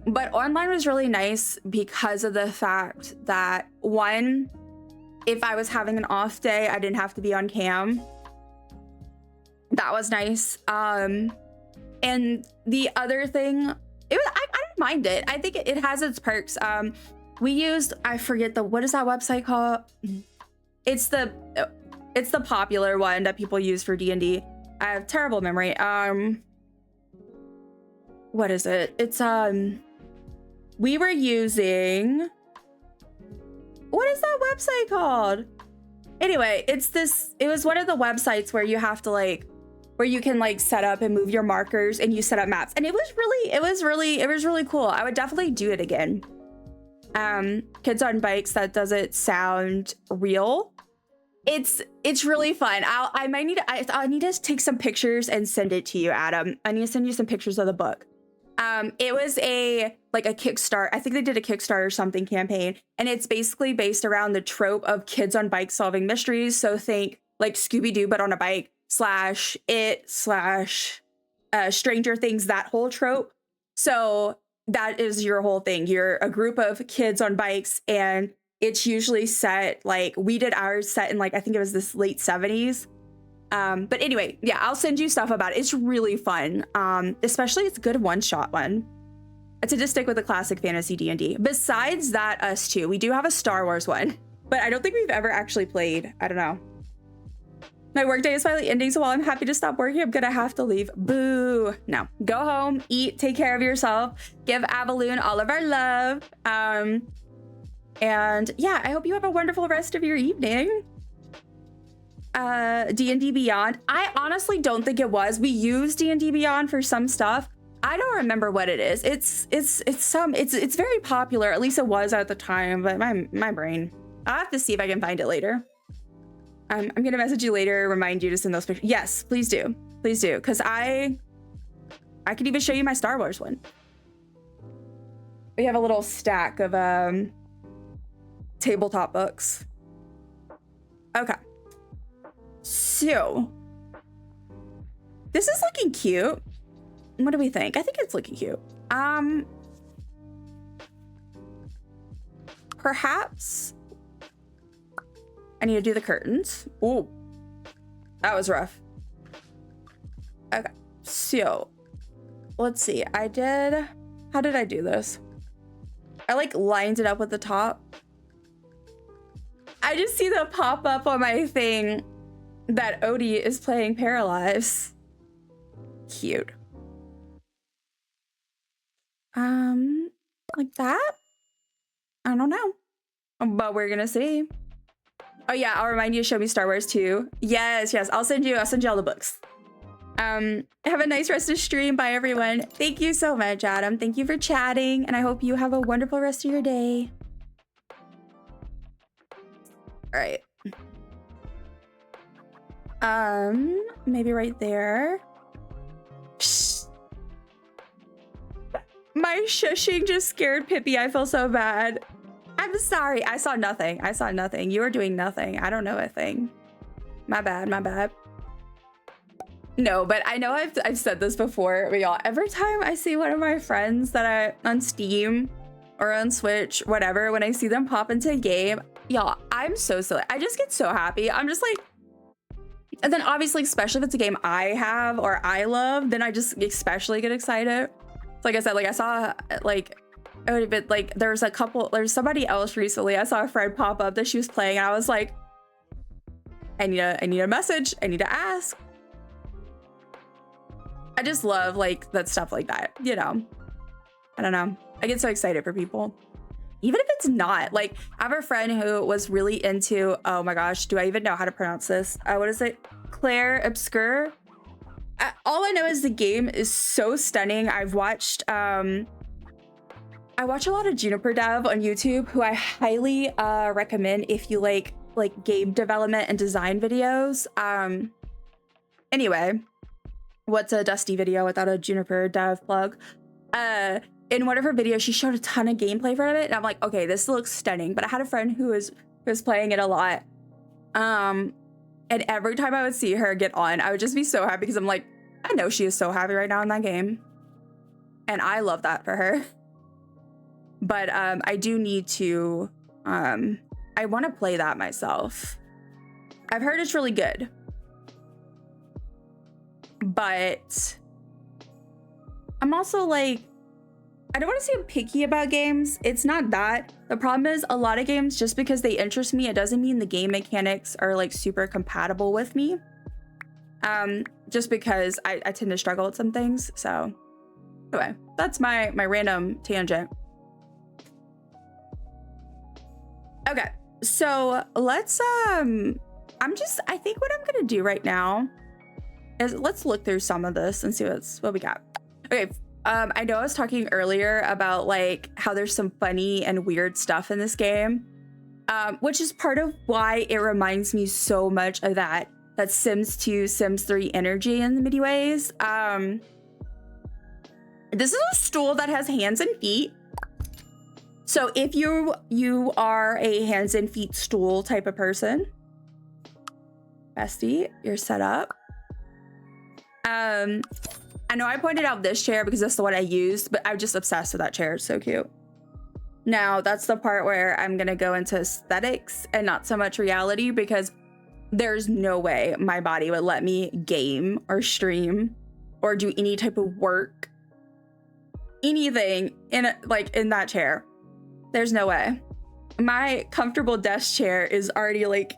but online was really nice because of the fact that one, if I was having an off day, I didn't have to be on cam. That was nice. And the other thing, I didn't mind it. I think it has its perks. We used, I forget what is that website called? It's the popular one that people use for D&D. I have terrible memory. What is it? It's we were using, what is that website called? Anyway, it was one of the websites where you have to where you can set up and move your markers and you set up maps. And it was really cool. I would definitely do it again. Kids on Bikes, that doesn't sound real. It's really fun. I need to take some pictures and send it to you, Adam. I need to send you some pictures of the book. It was a Kickstart. I think they did a Kickstarter or something campaign, and it's basically based around the trope of kids on bikes solving mysteries. So think like Scooby-Doo, but on a bike, / Stranger Things, that whole trope. So that is your whole thing. You're a group of kids on bikes, and it's usually set, we did ours set in I think it was this late 70s. But anyway, yeah, I'll send you stuff about it. It's really fun. Especially it's a good one-shot one. To just stick with the classic fantasy D&D. Besides that, us too, we do have a Star Wars one, but I don't think we've ever actually played. I don't know. My workday is finally ending, so while I'm happy to stop working, I'm gonna have to leave. Boo. No, go home, eat, take care of yourself, give Avaloon all of our love. And yeah, I hope you have a wonderful rest of your evening. D&D Beyond. I honestly don't think it was. We use D&D Beyond for some stuff. I don't remember what it is. It's very popular. At least it was at the time, but my brain. I'll have to see if I can find it later. I'm gonna message you later, remind you to send those pictures. Yes, please do. Please do. Because I could even show you my Star Wars one. We have a little stack of tabletop books. Okay. So this is looking cute. What do we think? I think it's looking cute. Perhaps I need to do the curtains. Ooh, that was rough. Okay, so let's see. How did I do this? I lined it up with the top. I just see the pop up on my thing that Odie is playing Paralives. Cute. Like that? I don't know, but we're gonna see. Oh yeah, I'll remind you to show me Star Wars too. Yes, I'll send you all the books. Have a nice rest of stream. Bye everyone. Thank you so much, Adam. Thank you for chatting, and I hope you have a wonderful rest of your day. All right. Maybe right there. Shh. My shushing just scared Pippi. I feel so bad. I'm sorry. I saw nothing. You were doing nothing. I don't know a thing. My bad. No, but I know I've said this before, but y'all, every time I see one of my friends on Steam or on Switch, whatever, when I see them pop into a game, y'all, I'm so silly. I just get so happy. I'm just and then obviously, especially if it's a game I have or I love, then I just especially get excited. Like I said, I saw there's somebody else recently. I saw a friend pop up that she was playing, and I was like, I need a message. I need to ask. I just love that stuff like that, you know. I don't know. I get so excited for people. even if it's not. Like, I have a friend who was really into, oh my gosh, do I even know how to pronounce this? What is it? Claire Obscure. All I know is the game is so stunning. I've watched, I watch a lot of Juniper Dev on YouTube, who I highly recommend if you like game development and design videos. Anyway, what's a Dusty video without a Juniper Dev plug? In one of her videos, she showed a ton of gameplay from it, and I'm like, okay, this looks stunning. But I had a friend who was playing it a lot, and every time I would see her get on, I would just be so happy because I'm like, I know she is so happy right now in that game, and I love that for her. But I do need to, I want to play that myself. I've heard it's really good, but I'm also like, I don't want to say I'm picky about games. It's not that. The problem is a lot of games, just because they interest me, it doesn't mean the game mechanics are like super compatible with me. Just because I tend to struggle with some things. So anyway, that's my random tangent. Okay, so let's, I think what I'm gonna do right now is let's look through some of this and see what we got. Okay. I know I was talking earlier about like how there's some funny and weird stuff in this game, which is part of why it reminds me so much of that Sims 2, Sims 3 energy in many ways. This is a stool that has hands and feet. So if you are a hands and feet stool type of person, bestie, you're set up. I know I pointed out this chair because that's the one I used, but I'm just obsessed with that chair. It's so cute. Now, that's the part where I'm going to go into aesthetics and not so much reality, because there's no way my body would let me game or stream or do any type of work, anything in that chair. There's no way. My comfortable desk chair is already like,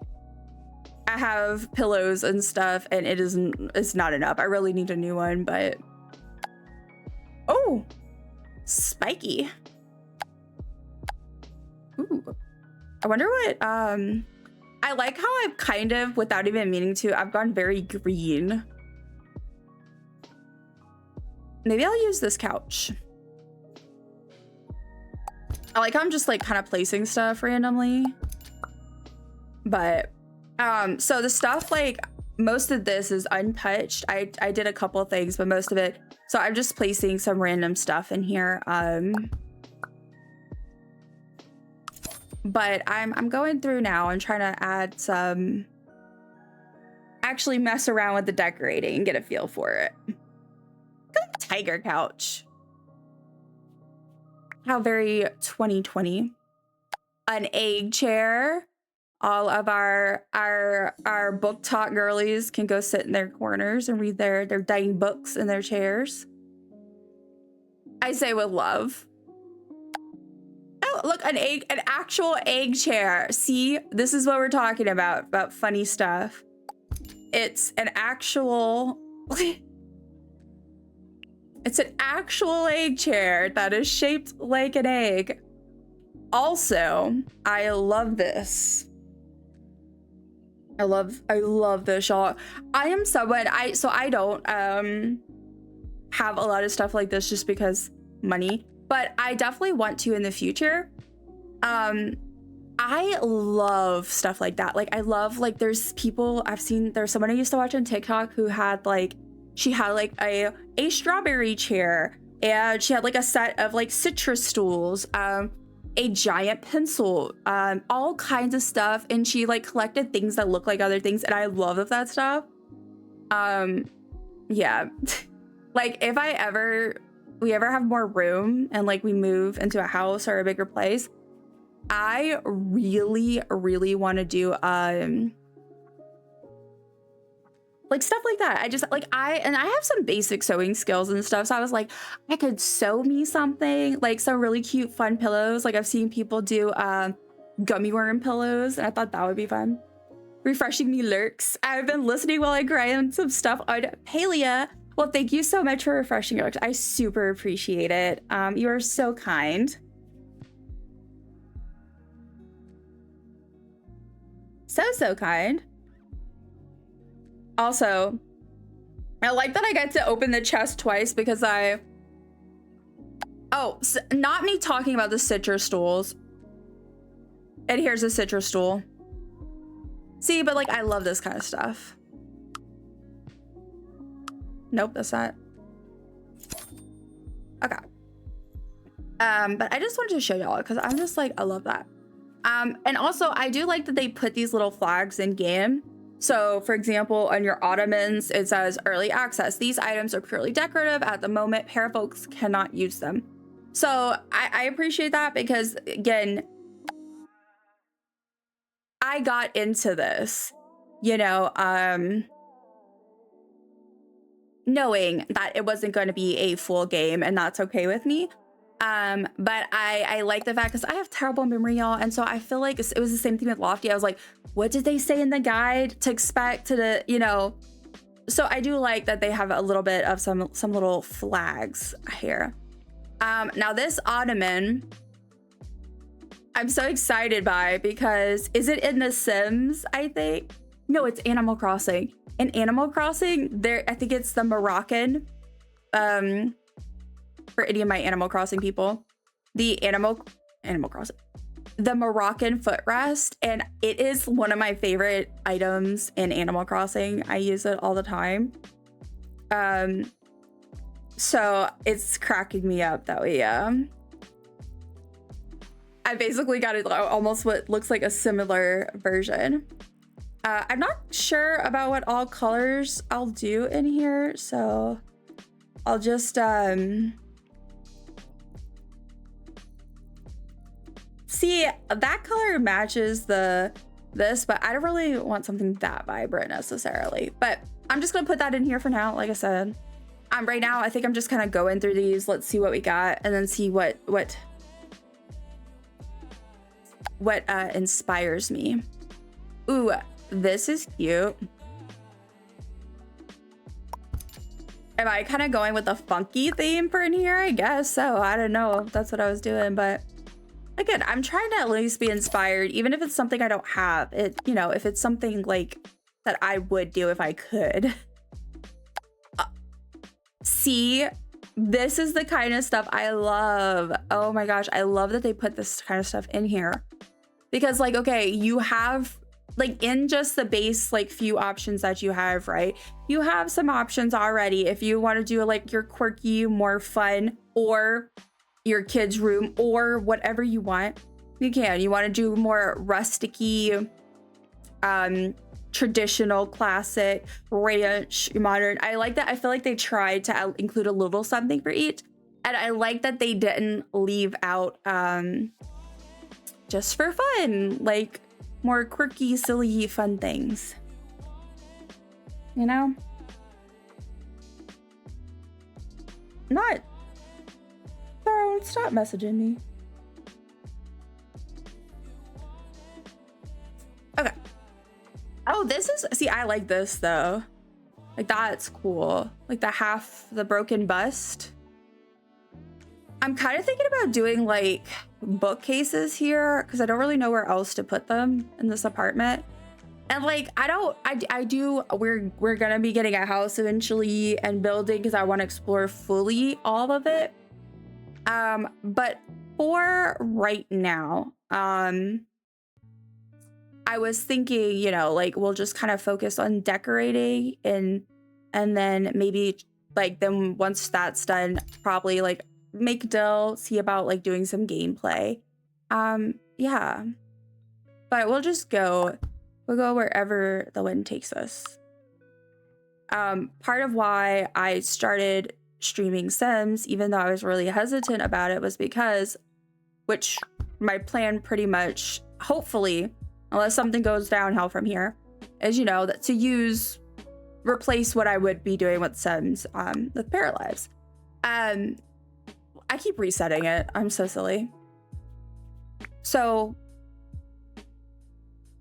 I have pillows and stuff, and it's not enough. I really need a new one, but oh, spiky. Ooh, I wonder what, I like how I've kind of, without even meaning to, I've gone very green. Maybe I'll use this couch. I like how I'm just like kind of placing stuff randomly, but so the stuff, like most of this is untouched. I did a couple of things, but most of it, so I'm just placing some random stuff in here. But I'm going through now and trying to add some, actually mess around with the decorating and get a feel for it. Look at the tiger couch. How very 2020. An egg chair. All of our book talk girlies can go sit in their corners and read their dang books in their chairs. I say with love. Oh, look, an actual egg chair. See, this is what we're talking about funny stuff. It's an actual, it's an actual egg chair that is shaped like an egg. Also, I love this. I love this shawl. I am someone, I don't have a lot of stuff like this just because money, but I definitely want to in the future. I love stuff like that. Like I love, like there's people I've seen, there's someone I used to watch on TikTok who had like, she had like a strawberry chair, and she had like a set of like citrus stools, a giant pencil, all kinds of stuff, and she like collected things that look like other things, and I love that stuff. Yeah. Like if we ever have more room and like we move into a house or a bigger place, I really want to do like stuff like that. I just like I have some basic sewing skills and stuff, so I was like, I could sew me something, like some really cute fun pillows. Like I've seen people do gummy worm pillows, and I thought that would be fun. Refreshing me lurks. I've been listening while I grind some stuff on Palia. Well, thank you so much for refreshing your lurks. I super appreciate it. You are so kind. So kind. Also, I like that I get to open the chest twice because not me talking about the citrus stools. And here's a citrus stool. See, but like, I love this kind of stuff. Nope, that's not. Okay. But I just wanted to show y'all because I'm just like, I love that. And also I do like that they put these little flags in game. So for example, on your ottomans, it says early access. These items are purely decorative at the moment. Parafolks cannot use them. So I appreciate that because again, I got into this, you know, knowing that it wasn't going to be a full game, and that's okay with me. But I like the fact because I have terrible memory, y'all, and so I feel like it was the same thing with Lofty. I was like, what did they say in the guide to expect to the, you know? So I do like that they have a little bit of some little flags here. Now this ottoman, I'm so excited by because is it in The Sims? I think no, it's Animal Crossing. In Animal Crossing, there I think it's the Moroccan. For any of my Animal Crossing people, the Animal Crossing, the Moroccan footrest, and it is one of my favorite items in Animal Crossing. I use it all the time. So it's cracking me up that we I basically got it almost what looks like a similar version. I'm not sure about what all colors I'll do in here, so I'll just see, that color matches this, but I don't really want something that vibrant necessarily. But I'm just gonna put that in here for now. Like I said, right now I think I'm just kind of going through these. Let's see what we got, and then see what inspires me. Ooh, this is cute. Am I kind of going with a funky theme for in here? I guess so. I don't know if that's what I was doing, but again, I'm trying to at least be inspired, even if it's something I don't have. It, you know, if it's something like that I would do if I could. See, this is the kind of stuff I love. Oh my gosh, I love that they put this kind of stuff in here. Because like, okay, you have like in just the base like few options that you have, right? You have some options already if you want to do like your quirky, more fun, or your kids' room, or whatever you want. You can. You want to do more rusticy, traditional, classic, ranch, modern. I like that. I feel like they tried to include a little something for each, and I like that they didn't leave out just for fun, like more quirky, silly, fun things. You know? Not. Don't stop messaging me. Okay. Oh, this is, see, I like this though. Like that's cool. Like the broken bust. I'm kind of thinking about doing like bookcases here because I don't really know where else to put them in this apartment. And like, we're gonna be getting a house eventually and building because I want to explore fully all of it. But for right now, I was thinking, you know, like we'll just kind of focus on decorating and then maybe like then once that's done, probably like make Dill see about like doing some gameplay. Yeah, but we'll go wherever the wind takes us. Part of why I started streaming Sims, even though I was really hesitant about it, was because, which my plan pretty much, hopefully, unless something goes downhill from here, is, you know, that to replace what I would be doing with Sims with Paralives. I keep resetting it. I'm so silly. So,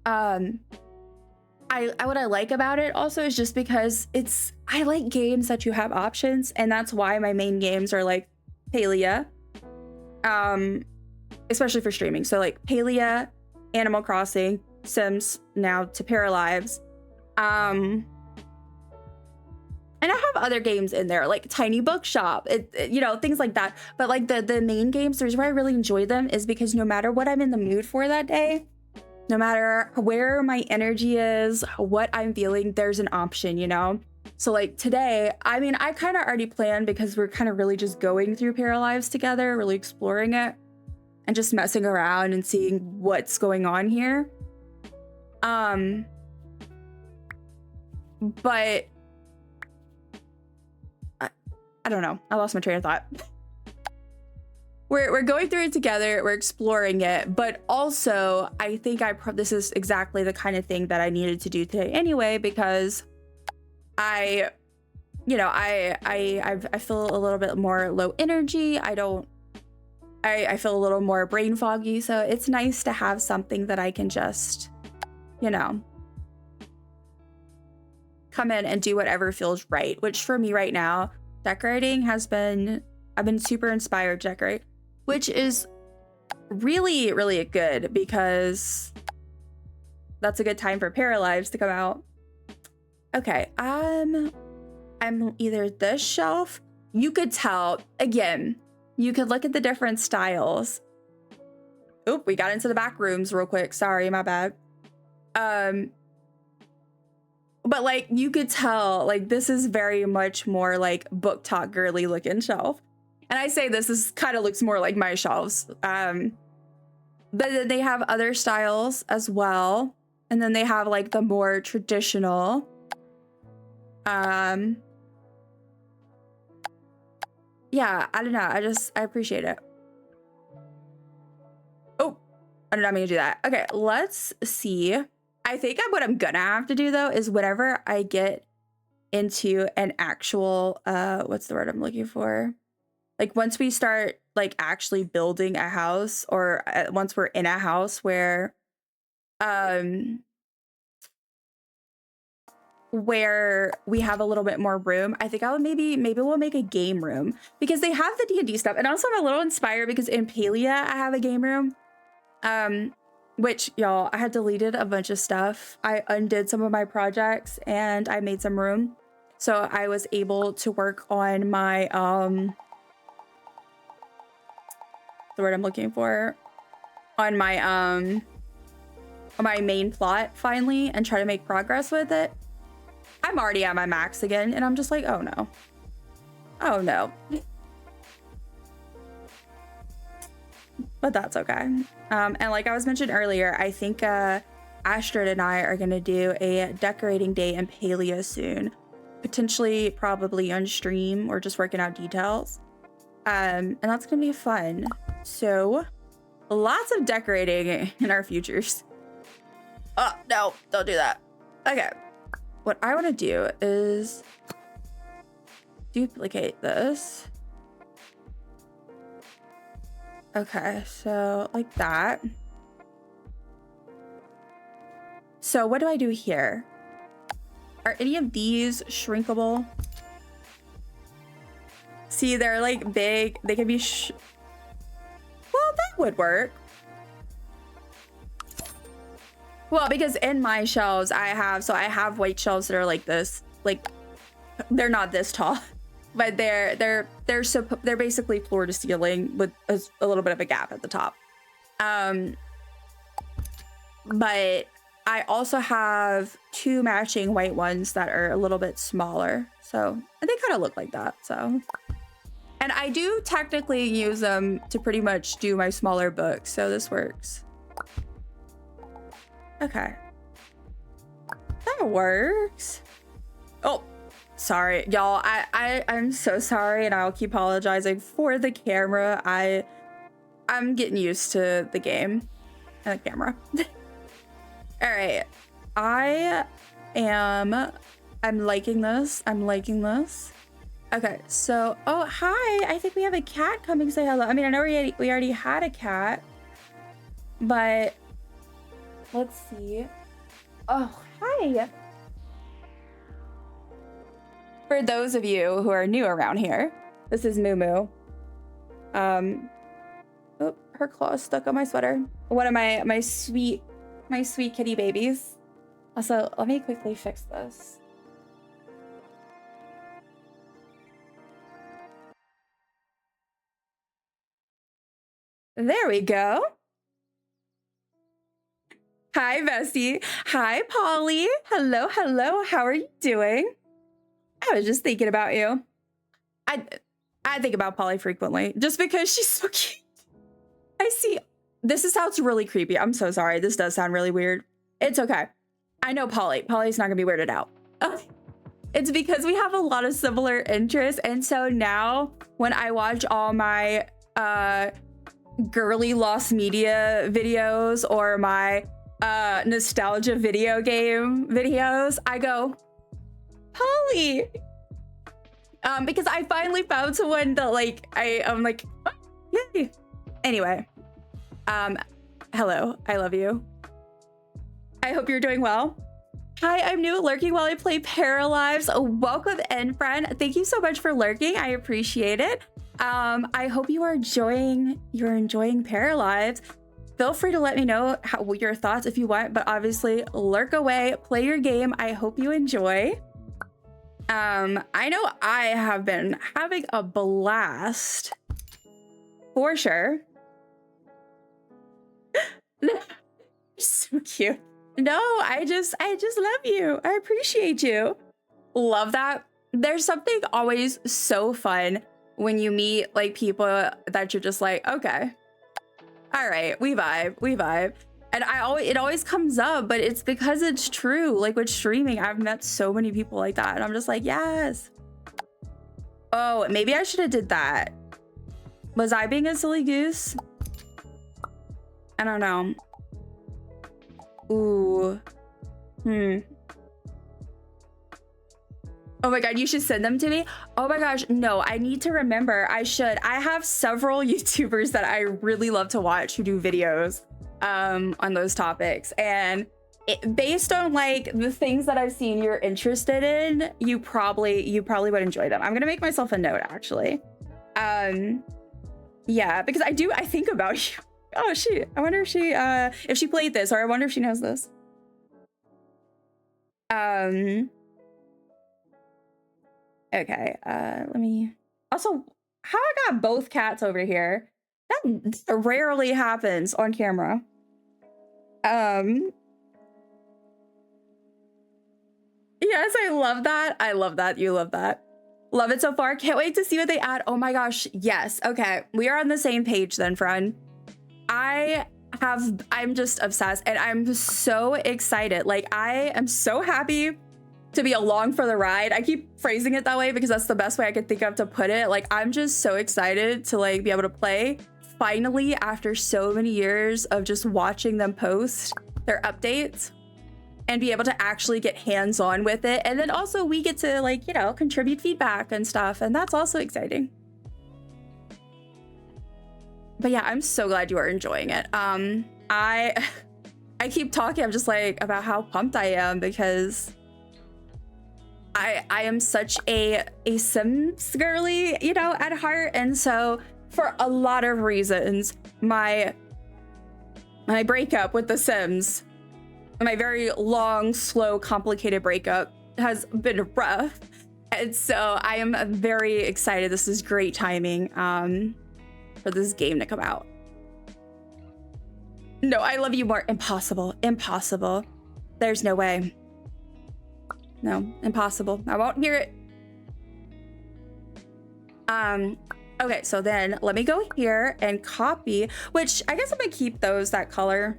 what I like about it also is just because I like games that you have options, and that's why my main games are like Palia, especially for streaming. So like Palia, Animal Crossing, Sims now to Paralives. And I have other games in there, like Tiny Bookshop, you know, things like that. But like the main games, the reason why I really enjoy them is because no matter what I'm in the mood for that day, no matter where my energy is, what I'm feeling, there's an option, you know? So like today, I mean, I kind of already planned because we're kind of really just going through Paralives together, really exploring it and just messing around and seeing what's going on here. But I don't know. I lost my train of thought. We're going through it together. We're exploring it, but also I think this is exactly the kind of thing that I needed to do today anyway, because I feel a little bit more low energy. I feel a little more brain foggy. So it's nice to have something that I can just, you know, come in and do whatever feels right, which for me right now, decorating I've been super inspired to decorate, which is really, really good because that's a good time for Paralives to come out. Okay, I'm either this shelf. You could tell, again, you could look at the different styles. Oop, we got into the back rooms real quick. Sorry, my bad. But like you could tell, like this is very much more like book talk girly looking shelf. And I say this kind of looks more like my shelves. But they have other styles as well. And then they have like the more traditional. Yeah, I don't know. I appreciate it. Oh, I did not mean to do that. Okay, let's see. I think what I'm gonna have to do though is whenever I get into an actual, what's the word I'm looking for? Like once we start like actually building a house, or once we're in a house where we have a little bit more room, I think maybe we'll make a game room, because they have the D&D stuff. And also I'm a little inspired because in Palia I have a game room, which y'all, I had deleted a bunch of stuff. I undid some of my projects and I made some room, so I was able to work on my the word I'm looking for, on my main plot finally, and try to make progress with it. I'm already at my max again, and I'm just like, oh no. Oh no. But that's okay. And like I was mentioned earlier, I think Astrid and I are gonna do a decorating day in Palia soon. Potentially, probably on stream, or just working out details. And that's gonna be fun. So, lots of decorating in our futures. Oh, no, don't do that. Okay. What I want to do is duplicate this. Okay, so like that. So what do I do here? Are any of these shrinkable? See, they're like big. They can be well, that would work. Well, because in my shelves I have white shelves that are like this, like they're not this tall, but they're basically floor to ceiling with a little bit of a gap at the top. But I also have two matching white ones that are a little bit smaller, so they kind of look like that. So. And I do technically use them to pretty much do my smaller books, so this works. Okay. That works. Oh, sorry, y'all. I'm so sorry, and I'll keep apologizing for the camera. I'm getting used to the game and the camera. All right. I'm liking this. I'm liking this. Okay, so, oh, hi. I think we have a cat coming to say hello. I mean, I know we already had a cat, but let's see. Oh, hi. For those of you who are new around here, this is Moo. Oh, her claw is stuck on my sweater. One of my sweet my sweet kitty babies. Also, let me quickly fix this. There we go. Hi, Bestie. Hi, Polly. Hello, hello. How are you doing? I was just thinking about you. I think about Polly frequently just because she's so cute. I see. This sounds really creepy. I'm so sorry. This does sound really weird. It's okay. I know Polly. Polly's not gonna be weirded out. It's because we have a lot of similar interests. And so now when I watch all my girly lost media videos or my nostalgia video game videos, I go, Polly. Because I finally found someone that like, I'm like, oh, yay. Anyway, hello, I love you. I hope you're doing well. Hi, I'm new at lurking while I play Paralives. Welcome in, friend. Thank you so much for lurking. I appreciate it. I hope you are enjoying Paralives. Feel free to let me know your thoughts if you want, but obviously lurk away, play your game. I hope you enjoy. I know I have been having a blast for sure. So cute. No, I just love you. I appreciate you. Love that. There's something always so fun when you meet like people that you're just like, okay, all right, we vibe. And it always comes up, but it's because it's true. Like with streaming, I've met so many people like that. And I'm just like, yes. Oh, maybe I should have did that. Was I being a silly goose? I don't know. Ooh. Oh my God, you should send them to me. Oh my gosh, no, I need to remember. I should. I have several YouTubers that I really love to watch who do videos on those topics. And based on like the things that I've seen you're interested in, you probably would enjoy them. I'm gonna make myself a note actually. Yeah, because I think about you. Oh shoot, I wonder if she played this, or I wonder if she knows this. Okay, let me also, how I got both cats over here. That rarely happens on camera. Yes, I love that. I love that. You love that. Love it so far. Can't wait to see what they add. Oh my gosh. Yes. Okay. We are on the same page then, friend. I'm just obsessed and I'm so excited. Like I am so happy to be along for the ride. I keep phrasing it that way because that's the best way I could think of to put it. Like I'm just so excited to like be able to play finally after so many years of just watching them post their updates and be able to actually get hands-on with it. And then also we get to like, you know, contribute feedback and stuff. And that's also exciting. But yeah, I'm so glad you are enjoying it. I keep talking, I'm just like about how pumped I am because I am such a Sims girly, you know, at heart. And so for a lot of reasons, my breakup with The Sims, my very long, slow, complicated breakup has been rough. And so I am very excited. This is great timing for this game to come out. No, I love you more. Impossible. Impossible. There's no way. No, impossible. I won't hear it. Okay, so then let me go here and copy, which I guess I'm gonna keep those that color.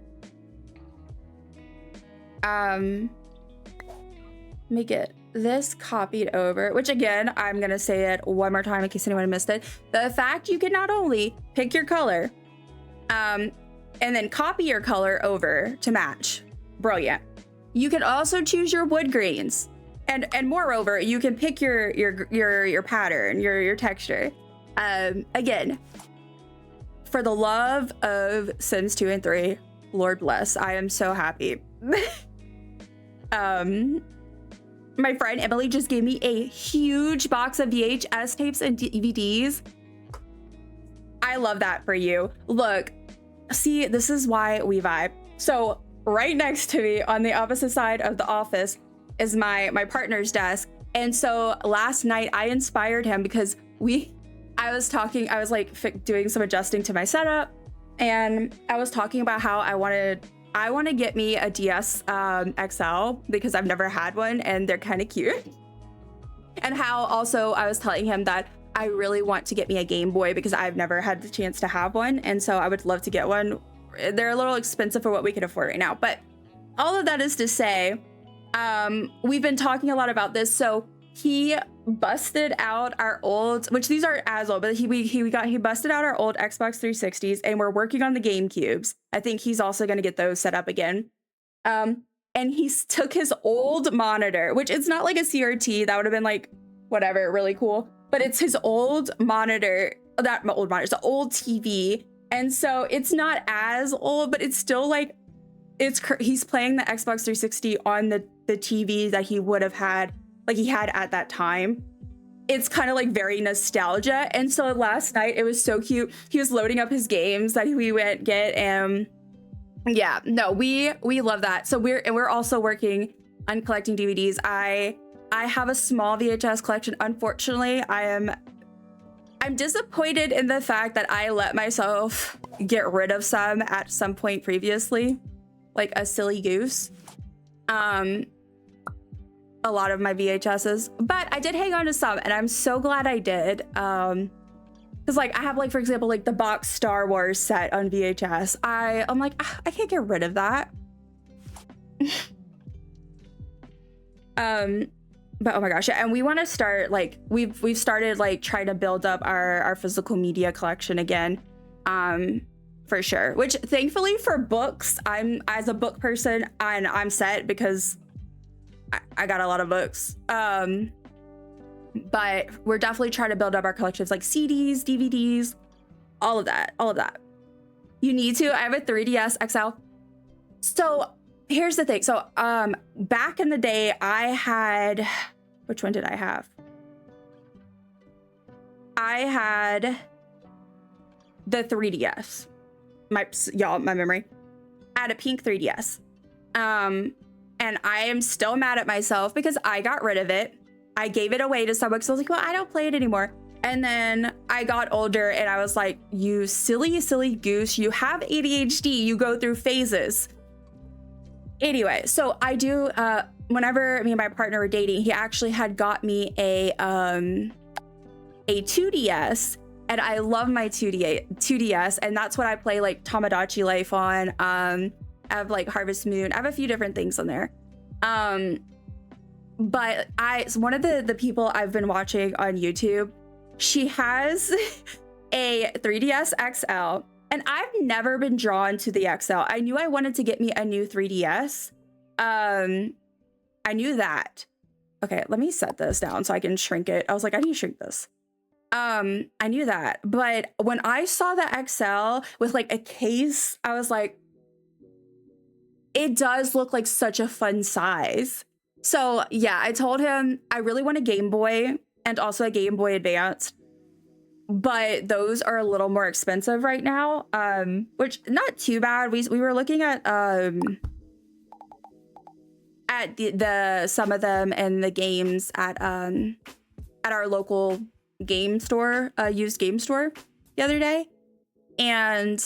Let me get this copied over, which again, I'm gonna say it one more time in case anyone missed it. The fact you can not only pick your color, and then copy your color over to match. Brilliant. You can also choose your wood grains. And moreover, you can pick your pattern, your texture. Again, for the love of Sims 2 and 3, Lord bless, I am so happy. My friend Emily just gave me a huge box of VHS tapes and DVDs. I love that for you. Look, see, this is why we vibe. So right next to me on the opposite side of the office is my partner's desk. And so last night I inspired him because I was like doing some adjusting to my setup, and I was talking about how I want to get me a DS XL because I've never had one and they're kind of cute. And how also I was telling him that I really want to get me a Game Boy because I've never had the chance to have one, and so I would love to get one. They're a little expensive for what we can afford right now, but all of that is to say, we've been talking a lot about this. So he busted out our old, which these aren't as old, but he busted out our old Xbox 360s, and we're working on the GameCubes. I think he's also going to get those set up again. And he took his old monitor, which it's not like a CRT. That would have been like, whatever, really cool. But it's his old monitor, it's the old TV. And so it's not as old, but it's still like, he's playing the Xbox 360 on the TV that he would have had, like he had at that time. It's kind of like very nostalgia. And so last night it was so cute. He was loading up his games that we went get, and yeah, no, we love that. So we're also working on collecting DVDs. I have a small VHS collection. Unfortunately, I'm disappointed in the fact that I let myself get rid of some at some point previously, like a silly goose. A lot of my VHSs, but I did hang on to some, and I'm so glad I did. Because like I have, like, for example, like the box Star Wars set on VHS. I'm like, I can't get rid of that. But oh my gosh, yeah. And we want to start, like, we've started like trying to build up our physical media collection again, for sure. Which thankfully for books, as a book person, and I'm set because I got a lot of books. But we're definitely trying to build up our collections, like CDs, DVDs, all of that. You need to. I have a 3DS XL. So here's the thing. So back in the day, I had, which one did I have? I had the 3DS. My memory. I had a pink 3DS. And I am still mad at myself because I got rid of it. I gave it away to someone because I was like, well, I don't play it anymore. And then I got older and I was like, you silly, silly goose, you have ADHD, you go through phases. Anyway, so I do, whenever me and my partner were dating, he actually had got me a 2DS, and I love my 2DS, and that's what I play like Tamagotchi Life on. I have like Harvest Moon. I have a few different things on there. But one of the people I've been watching on YouTube, she has a 3DS XL, and I've never been drawn to the XL. I knew I wanted to get me a new 3DS. I knew that. Okay, let me set this down so I can shrink it. I was like, I need to shrink this. I knew that. But when I saw the XL with like a case, I was like, it does look like such a fun size. So yeah, I told him I really want a Game Boy and also a Game Boy Advance, but those are a little more expensive right now. Which not too bad. We were looking at the some of them and the games at our local game store, used game store the other day, and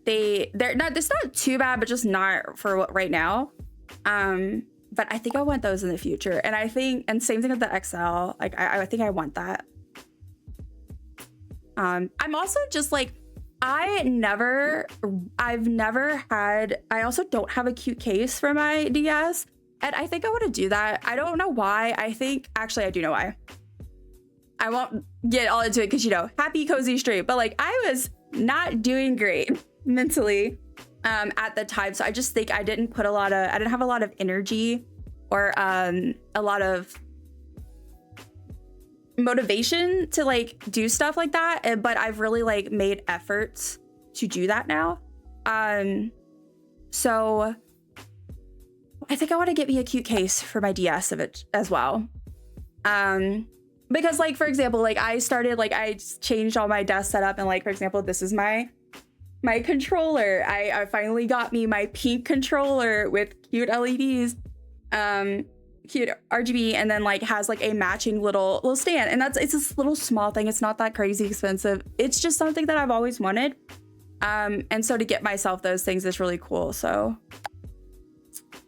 it's not too bad, but just not for what right now. But I think I want those in the future, and same thing with the XL. Like I think I want that. I'm also just like, I also don't have a cute case for my DS, and I think I want to do that. I don't know why. Actually I do know why. I won't get all into it because, happy cozy stream, but like I was not doing great mentally at the time, so I just think I didn't have a lot of energy or a lot of motivation to like do stuff like that, but I've really like made efforts to do that now. So I think I want to get me a cute case for my DS of it as well. Because like, for example, like I changed all my desk setup, and like, for example, this is my my controller. I finally got me my pink controller with cute LEDs, cute RGB, and then like has like a matching little stand. And it's this little small thing. It's not that crazy expensive. It's just something that I've always wanted. And so to get myself those things is really cool. So,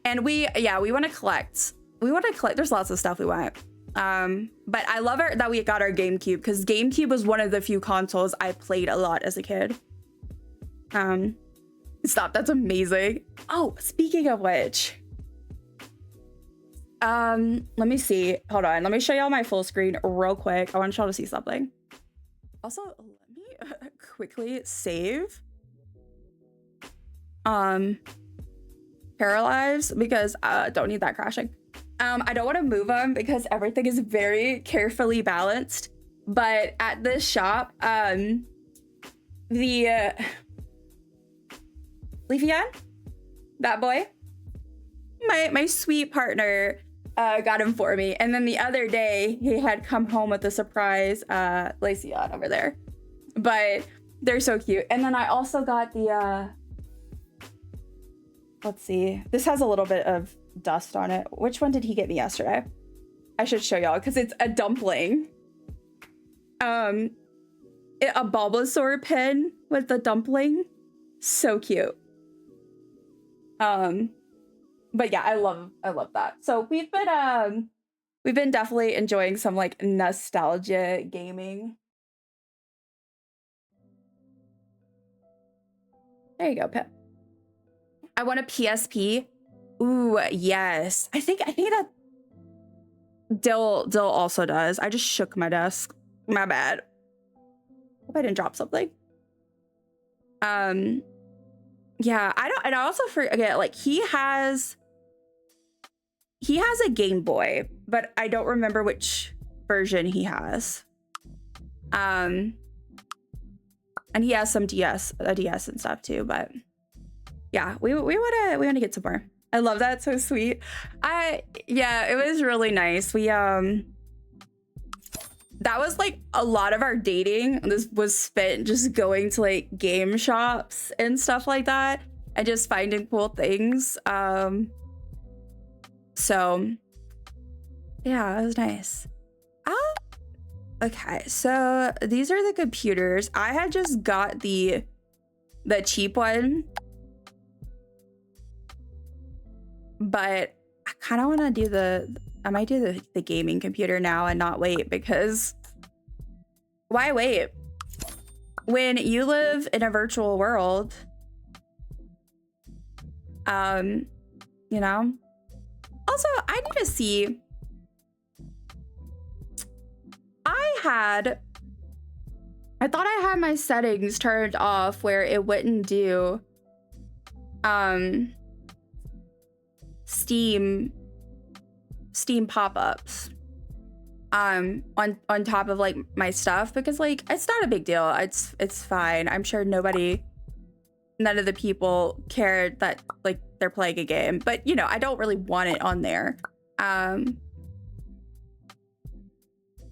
and we want to collect. There's lots of stuff we want. But I love that we got our GameCube, because GameCube was one of the few consoles I played a lot as a kid. Stop, that's amazing. Oh, speaking of which, let me see. Hold on, let me show y'all my full screen real quick. I want y'all to see something. Also, let me quickly save Paralives, because don't need that crashing. I don't want to move them because everything is very carefully balanced. But at this shop, the Leafy, that boy, my sweet partner, got him for me. And then the other day he had come home with a surprise Leafy over there. But they're so cute. And then I also got the let's see, this has a little bit of dust on it. Which one did he get me yesterday? I should show y'all because it's a dumpling. A Bulbasaur pen with the dumpling. So cute. But yeah, I love that. So we've been definitely enjoying some like nostalgia gaming. There you go, Pip. I want a PSP. Ooh, yes. I think that Dill also does. I just shook my desk. My bad. Hope I didn't drop something. Yeah, I also forget, like he has a Game Boy, but I don't remember which version he has. And he has some a DS and stuff too, but yeah, we want to get some more. I love that. It's so sweet. Yeah, it was really nice. We that was like a lot of our dating. This was spent just going to like game shops and stuff like that and just finding cool things. So yeah, it was nice. Okay, so these are the computers. I had just got the cheap one, but I kind of want to do I might do the gaming computer now and not wait, because why wait? When you live in a virtual world, you know? Also, I need to see. I thought I had my settings turned off where it wouldn't do Steam pop-ups on top of like my stuff, because like it's not a big deal. It's fine. I'm sure none of the people cared that like they're playing a game, but you know, I don't really want it on there.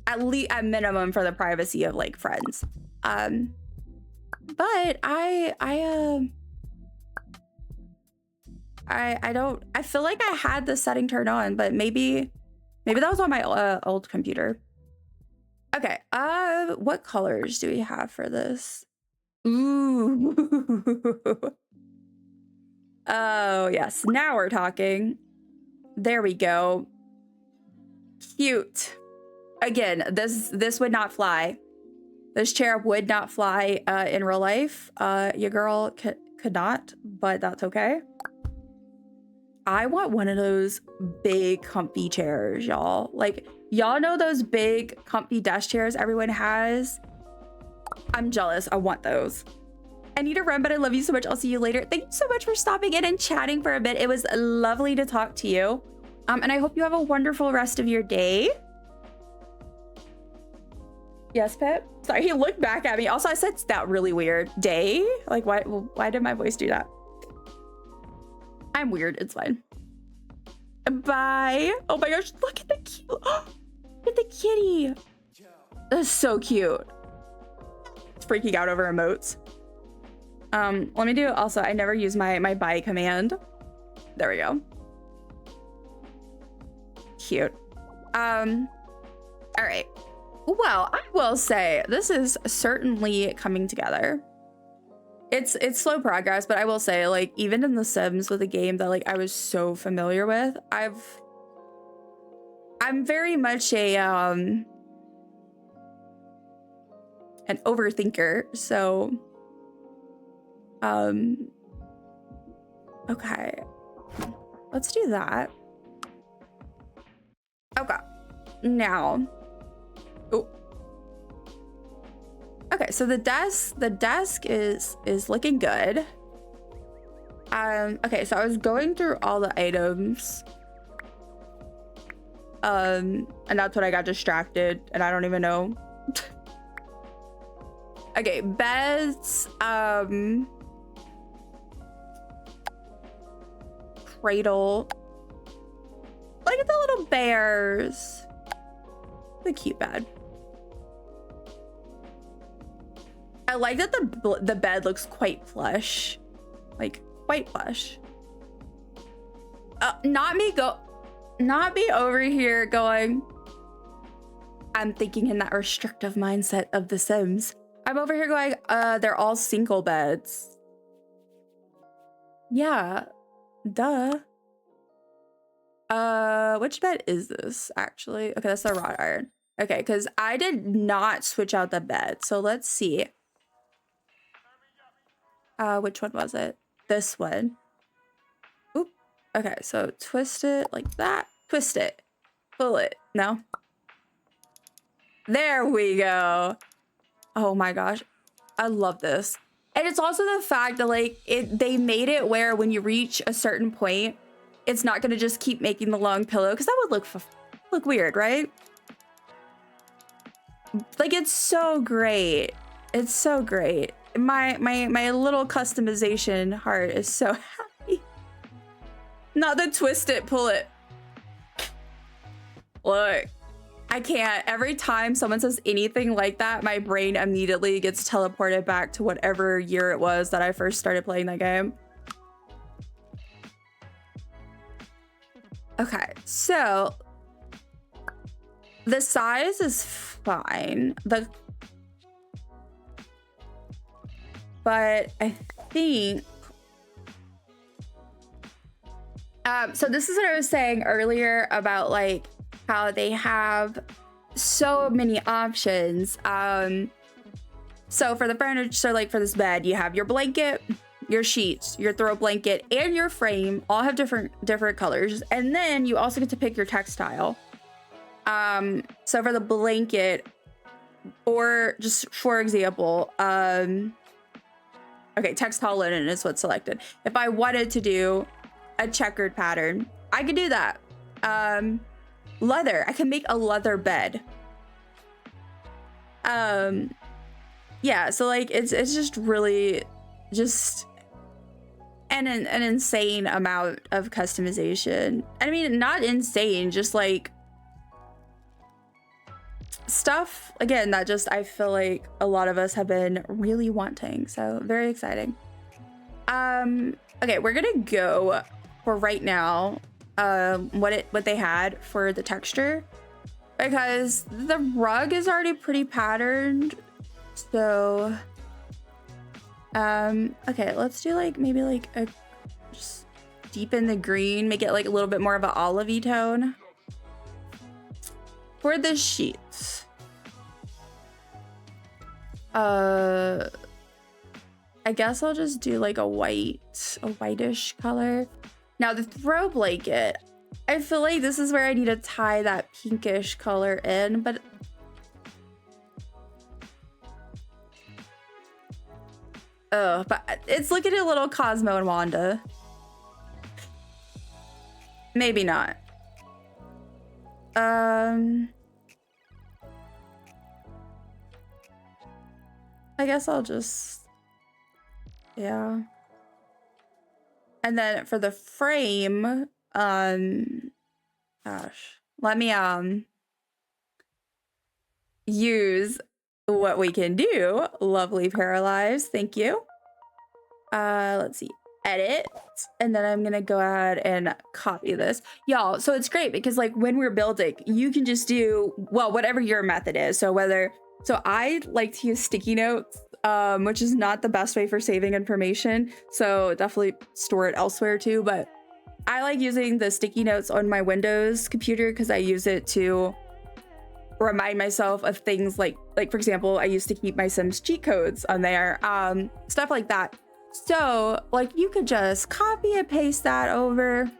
At minimum for the privacy of like friends. But I feel like I had the setting turned on, but maybe that was on my old computer. Okay, what colors do we have for this? Ooh. Oh yes, now we're talking. There we go. Cute. Again, this would not fly. This chair would not fly in real life. Your girl could not, but that's okay. I want one of those big comfy chairs, y'all. Like, y'all know those big comfy desk chairs everyone has? I'm jealous. I want those. I need to run, but I love you so much. I'll see you later. Thank you so much for stopping in and chatting for a bit. It was lovely to talk to you. And I hope you have a wonderful rest of your day. Yes, Pip? Sorry, he looked back at me. Also, I said that really weird. Day? Like, why did my voice do that? I'm weird. It's fine. Bye. Oh my gosh, look at the cute. Look at the kitty. That's so cute. It's freaking out over emotes. Let me do also, I never use my buy command. There we go. Cute. All right. Well, I will say this is certainly coming together. It's slow progress, but I will say, like, even in The Sims, with a game that like I was so familiar with, I'm very much an overthinker, so okay, let's do that. Okay, now, oh, okay, so the desk is looking good. Okay, so I was going through all the items, and that's when I got distracted, and I don't even know. Okay, beds, cradle. Look at the little bears. The cute bed. I like that the bed looks quite plush. Like, quite plush. Not me over here going, I'm thinking in that restrictive mindset of The Sims. I'm over here going, they're all single beds. Yeah, duh. Which bed is this, actually? Okay, that's the wrought iron. Okay, because I did not switch out the bed. So let's see. Which one was it? This one. Oop. Okay, so twist it like that. Twist it. Pull it. No. There we go. Oh my gosh. I love this. And it's also the fact that like they made it where when you reach a certain point, it's not going to just keep making the long pillow, because that would look weird, right? Like, it's so great. It's so great. My little customization heart is so happy. Not the twist it, pull it. Look, I can't. Every time someone says anything like that, my brain immediately gets teleported back to whatever year it was that I first started playing that game. Okay, so the size is fine. But I think so this is what I was saying earlier about like how they have so many options. So for the furniture, so like for this bed, you have your blanket, your sheets, your throw blanket, and your frame all have different colors. And then you also get to pick your textile. So for the blanket, or just for example, okay, textile linen is what's selected. If I wanted to do a checkered pattern, I could do that. Leather, I can make a leather bed. Yeah, so like it's just really just an insane amount of customization. I mean, not insane, just like stuff again that just I feel like a lot of us have been really wanting. So very exciting. Okay, we're gonna go for right now what they had for the texture, because the rug is already pretty patterned. So okay, let's do like maybe like a just deepen the green, make it like a little bit more of an olivey tone for the sheets. I guess I'll just do like a whitish color. Now the throw blanket, I feel like this is where I need to tie that pinkish color in, but it's looking a little Cosmo and Wanda. Maybe not. I guess I'll just, yeah. And then for the frame, gosh, let me use what we can do. Lovely Paralives, thank you. let's see, edit, and then I'm gonna go ahead and copy this, y'all. So it's great because like when we're building, you can just do, well, whatever your method is. So I like to use sticky notes, which is not the best way for saving information, so definitely store it elsewhere too. But I like using the sticky notes on my Windows computer because I use it to remind myself of things like for example, I used to keep my Sims cheat codes on there, stuff like that. So like you could just copy and paste that over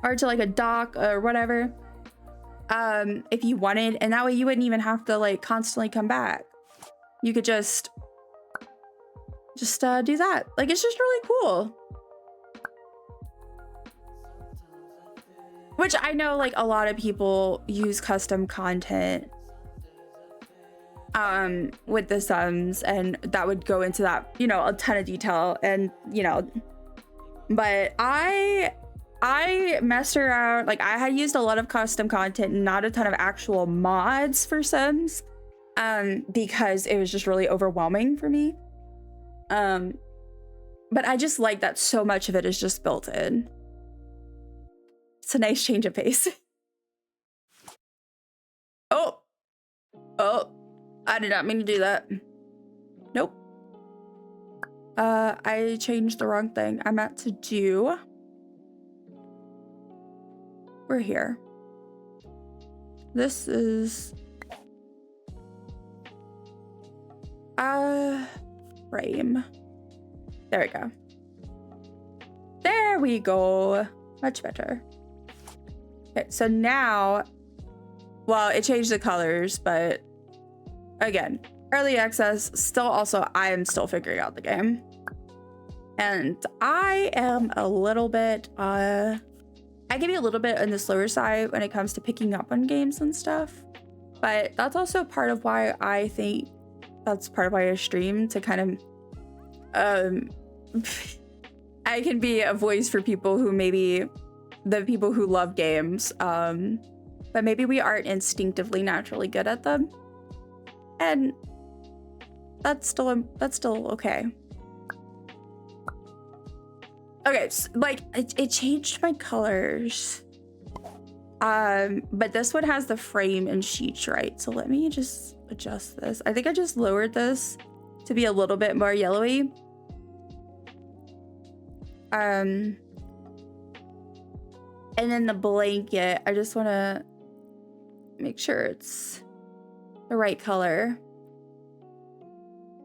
or to like a doc or whatever, if you wanted, and that way you wouldn't even have to like constantly come back. You could just do that. Like it's just really cool. Which I know like a lot of people use custom content with the Sims, and that would go into that, you know, a ton of detail, and you know, but I messed around, like I had used a lot of custom content, not a ton of actual mods for Sims, because it was just really overwhelming for me. But I just like that so much of it is just built in. It's a nice change of pace. Oh, I did not mean to do that. Nope. I changed the wrong thing. I meant to do, we're here. This is frame. There we go. There we go. Much better. Okay, so now, well, it changed the colors, but again, early access, still also, I am still figuring out the game. And I am a little bit, I can be a little bit on the slower side when it comes to picking up on games and stuff. But that's also part of why I think that's part of why I stream, to kind of, I can be a voice for people who maybe, the people who love games, but maybe we aren't instinctively naturally good at them. And that's still okay. Okay, so, like it changed my colors. But this one has the frame and sheets right. So let me just adjust this. I think I just lowered this to be a little bit more yellowy. And then the blanket, I just want to make sure it's the right color.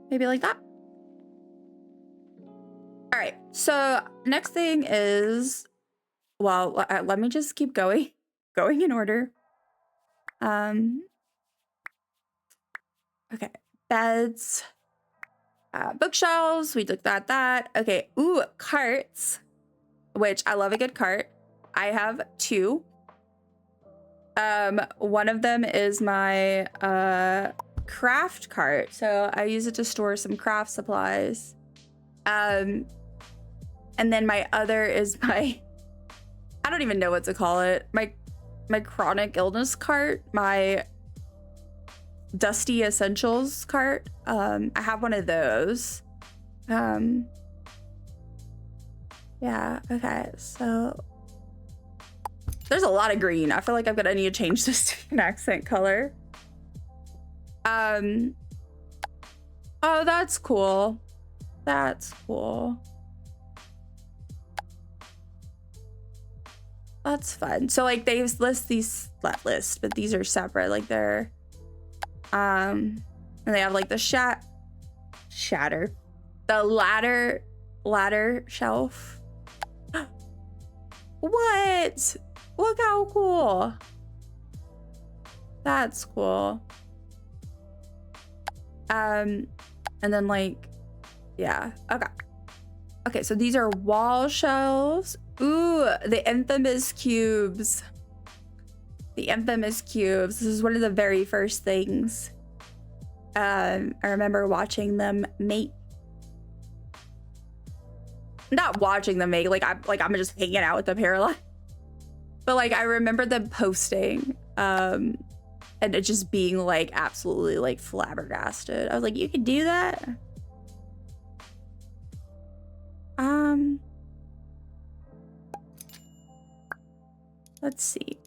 Maybe like that. All right, so next thing is, well, let me just keep going in order. Okay, beds, bookshelves, we looked at that. Okay, ooh, carts, which I love a good cart. I have two. One of them is my craft cart, so I use it to store some craft supplies. And then my other is my, I don't even know what to call it, my chronic illness cart, my dusty essentials cart. I have one of those. Yeah, okay, so there's a lot of green. I feel like I'm gonna need to change this to an accent color. Oh, that's cool. That's cool. That's fun. So like they list these, not list, but these are separate. Like they're, and they have like the the ladder shelf. What? Look how cool. That's cool. And then like, yeah, okay, so these are wall shelves. Ooh, the infamous cubes. The infamous cubes. This is one of the very first things I remember watching them make. Not watching them make, like I'm just hanging out with them here a lot. But like I remember them posting, and it just being like absolutely like flabbergasted. I was like, you can do that? Let's see.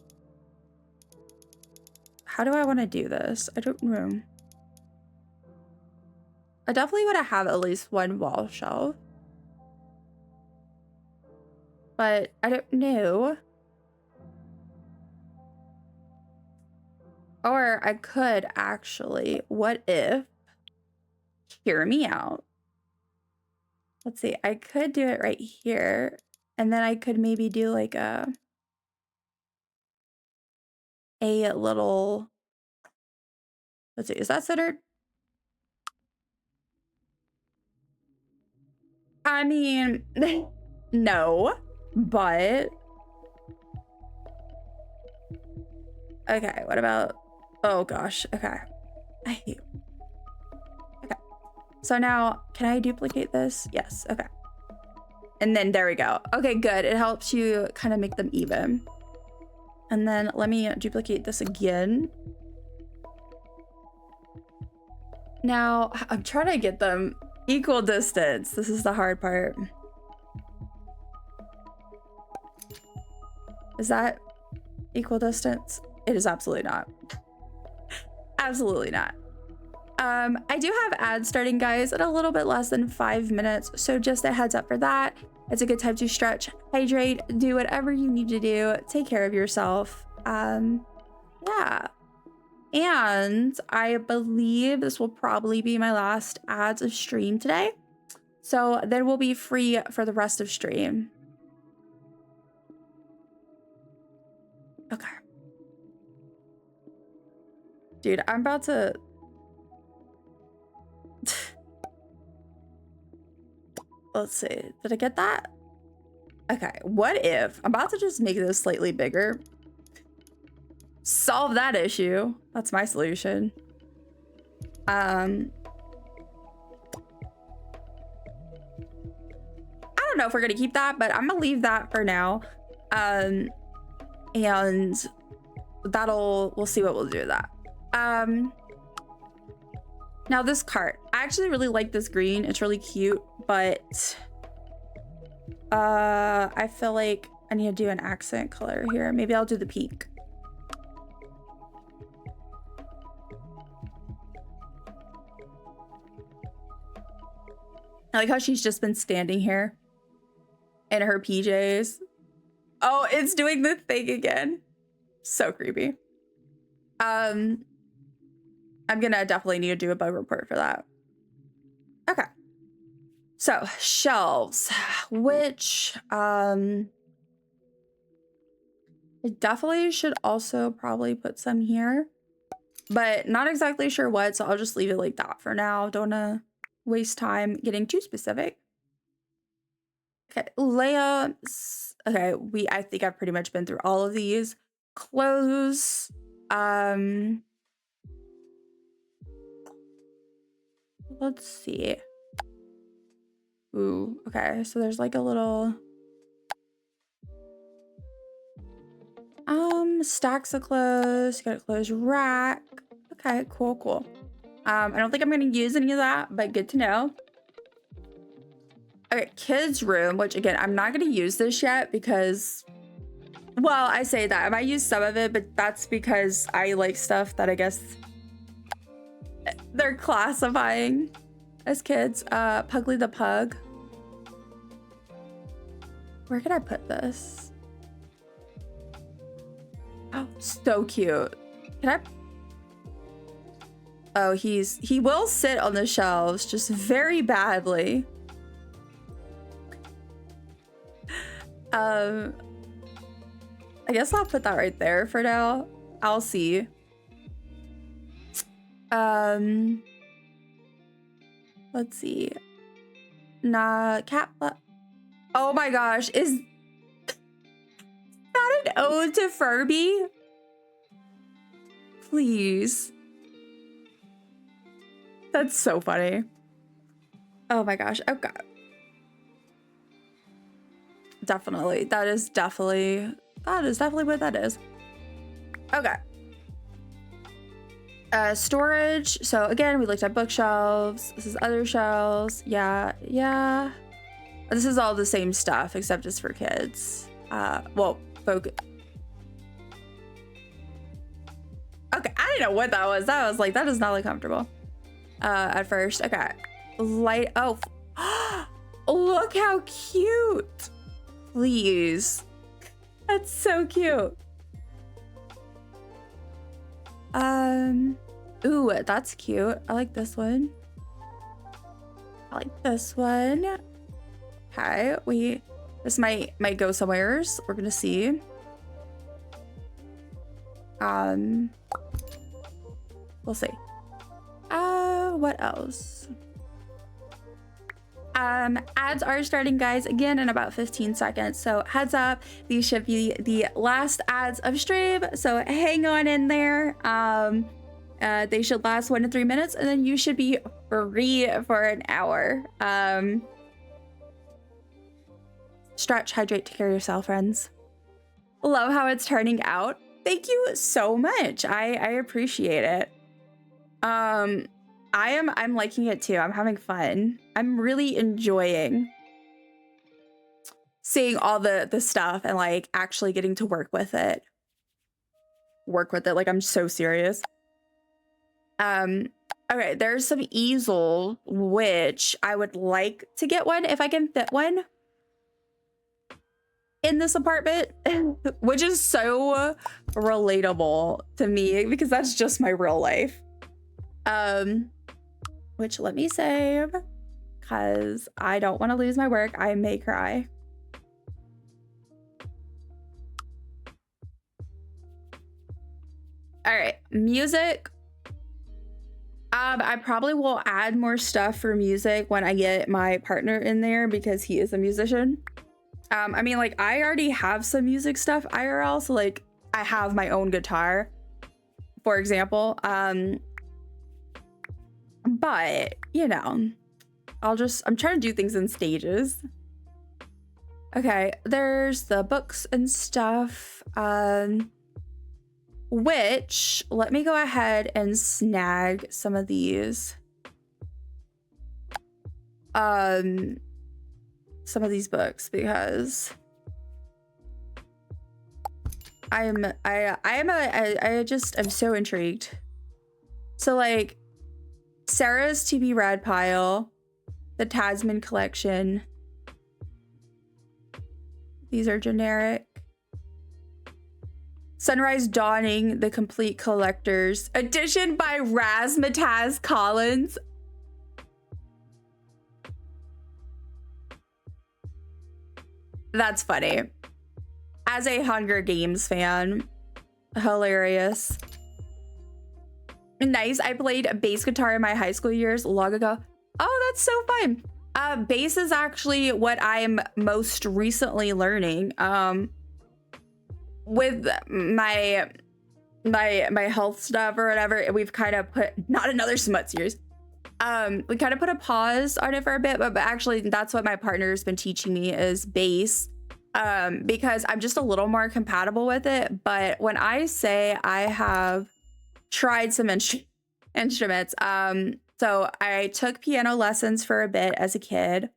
How do I want to do this? I don't know. I definitely want to have at least one wall shelf. But I don't know. Or I could actually, what if, hear me out. Let's see, I could do it right here. And then I could maybe do like a little, let's see, is that centered? I mean, no, but okay, what about, oh gosh, okay. I hate you. Okay, so now, can I duplicate this? Yes, okay. And then there we go. Okay, good. It helps you kind of make them even. And then let me duplicate this again. Now, I'm trying to get them equal distance. This is the hard part. Is that equal distance? It is absolutely not. Absolutely not. I do have ads starting, guys, in a little bit less than 5 minutes. So just a heads up for that. It's a good time to stretch, hydrate, do whatever you need to do. Take care of yourself. Yeah. And I believe this will probably be my last ads of stream today. So then we'll be free for the rest of stream. Okay. Dude, I'm about to... Let's see. Did I get that? Okay. What if... I'm about to just make this slightly bigger. Solve that issue. That's my solution. I don't know if we're gonna keep that, but I'm gonna leave that for now. And we'll see what we'll do with that. Now this cart, I actually really like this green. It's really cute, but I feel like I need to do an accent color here. Maybe I'll do the pink. I like how she's just been standing here in her PJs. Oh, it's doing the thing again. So creepy. I'm gonna definitely need to do a bug report for that. Okay. So shelves, which I definitely should also probably put some here, but not exactly sure what, so I'll just leave it like that for now. Don't wanna waste time getting too specific. Okay, layups. Okay, I think I've pretty much been through all of these. Clothes. Let's see. Ooh, okay, so there's like a little stacks of clothes. You got a clothes rack. Okay, cool. I don't think I'm gonna use any of that, but good to know. Okay, kids room, which again, I'm not gonna use this yet because, well, I say that I might use some of it, but that's because I like stuff that I guess they're classifying as kids. Pugly the Pug. Where can I put this? Oh, so cute. Can I? Oh, he will sit on the shelves just very badly. I guess I'll put that right there for now. I'll see. Let's see. Nah, cat. Oh my gosh, is that an ode to Furby? Please. That's so funny. Oh my gosh. Oh god. Definitely. That is definitely what that is. Okay. Storage. So again, we looked at bookshelves. This is other shelves. Yeah. This is all the same stuff except it's for kids. Well, focus. Okay, I didn't know what that was. That was like, that does not look comfortable. At first. Okay. Light. Oh. Look how cute. Please. That's so cute. Ooh, that's cute. I like this one. I like this one. Okay, this might go somewheres. We're gonna see. We'll see. What else? Ads are starting, guys, again in about 15 seconds. So heads up, these should be the last ads of stream. So hang on in there. They should last 1 to 3 minutes, and then you should be free for an hour. Stretch, hydrate, take care of yourself, friends. Love how it's turning out. Thank you so much. I appreciate it. I'm liking it too. I'm having fun. I'm really enjoying seeing all the stuff and like actually getting to work with it. Like I'm so serious. Okay, there's some easel, which I would like to get one if I can fit one in this apartment, which is so relatable to me because that's just my real life. Which let me save because I don't want to lose my work. I may cry. All right, music. I probably will add more stuff for music when I get my partner in there because he is a musician. I mean, like, I already have some music stuff IRL, so like I have my own guitar, for example. But you know, I'm trying to do things in stages. Okay, there's the books and stuff. Which, let me go ahead and snag some of these. Some of these books because I'm so intrigued. So like Sarah's To Be Read pile, the Tasman collection. These are generic. Sunrise Dawning, the Complete Collectors edition by Razmataz Collins. That's funny. As a Hunger Games fan, hilarious. Nice. I played bass guitar in my high school years long ago. Oh, that's so fun. Bass is actually what I'm most recently learning. With my health stuff or whatever, we've kind of put, not another smut series. We kind of put a pause on it for a bit, but actually that's what my partner's been teaching me is bass. Because I'm just a little more compatible with it. But when I say I have tried some instruments, so I took piano lessons for a bit as a kid.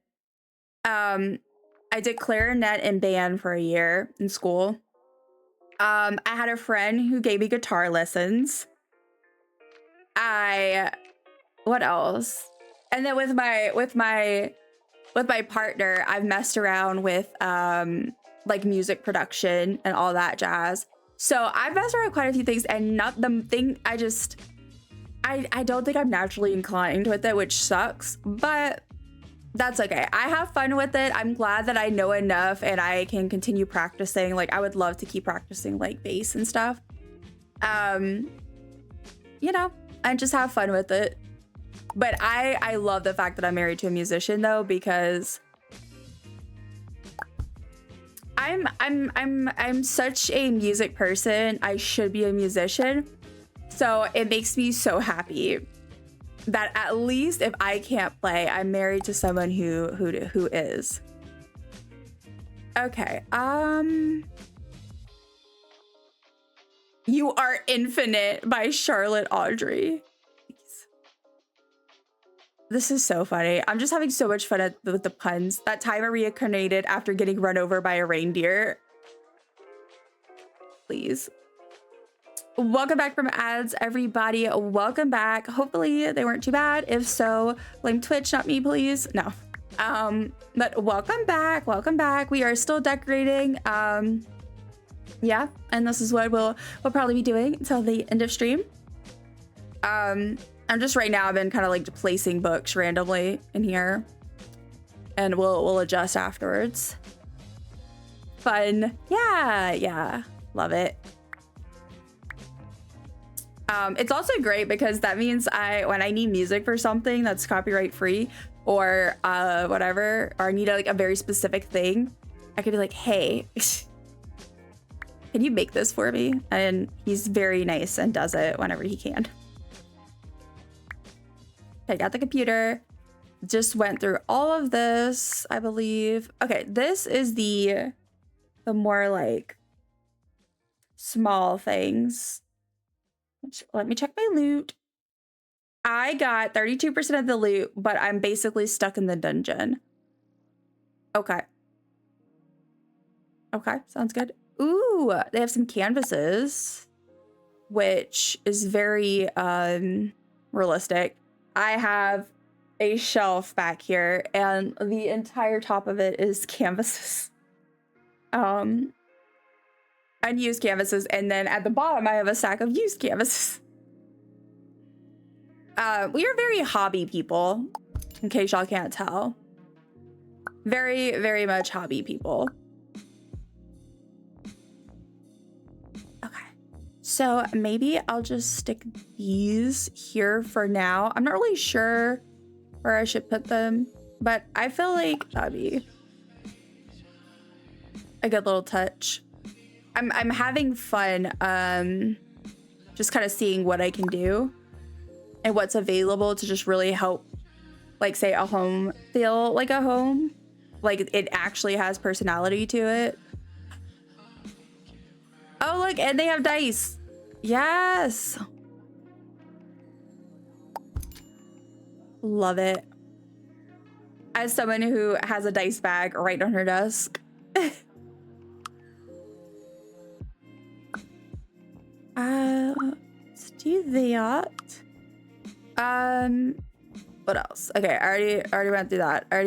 I did clarinet and band for a year in school. I had a friend who gave me guitar lessons. What else? And then with my partner, I've messed around with like music production and all that jazz. So I've messed around with quite a few things, and not the thing I don't think I'm naturally inclined with it, which sucks, but that's okay. I have fun with it. I'm glad that I know enough and I can continue practicing. Like I would love to keep practicing like bass and stuff. You know, and just have fun with it. But I love the fact that I'm married to a musician though, because I'm such a music person. I should be a musician. So it makes me so happy that at least if I can't play, I'm married to someone who is. Okay. You Are Infinite by Charlotte Audrey. This is so funny. I'm just having so much fun with the puns. That time I reincarnated after getting run over by a reindeer. Please. Welcome back from ads, everybody. Welcome back. Hopefully they weren't too bad. If so, blame Twitch, not me, please. No. But welcome back. Welcome back. We are still decorating. Yeah, and this is what we'll probably be doing until the end of stream. I'm just right now I've been kind of like placing books randomly in here, and we'll adjust afterwards. Fun. Yeah, love it. It's also great because that means when I need music for something that's copyright free or whatever, or I need like a very specific thing, I could be like, hey, can you make this for me? And he's very nice and does it whenever he can. I got the computer, just went through all of this, I believe. Okay, this is the more like small things. Let me check my loot. I got 32% of the loot, but I'm basically stuck in the dungeon. Okay. Okay, sounds good. Ooh, they have some canvases, which is very realistic. I have a shelf back here, and the entire top of it is canvases. Unused canvases, and then at the bottom I have a stack of used canvases. We are very hobby people, in case y'all can't tell. Very, very much hobby people. Okay, so maybe I'll just stick these here for now. I'm not really sure where I should put them, but I feel like that'd be a good little touch. I'm having fun just kind of seeing what I can do and what's available to just really help, like, say a home feel like a home, like it actually has personality to it. Oh look, and they have dice. Yes, love it. As someone who has a dice bag right on her desk. Let's do that. What else? Okay, I already went through that. I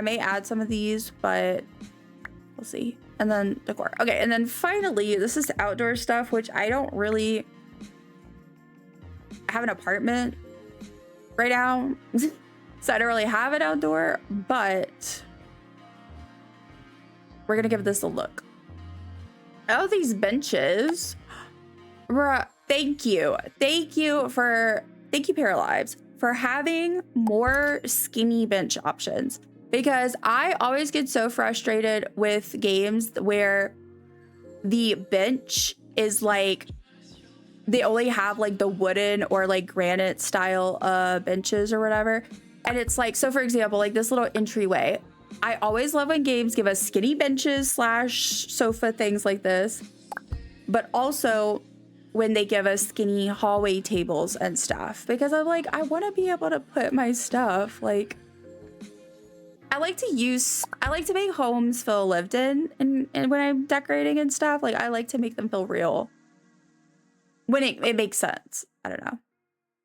may add some of these, but we'll see. And then decor. Okay, and then finally, this is outdoor stuff, which I don't really have an apartment right now. So I don't really have it outdoor, but we're gonna give this a look. Oh, these benches. Bruh, thank you. Thank you, Paralives, for having more skinny bench options. Because I always get so frustrated with games where the bench is like, they only have like the wooden or like granite style benches or whatever. And it's like, so for example, like this little entryway, I always love when games give us skinny benches / sofa things like this, but also when they give us skinny hallway tables and stuff, because I'm like, I want to be able to put my stuff, like, I like to make homes feel lived in, and when I'm decorating and stuff, like I like to make them feel real when it makes sense. I don't know.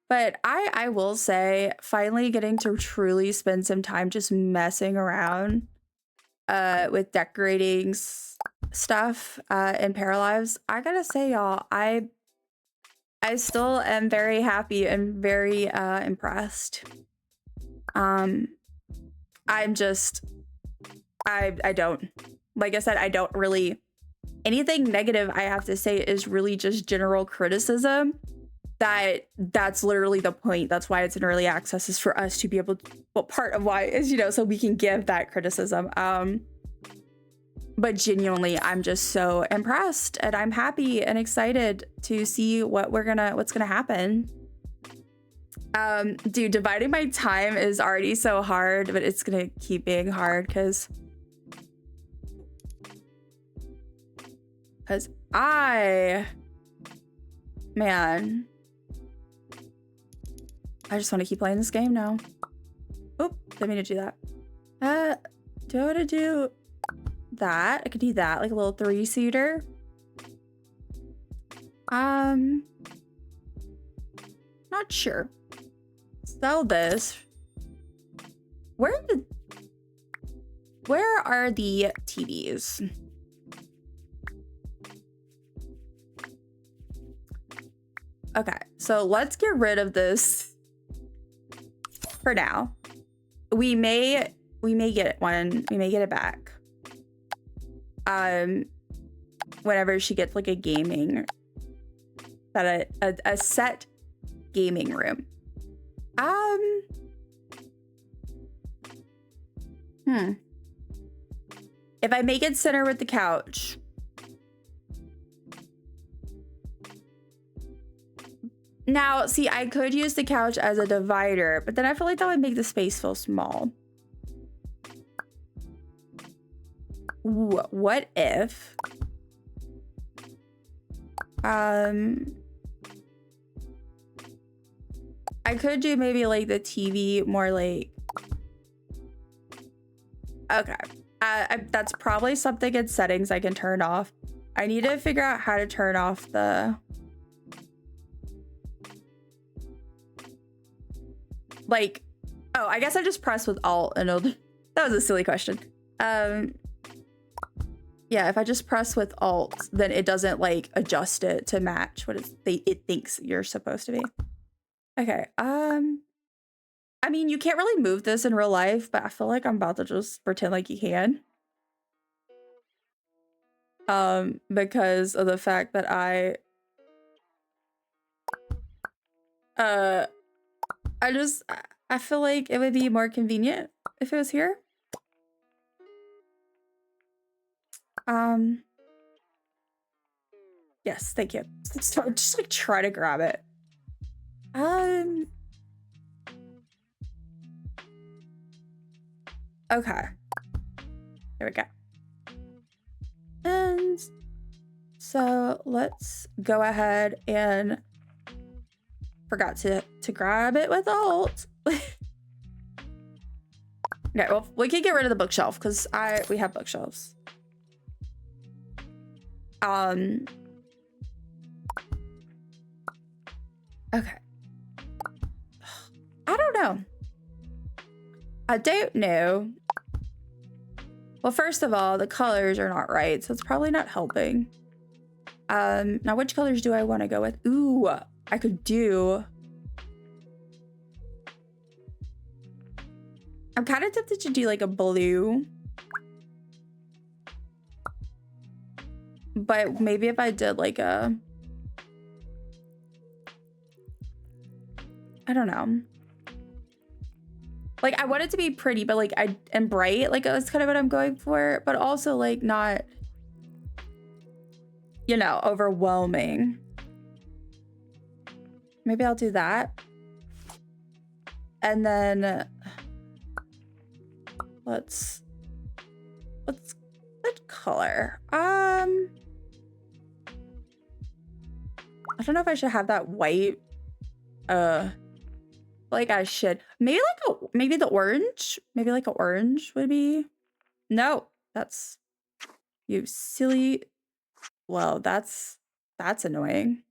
But I will say, finally getting to truly spend some time just messing around with decorating stuff in Paralives. I gotta say, y'all, I still am very happy and very impressed. I'm just, I don't, like I said, I don't really, anything negative I have to say is really just general criticism. That's literally the point. That's why it's in early access, is for us to be able to, well, part of why is, you know, so we can give that criticism. But genuinely, I'm just so impressed, and I'm happy and excited to see what's gonna happen. Dude, dividing my time is already so hard, but it's gonna keep being hard because man, I just want to keep playing this game now. Oh, didn't mean to do that. Do I want to do that? I could do that, like a little 3-seater. Not sure. Sell this. Where are the TVs? Okay, so let's get rid of this for now. We may get one. We may get it back. Whenever she gets like a gaming, a set gaming room. If I make it center with the couch. Now, see, I could use the couch as a divider, but then I feel like that would make the space feel small. Ooh, what if... I could do maybe like the TV more like... Okay. That's probably something in settings I can turn off. I need to figure out how to turn off the... Like, oh, I guess I just press with Alt and it'll... That was a silly question. Yeah, if I just press with Alt, then it doesn't like adjust it to match what it thinks you're supposed to be. Okay, I mean, you can't really move this in real life, but I feel like I'm about to just pretend like you can. Because of the fact that I feel like it would be more convenient if it was here. Yes, thank you. Just like try to grab it. Okay. There we go. And so let's go ahead and forgot to grab it with Alt. Okay, well, we can get rid of the bookshelf because we have bookshelves. Okay. I don't know. I don't know. Well, first of all, the colors are not right, so it's probably not helping. Now which colors do I want to go with? Ooh, I could do... I'm kind of tempted to do like a blue. But maybe if I did like a... I don't know. Like, I want it to be pretty, but like, and bright. Like, that's kind of what I'm going for. But also like not, you know, overwhelming. Maybe I'll do that. And then let's what color? I don't know if I should have that white. Like I should. Maybe the orange. Maybe like an orange would be. No, that's you silly. Well, that's annoying.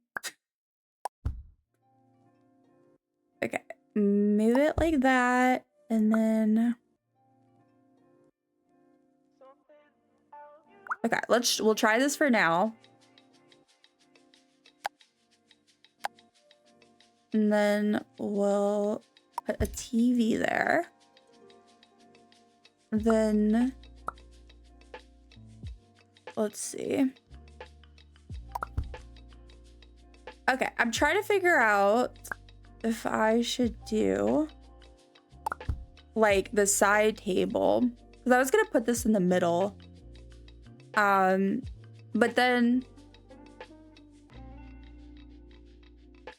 Okay, move it like that, and then. Okay, we'll try this for now. And then we'll put a TV there. Then let's see. Okay, I'm trying to figure out if I should do like the side table, because I was gonna put this in the middle. But then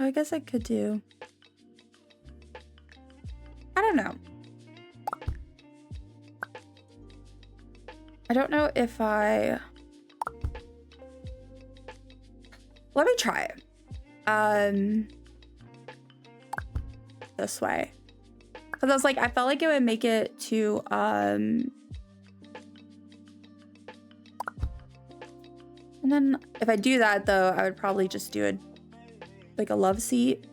I guess I could do. I don't know. I don't know if I... Let me try it. This way. Because I was like, I felt like it would make it too, And then if I do that though, I would probably just do like a love seat.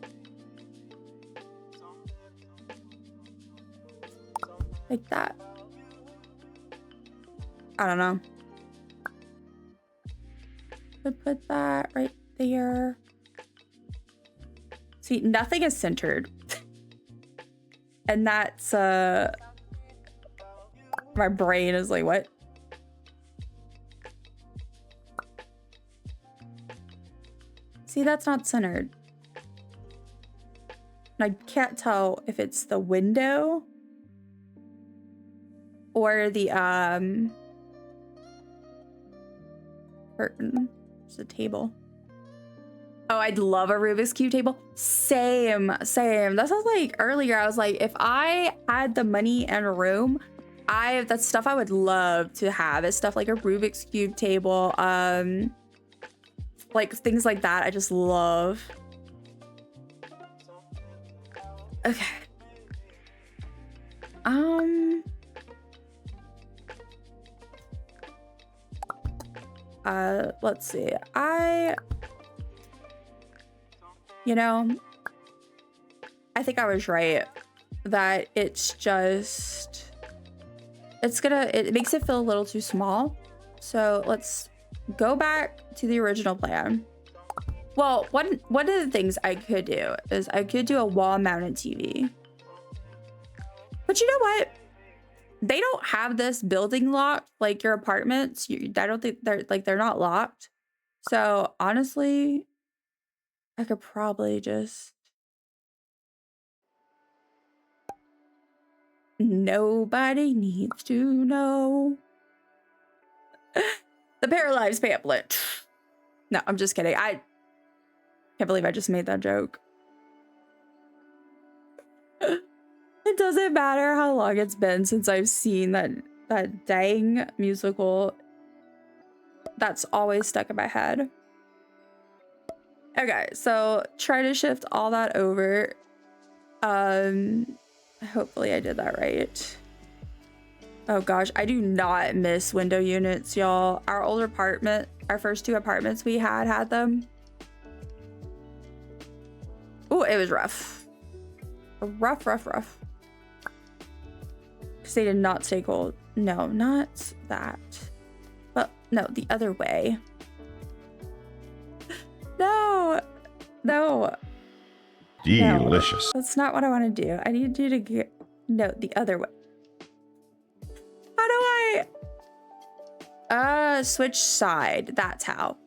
Like that. I don't know. Could put that right there. See, nothing is centered. And that's my brain is like, what? See, that's not centered. And I can't tell if it's the window or the curtain. It's a table. Oh, I'd love a Rubik's Cube table. Same. That sounds like earlier. I was like, if I had the money and room, that's stuff I would love to have. It's stuff like a Rubik's Cube table, like things like that. I just love. Okay. Let's see. You know, I think I was right that it makes it feel a little too small. So let's go back to the original plan. Well, one of the things I could do is I could do a wall mounted TV. But you know what? They don't have this building locked like your apartments. I don't think they're not locked. So honestly, I could probably just. Nobody needs to know. The Paralives pamphlet. No, I'm just kidding. I can't believe I just made that joke. It doesn't matter how long it's been since I've seen that dang musical. That's always stuck in my head. Okay, so try to shift all that over. Hopefully I did that right. Oh gosh, I do not miss window units, y'all. Our old apartment, our first two apartments we had them. Oh, it was rough. Rough. Because they did not stay cold. No, not that. But no, the other way. No. Delicious. No, that's not what I want to do. I need you to get the other way. How do I switch side? That's how.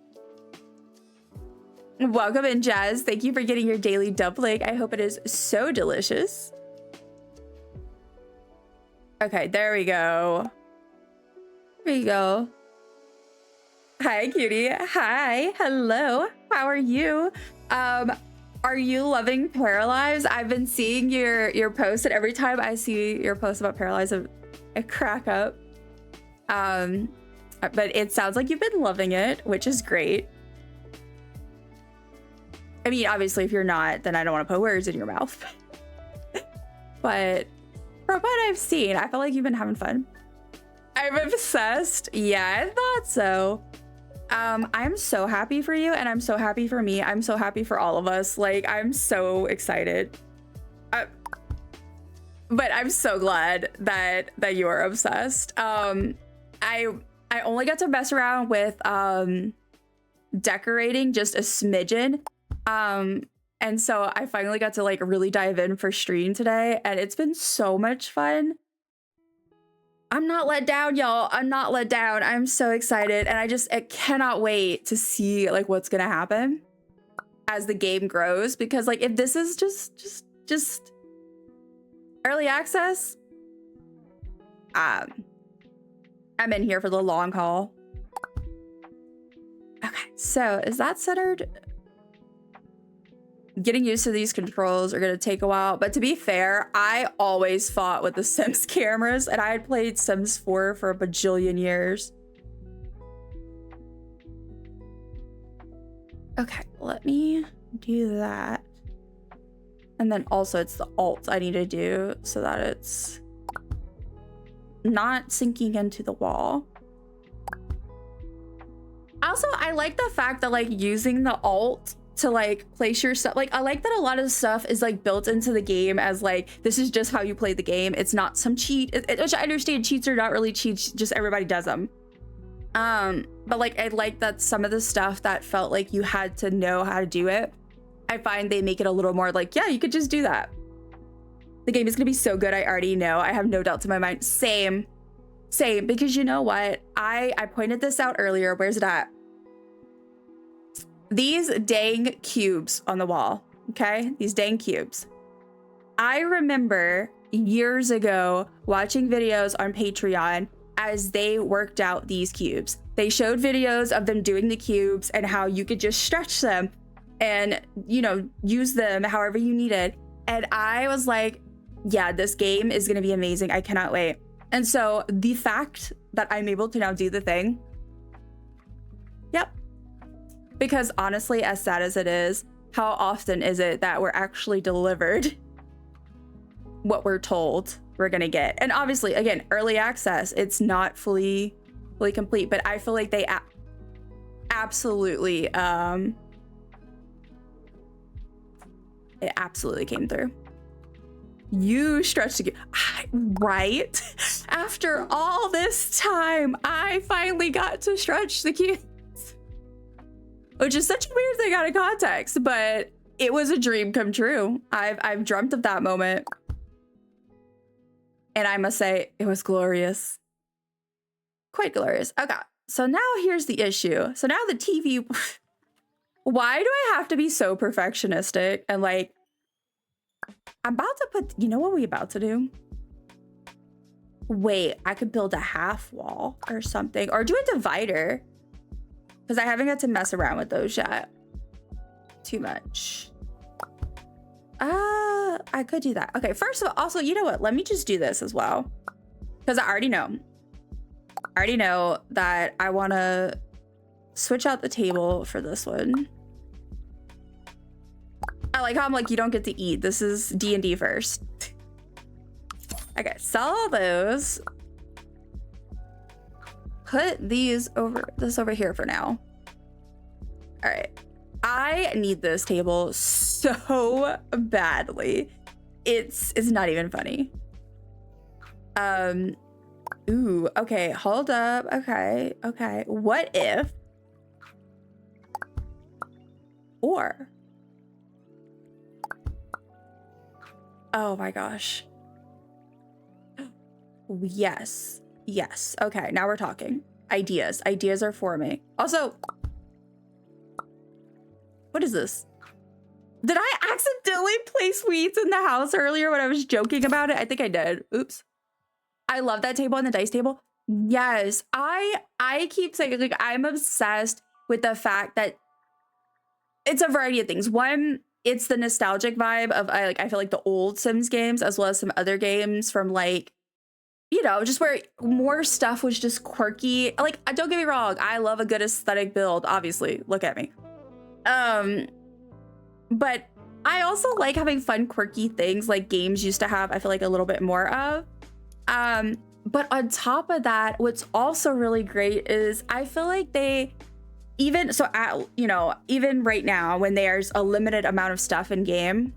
Welcome in, Jazz. Thank you for getting your daily dumpling. I hope it is so delicious. Okay, there we go. There you go. Hi, cutie. Hi. Hello. How are you? Are you loving Paralives? I've been seeing your posts, and every time I see your post about Paralives, I crack up. But it sounds like you've been loving it, which is great. I mean, obviously, if you're not, then I don't want to put words in your mouth. But from what I've seen, I feel like you've been having fun. I'm obsessed. Yeah, I thought so. I'm so happy for you, and I'm so happy for me. I'm so happy for all of us. Like, I'm so excited. But I'm so glad that you are obsessed. I only got to mess around with decorating just a smidgen. And so I finally got to like really dive in for stream today, and it's been so much fun. I'm not let down, y'all. I'm not let down. I'm so excited, and I cannot wait to see like what's gonna happen as the game grows, because like if this is just early access, I'm in here for the long haul. Okay, so is that centered? Getting used to these controls are going to take a while, but to be fair, I always fought with the Sims cameras, and I had played Sims 4 for a bajillion years. Okay, let me do that. And then also it's the alt I need to do so that it's not sinking into the wall. I like the fact that like using the alt to like place your stuff, like I like that a lot of stuff is like built into the game as like this is just how you play the game. It's not some cheat, which I understand cheats are not really cheats, just everybody does them. But like I like that some of the stuff that felt like you had to know how to do it, I find they make it a little more like, yeah, you could just do that. The game is gonna be so good, I already know. I have no doubts in my mind. Same, because you know what? I pointed this out earlier. Where's it at? These dang cubes on the wall, okay? These dang cubes. I remember years ago watching videos on Patreon as they worked out these cubes. They showed videos of them doing the cubes and how you could just stretch them and, you know, use them however you needed. And I was like, yeah, this game is gonna be amazing. I cannot wait. And so the fact that I'm able to now do the thing, yep. Because honestly, as sad as it is, how often is it that we're actually delivered what we're told we're gonna get? And obviously, again, early access, it's not fully complete, but I feel like they absolutely, it absolutely came through. You stretched again, right? After all this time, I finally got to stretch the cubes. Which is such a weird thing out of context, but it was a dream come true. I've dreamt of that moment. And I must say, it was glorious. Quite glorious. Okay, so now here's the issue. So now the TV, why do I have to be so perfectionistic? And like, I'm about to put, you know what we about to do? Wait, I could build a half wall or something, or do a divider. Because I haven't got to mess around with those yet. Too much. I could do that. Okay, first of all, also, you know what? Let me just do this as well. Because I already know. That I want to switch out the table for this one. I like how I'm like, you don't get to eat. This is D&D first. Okay, sell all those. Put this over here for now. All right. I need this table so badly. It's not even funny. Ooh, okay, hold up. Okay. What if oh my gosh. Yes. Okay, now we're talking. Ideas are forming. Also, what is this? Did I accidentally place weeds in the house earlier when I was joking about it? I think I did. Oops. I love that table and the dice table. Yes, I keep saying, like, I'm obsessed with the fact that it's a variety of things. One, it's the nostalgic vibe of I feel like the old Sims games, as well as some other games from like, you know, just where more stuff was just quirky. Like, don't get me wrong, I love a good aesthetic build, obviously. Look at me. But I also like having fun, quirky things like games used to have, I feel like, a little bit more of. But on top of that, what's also really great is I feel like they, even right now when there's a limited amount of stuff in game,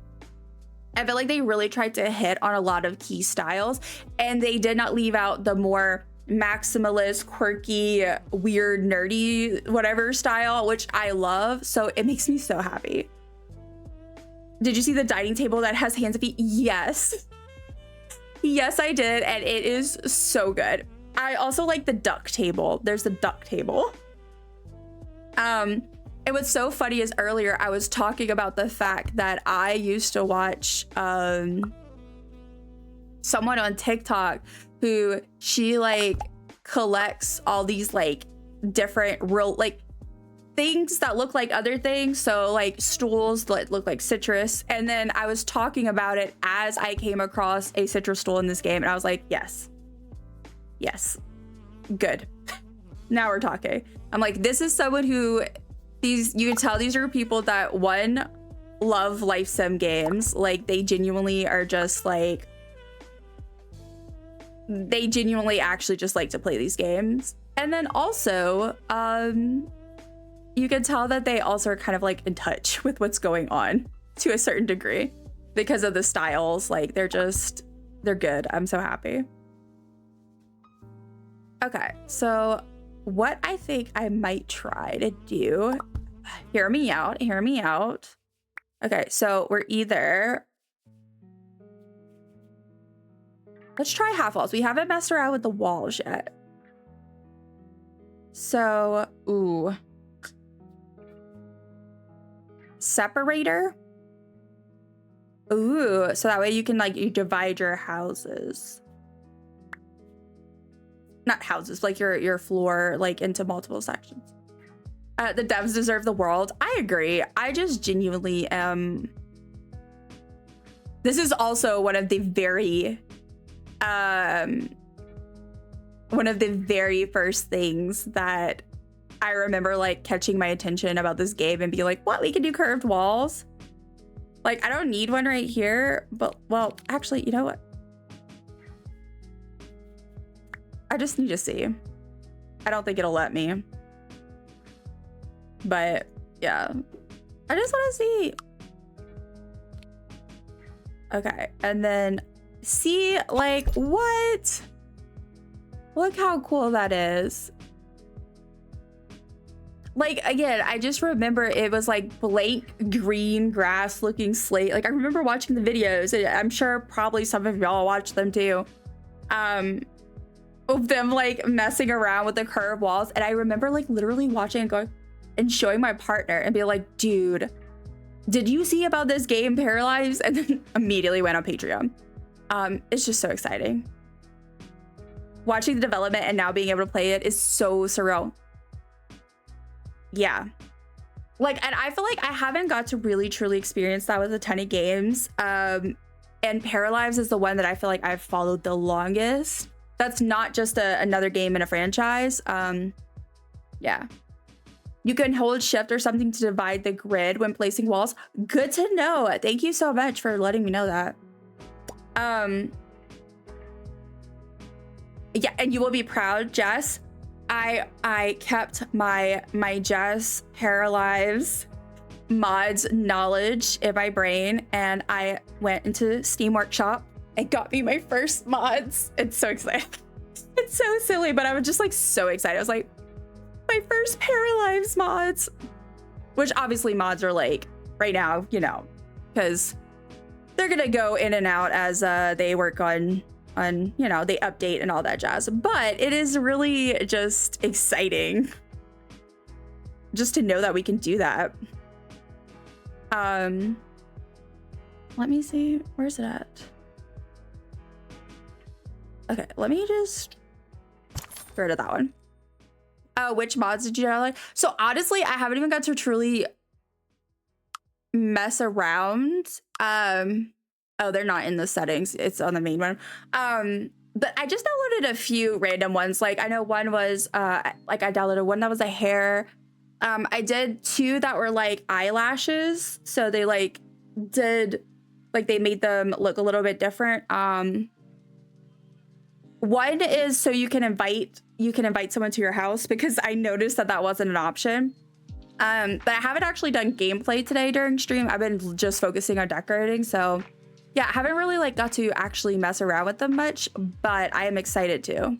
I feel like they really tried to hit on a lot of key styles, and they did not leave out the more maximalist, quirky, weird, nerdy, whatever style, which I love. So it makes me so happy. Did you see the dining table that has hands and feet? Yes. Yes, I did, and it is so good. I also like the duck table. There's the duck table. And what's so funny is earlier I was talking about the fact that I used to watch someone on TikTok who she like collects all these like different real like things that look like other things. So like stools that look like citrus. And then I was talking about it as I came across a citrus stool in this game. And I was like, yes, good. Now we're talking. I'm like, this is someone who you can tell these are people that one, love life sim games. Like they genuinely are just like, they genuinely actually just like to play these games. And then also, you can tell that they also are kind of like in touch with what's going on to a certain degree because of the styles. Like they're good. I'm so happy. Okay, so what I think I might try to do, hear me out. Okay, so we're either, let's try half walls. We haven't messed around with the walls yet. So, ooh. Separator. Ooh, so that way you can like, you divide your houses. Not houses, like your floor, like into multiple sections. The devs deserve the world. I agree. I just genuinely am. This is also one of the very first things that I remember like catching my attention about this game and be like, what, we can do curved walls? Like, I don't need one right here, but well, actually, you know what? I just need to see. I don't think it'll let me. But yeah, I just want to see. Okay, and then see, like, what? Look how cool that is. Like, again, I just remember it was like blank green grass looking slate. Like, I remember watching the videos, and I'm sure probably some of y'all watched them too. Of them like messing around with the curved walls. And I remember like literally watching and going and showing my partner and be like, dude, did you see about this game Paralives? And then immediately went on Patreon. It's just so exciting. Watching the development and now being able to play it is so surreal. Yeah. Like, and I feel like I haven't got to really truly experience that with a ton of games. And Paralives is the one that I feel like I've followed the longest. That's not just another game in a franchise. Yeah. You can hold shift or something to divide the grid when placing walls. Good to know. Thank you so much for letting me know that. Yeah, and you will be proud, Jess. I kept my Jess Paralives mods knowledge in my brain, and I went into Steam Workshop and got me my first mods. It's so exciting. It's so silly, but I was just like so excited. I was like, my first Paralives mods, which obviously mods are like right now, you know, because they're gonna go in and out as they work on, you know, they update and all that jazz. But it is really just exciting just to know that we can do that. Let me see, where's it at? Okay, let me just get rid of that one. Which mods did you download? So honestly, I haven't even got to truly mess around. Oh, they're not in the settings. It's on the main one. But I just downloaded a few random ones. Like I know one was like I downloaded one that was a hair. I did two that were like eyelashes. So they like did like they made them look a little bit different. One is so you can invite someone to your house, because I noticed that wasn't an option. But I haven't actually done gameplay today during stream. I've been just focusing on decorating. So yeah, I haven't really like got to actually mess around with them much, but I am excited to.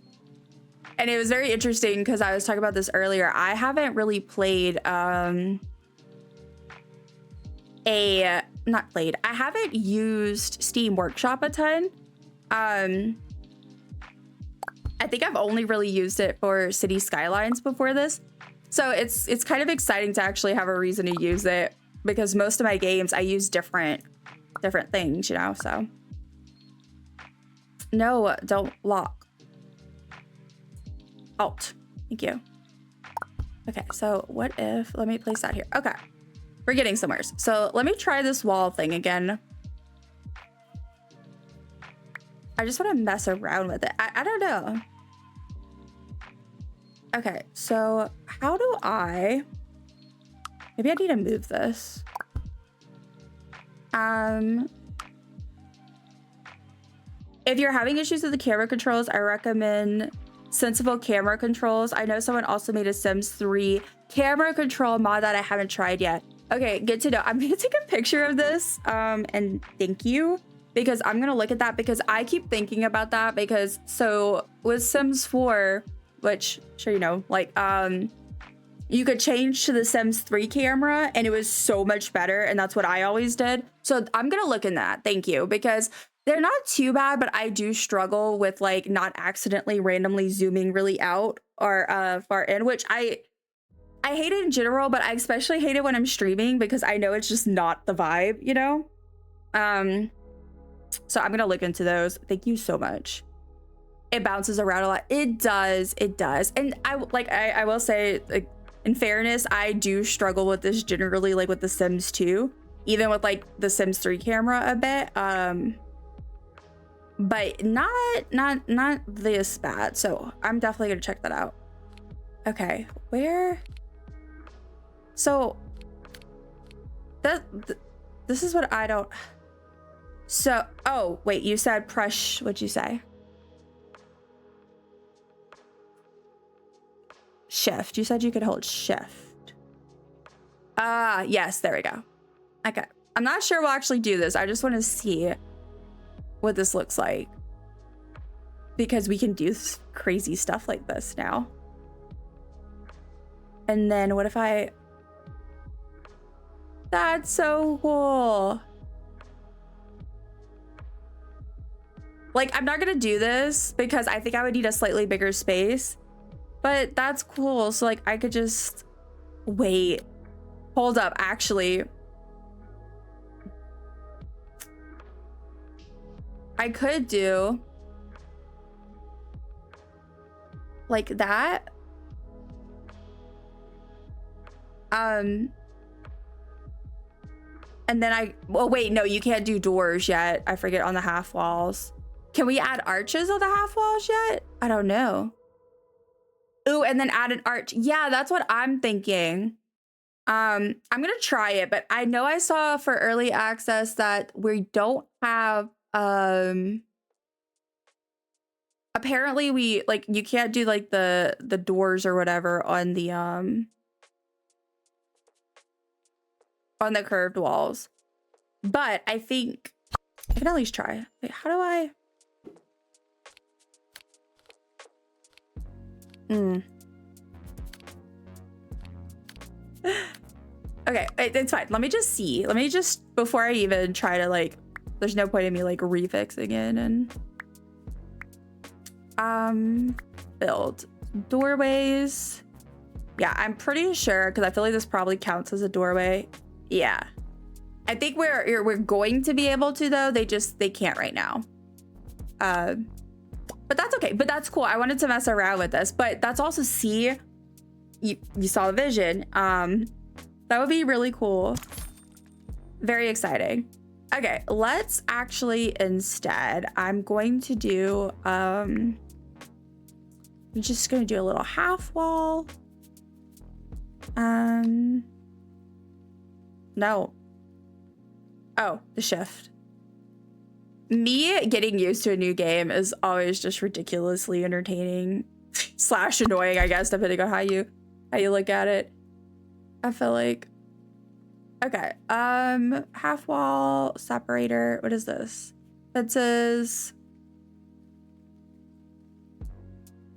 And it was very interesting because I was talking about this earlier. I haven't really played I haven't used Steam Workshop a ton. I think I've only really used it for City Skylines before this. So it's kind of exciting to actually have a reason to use it, because most of my games I use different things, you know, so. No, don't lock. Alt, thank you. Okay, so what if, let me place that here. Okay, we're getting somewhere. So let me try this wall thing again. I just want to mess around with it. I don't know. Okay, so how do maybe I need to move this. If you're having issues with the camera controls, I recommend Sensible Camera Controls. I know someone also made a Sims 3 camera control mod that I haven't tried yet. Okay, good to know. I'm gonna take a picture of this and thank you, because I'm gonna look at that, because I keep thinking about that, because so with Sims 4, which sure you know, like you could change to the Sims 3 camera and it was so much better, and that's what I always did. So I'm gonna look in that, thank you, because they're not too bad, but I do struggle with like not accidentally randomly zooming really out or far in, which I hate it in general, but I especially hate it when I'm streaming because I know it's just not the vibe, you know? So I'm gonna look into those. Thank you so much. It bounces around a lot. It does. And I will say, like, in fairness, I do struggle with this generally, like with the Sims 2, even with like the Sims 3 camera a bit. But not this bad. So I'm definitely gonna check that out. Okay, where? So this is what I don't. So, oh wait, you said press. What'd you say? Shift. You said you could hold shift. Yes, there we go. Okay, I'm not sure we'll actually do this. I just want to see what this looks like, because we can do crazy stuff like this now. And then what if I... That's so cool. Like, I'm not gonna do this because I think I would need a slightly bigger space, but that's cool. So like I could just wait, hold up, actually I could do like that. And then oh wait, no, you can't do doors yet. I forget on the half walls. Can we add arches on the half walls yet? I don't know. Ooh, and then add an arch. Yeah, that's what I'm thinking. I'm gonna try it, but I know I saw for early access that we don't have apparently we like you can't do like the doors or whatever on the curved walls. But I think I can at least try. Wait, how do I? Okay, it's fine. Let me just see. Let me just, before I even try to like, there's no point in me like refixing it and build doorways. Yeah, I'm pretty sure, because I feel like this probably counts as a doorway. Yeah, I think we're going to be able to, though. They can't right now. But that's okay. But that's cool. I wanted to mess around with this, but that's also you saw the vision. That would be really cool. Very exciting. Okay, let's actually instead, I'm going to do I'm just gonna do a little half wall. No. Oh, the shift. Me getting used to a new game is always just ridiculously entertaining / annoying, I guess, depending on how you look at it. I feel like, okay, half wall separator. What is this? That says,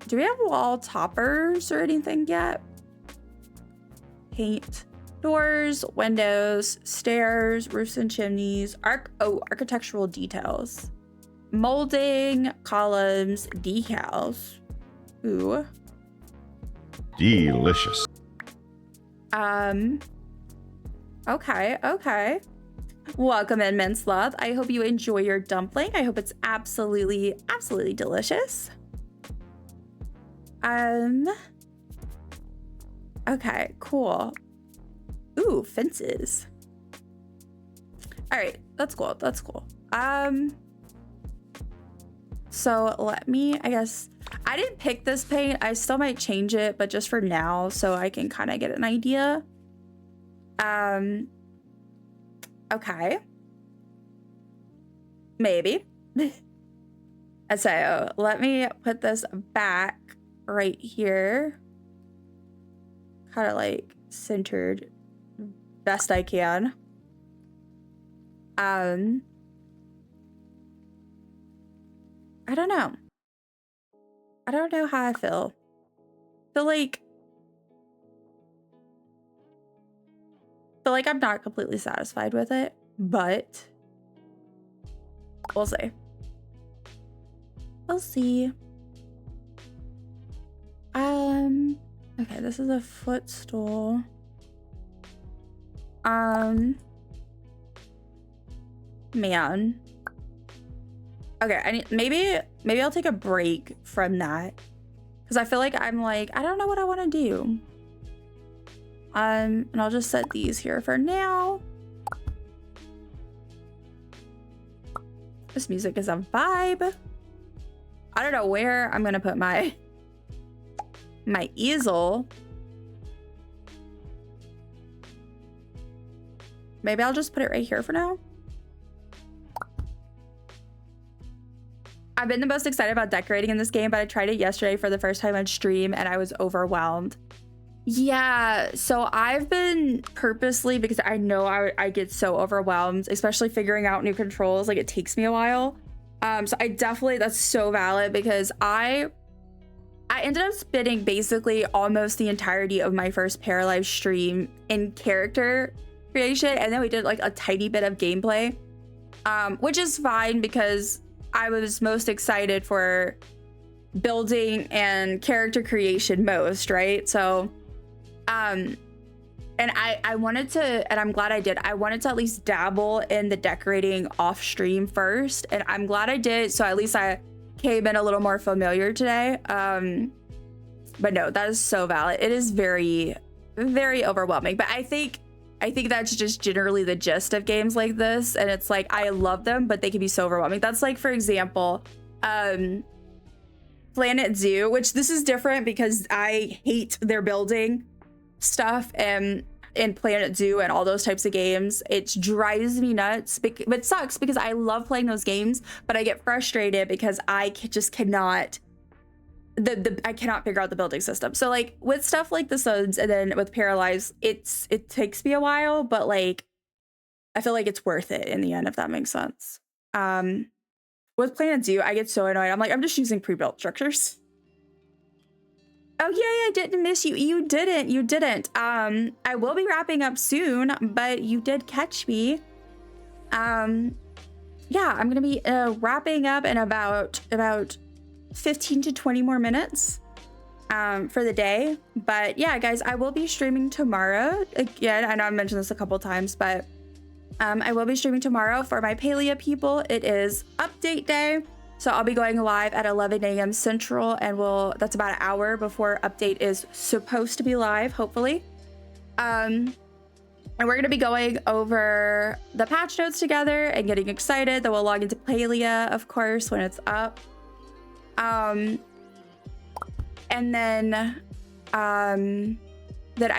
do we have wall toppers or anything yet? Paint. Doors, windows, stairs, roofs and chimneys, architectural details, molding, columns, decals. Ooh. Delicious. Okay. Welcome in, Mince Love. I hope you enjoy your dumpling. I hope it's absolutely delicious. Okay, cool. Ooh, fences. All right, that's cool. So let me, I guess, I didn't pick this paint. I still might change it, but just for now, so I can kind of get an idea. Okay. Maybe. And so let me put this back right here. kind of like centered best I can. I don't know. I don't know how I feel. Feel like I'm not completely satisfied with it, but we'll see. We'll see. Okay, this is a footstool. Man. Okay, I need, maybe I'll take a break from that. Because I feel like I'm like, I don't know what I want to do. And I'll just set these here for now. This music is a vibe. I don't know where I'm gonna put my easel. Maybe I'll just put it right here for now. I've been the most excited about decorating in this game, but I tried it yesterday for the first time on stream and I was overwhelmed. Yeah, so I've been purposely, because I know I get so overwhelmed, especially figuring out new controls, like it takes me a while. So I definitely, that's so valid, because I ended up spending basically almost the entirety of my first Paralives stream in character creation, and then we did like a tiny bit of gameplay, which is fine because I was most excited for building and character creation most, right? So and I wanted to, and I'm glad I did, I wanted to at least dabble in the decorating off stream first, and I'm glad I did, so at least I came in a little more familiar today. But no, that is so valid. It is very, very overwhelming, but I think that's just generally the gist of games like this, and it's like I love them, but they can be so overwhelming. That's like, for example, Planet Zoo, which this is different because I hate their building stuff and in Planet Zoo and all those types of games. It drives me nuts, but it sucks because I love playing those games, but I get frustrated because I just cannot I cannot figure out the building system. So like with stuff like the Suns and then with Paralives, it takes me a while, but like I feel like it's worth it in the end, if that makes sense. With Planet Zoo, I get so annoyed. I'm like, I'm just using pre-built structures. Oh yeah, I didn't miss you. You didn't. I will be wrapping up soon, but you did catch me. Yeah, I'm gonna be wrapping up in about 15 to 20 more minutes for the day. But yeah, guys, I will be streaming tomorrow. Again, I know I've mentioned this a couple times, but I will be streaming tomorrow for my Palia people. It is update day. So I'll be going live at 11 a.m. Central, and that's about an hour before update is supposed to be live, hopefully. And we're going to be going over the patch notes together and getting excited. Then we'll log into Palia, of course, when it's up. And then I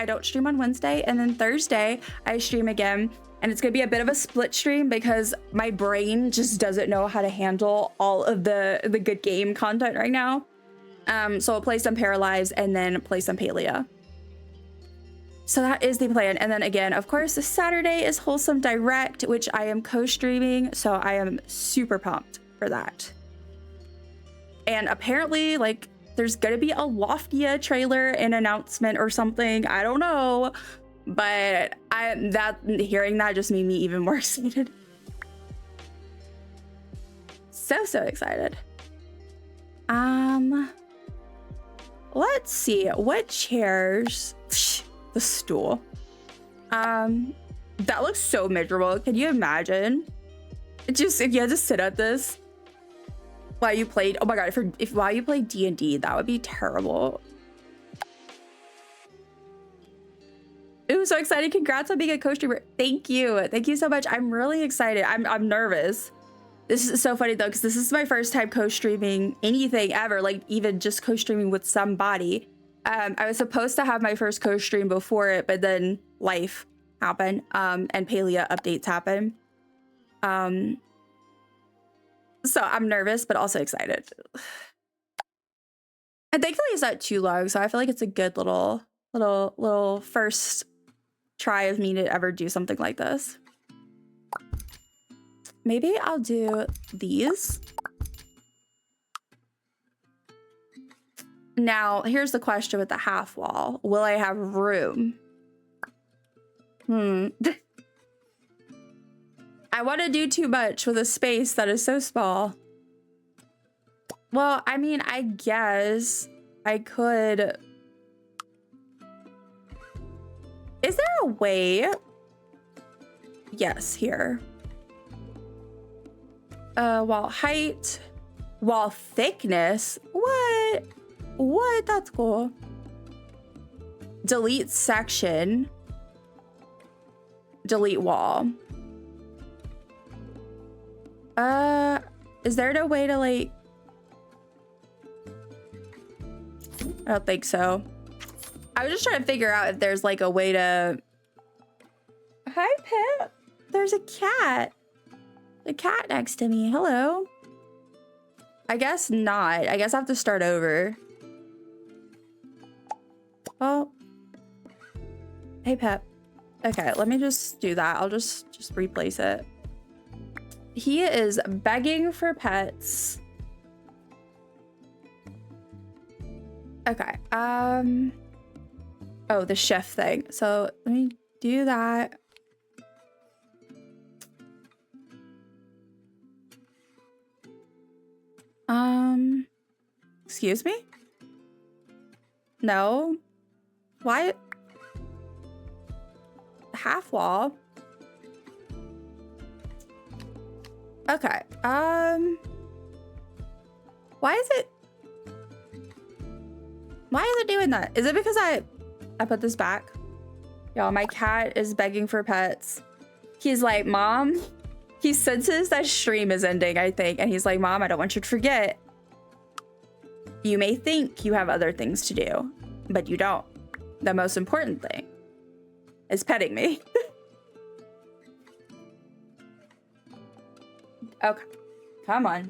don't stream on Wednesday, and then Thursday I stream again. And it's gonna be a bit of a split stream because my brain just doesn't know how to handle all of the good game content right now. So I'll play some Paralives and then play some Palia. So that is the plan. And then again, of course, this Saturday is Wholesome Direct, which I am co-streaming. So I am super pumped for that. And apparently, like, there's gonna be a Loftia trailer and announcement or something. I don't know. But hearing that just made me even more excited. So excited. Let's see, what chairs? The stool. That looks so miserable. Can you imagine? If you had to sit at this while you played, oh my god, while you played D&D, that would be terrible. Ooh, so excited. Congrats on being a co-streamer. Thank you. Thank you so much. I'm really excited. I'm nervous. This is so funny though, because this is my first time co-streaming anything ever, like even just co-streaming with somebody. I was supposed to have my first co-stream before it, but then life happened, and Palia updates happen. So I'm nervous, but also excited. And thankfully it's not too long, so I feel like it's a good little Little first try of me to ever do something like this. Maybe I'll do these. Now, here's the question with the half wall. Will I have room? I want to do too much with a space that is so small. Well, I mean, I guess I could... Is there a way? Yes, here. Wall height, wall thickness. What? What? That's cool. Delete section. Delete wall. Is there no way to like... I don't think so. I was just trying to figure out if there's like a way to... Hi, Pip. There's a cat. The cat next to me. Hello. I guess not. I guess I have to start over. Well. Hey, Pep. Okay, let me just do that. I'll just replace it. He is begging for pets. Okay. Oh, the chef thing. So let me do that. Excuse me? No. Why? Half wall. Okay. Why is it doing that? Is it because I put this back? Y'all, my cat is begging for pets. He's like, Mom, he senses that stream is ending, I think. And he's like, Mom, I don't want you to forget. You may think you have other things to do, but you don't. The most important thing is petting me. Okay, come on.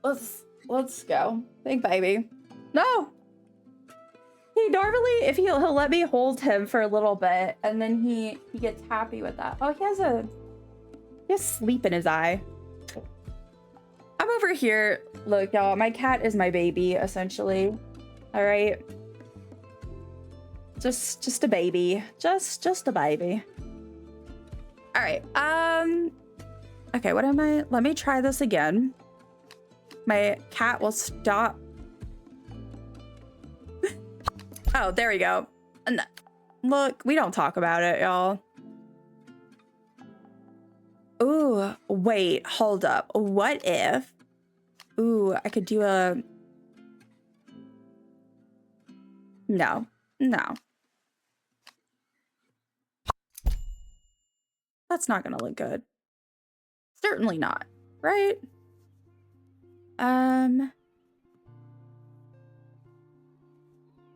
Let's go. Big baby. No. He normally, if he'll let me hold him for a little bit, and then he gets happy with that. Oh, he has sleep in his eye. I'm over here. Look, y'all, my cat is my baby, essentially. All right. Just a baby. Just a baby. All right. Okay, what am I? Let me try this again. My cat will stop. Oh, there we go. Look, we don't talk about it, y'all. Ooh, wait, hold up. What if... Ooh, I could do a... No. That's not gonna look good. Certainly not, right?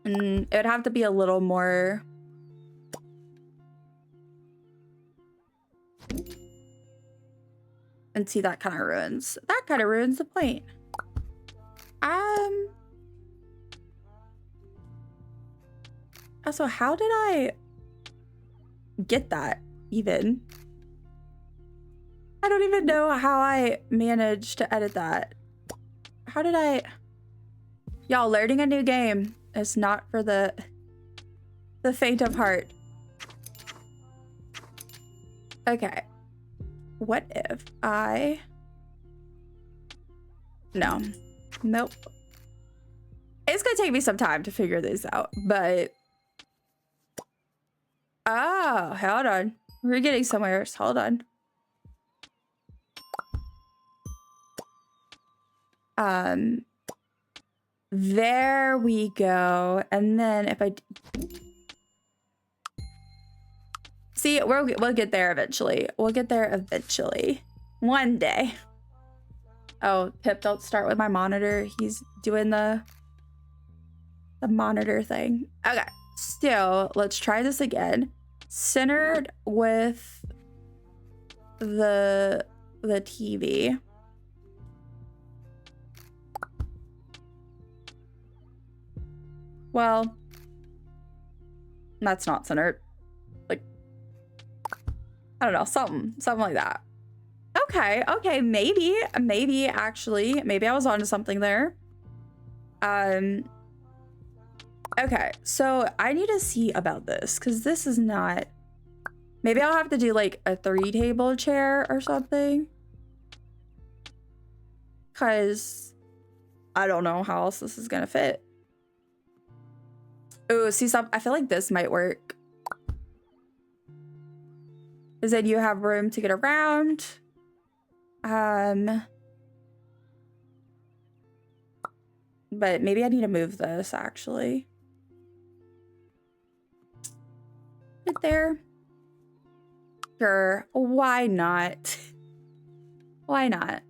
It would have to be a little more... And see, that kind of ruins the point. Also, how did I get that even? I don't even know how I managed to edit that. How did I... Y'all, learning a new game is not for the faint of heart. Okay. What if I... No. Nope. It's gonna take me some time to figure this out, but... Oh, hold on. We're getting somewhere. Hold on. There we go. And then if I... See, we'll get there eventually. We'll get there eventually. One day. Oh, Pip, don't start with my monitor. He's doing the monitor thing. Okay, so let's try this again. Centered with the TV. Well, that's not centered. Like, I don't know, something like that. Okay, okay, maybe actually, maybe I was onto something there. Okay, so I need to see about this because this is not. Maybe I'll have to do like a 3-table chair or something. Because I don't know how else this is gonna fit. Oh, see, I feel like this might work. Because then you have room to get around. But maybe I need to move this actually. Right there. Sure, why not? Why not?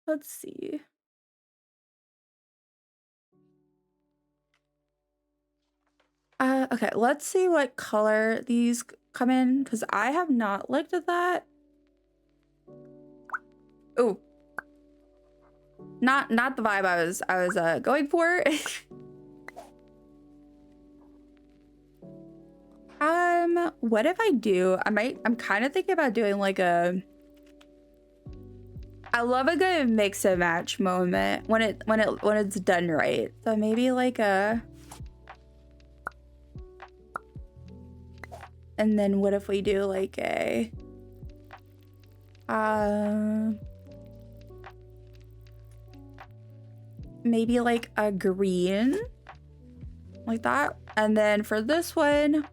Let's see. Okay, let's see what color these come in because I have not looked at that. Oh, not the vibe I was going for. What if I do? I'm kind of thinking about doing like a. I love a good mix and match moment when it's done right. So maybe like a. And then what if we do like a. Maybe like a green, like that. And then for this one.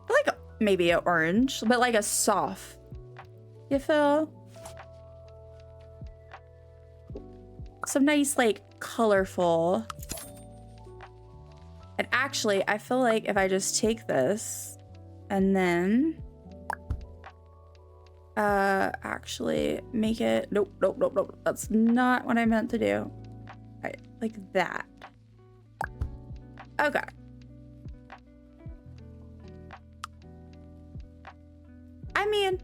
Like maybe an orange, but like a soft, you feel? Some nice like colorful. And actually I feel like if I just take this and then actually make it nope, that's not what I meant to do. Right, like that. Okay. I mean,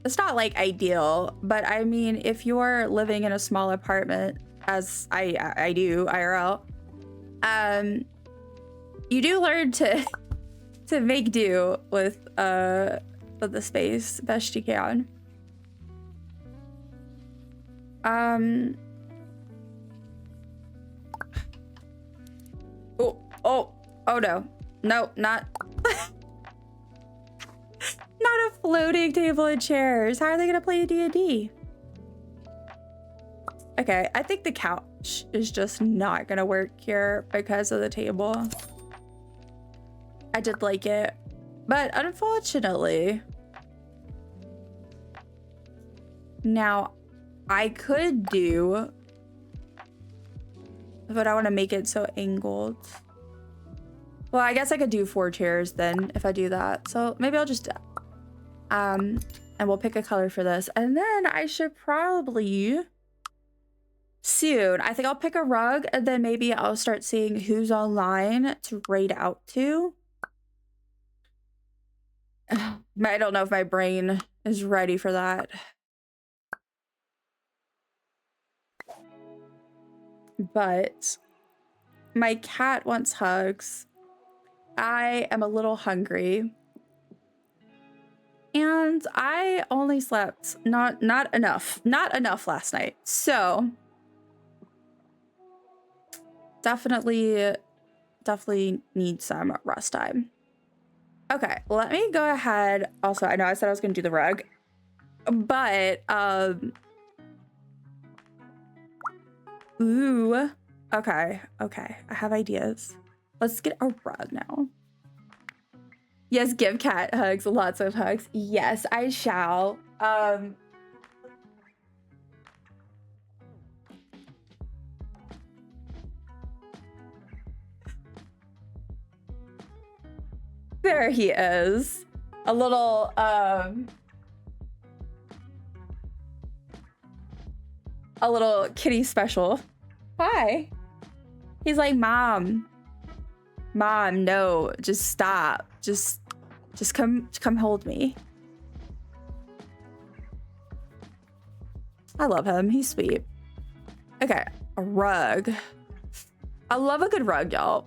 it's not like ideal, but I mean, if you're living in a small apartment, as I do IRL, you do learn to make do with the space best you can. Oh no. No, not not a floating table and chairs. How are they gonna play a D&D? Okay, I think the couch is just not gonna work here because of the table. I did like it, but unfortunately, now I could do, but I want to make it so angled. Well, I guess I could do 4 chairs then if I do that. So maybe I'll just, and we'll pick a color for this. And then I should probably soon, I think I'll pick a rug and then maybe I'll start seeing who's online to raid out to. I don't know if my brain is ready for that. But my cat wants hugs. I am a little hungry. And I only slept not enough last night. So definitely need some rest time. Okay, let me go ahead. Also, I know I said I was gonna do the rug, but ooh, okay, I have ideas. Let's get a rug now. Yes, give cat hugs, lots of hugs. Yes, I shall. There he is. A little, kitty special. Hi. He's like, Mom, Mom, no, just stop. Just come hold me. I love him. He's sweet. Okay, a rug. I love a good rug, y'all.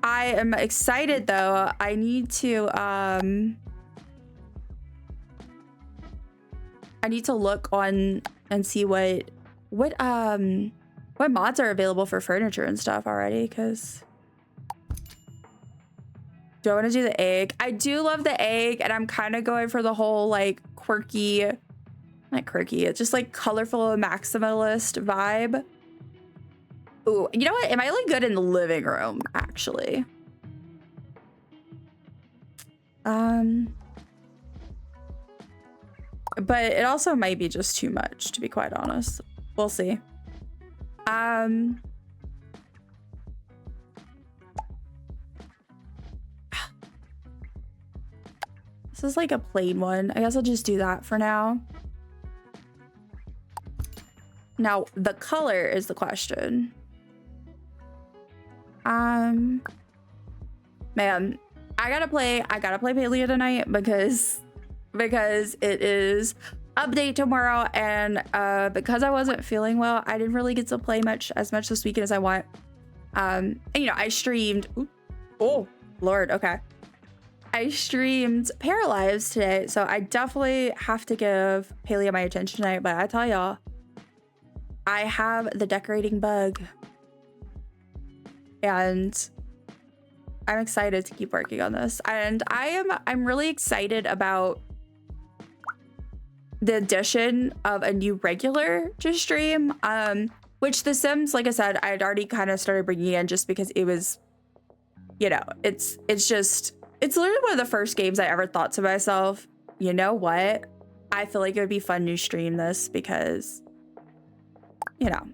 I am excited though. I need to look on and see what mods are available for furniture and stuff already, because do I want to do the egg? I do love the egg, and I'm kind of going for the whole like quirky, not quirky, it's just like colorful maximalist vibe. Ooh, you know what? It might look good in the living room, actually. But it also might be just too much, to be quite honest. We'll see. This is like a plain one. I guess I'll just do that for now. Now, the color is the question. Man, I gotta play Palia tonight because it is update tomorrow, and because I wasn't feeling well, I didn't really get to play as much this weekend as I want. And you know, I streamed. Oh Lord, okay. I streamed Paralives today, so I definitely have to give Palia my attention tonight. But I tell y'all, I have the decorating bug, and I'm excited to keep working on this. And I'm really excited about the addition of a new regular to stream, which The Sims, like I said, I'd already kind of started bringing in just because it was, you know, it's literally one of the first games I ever thought to myself, you know what? I feel like it would be fun to stream this because, you know,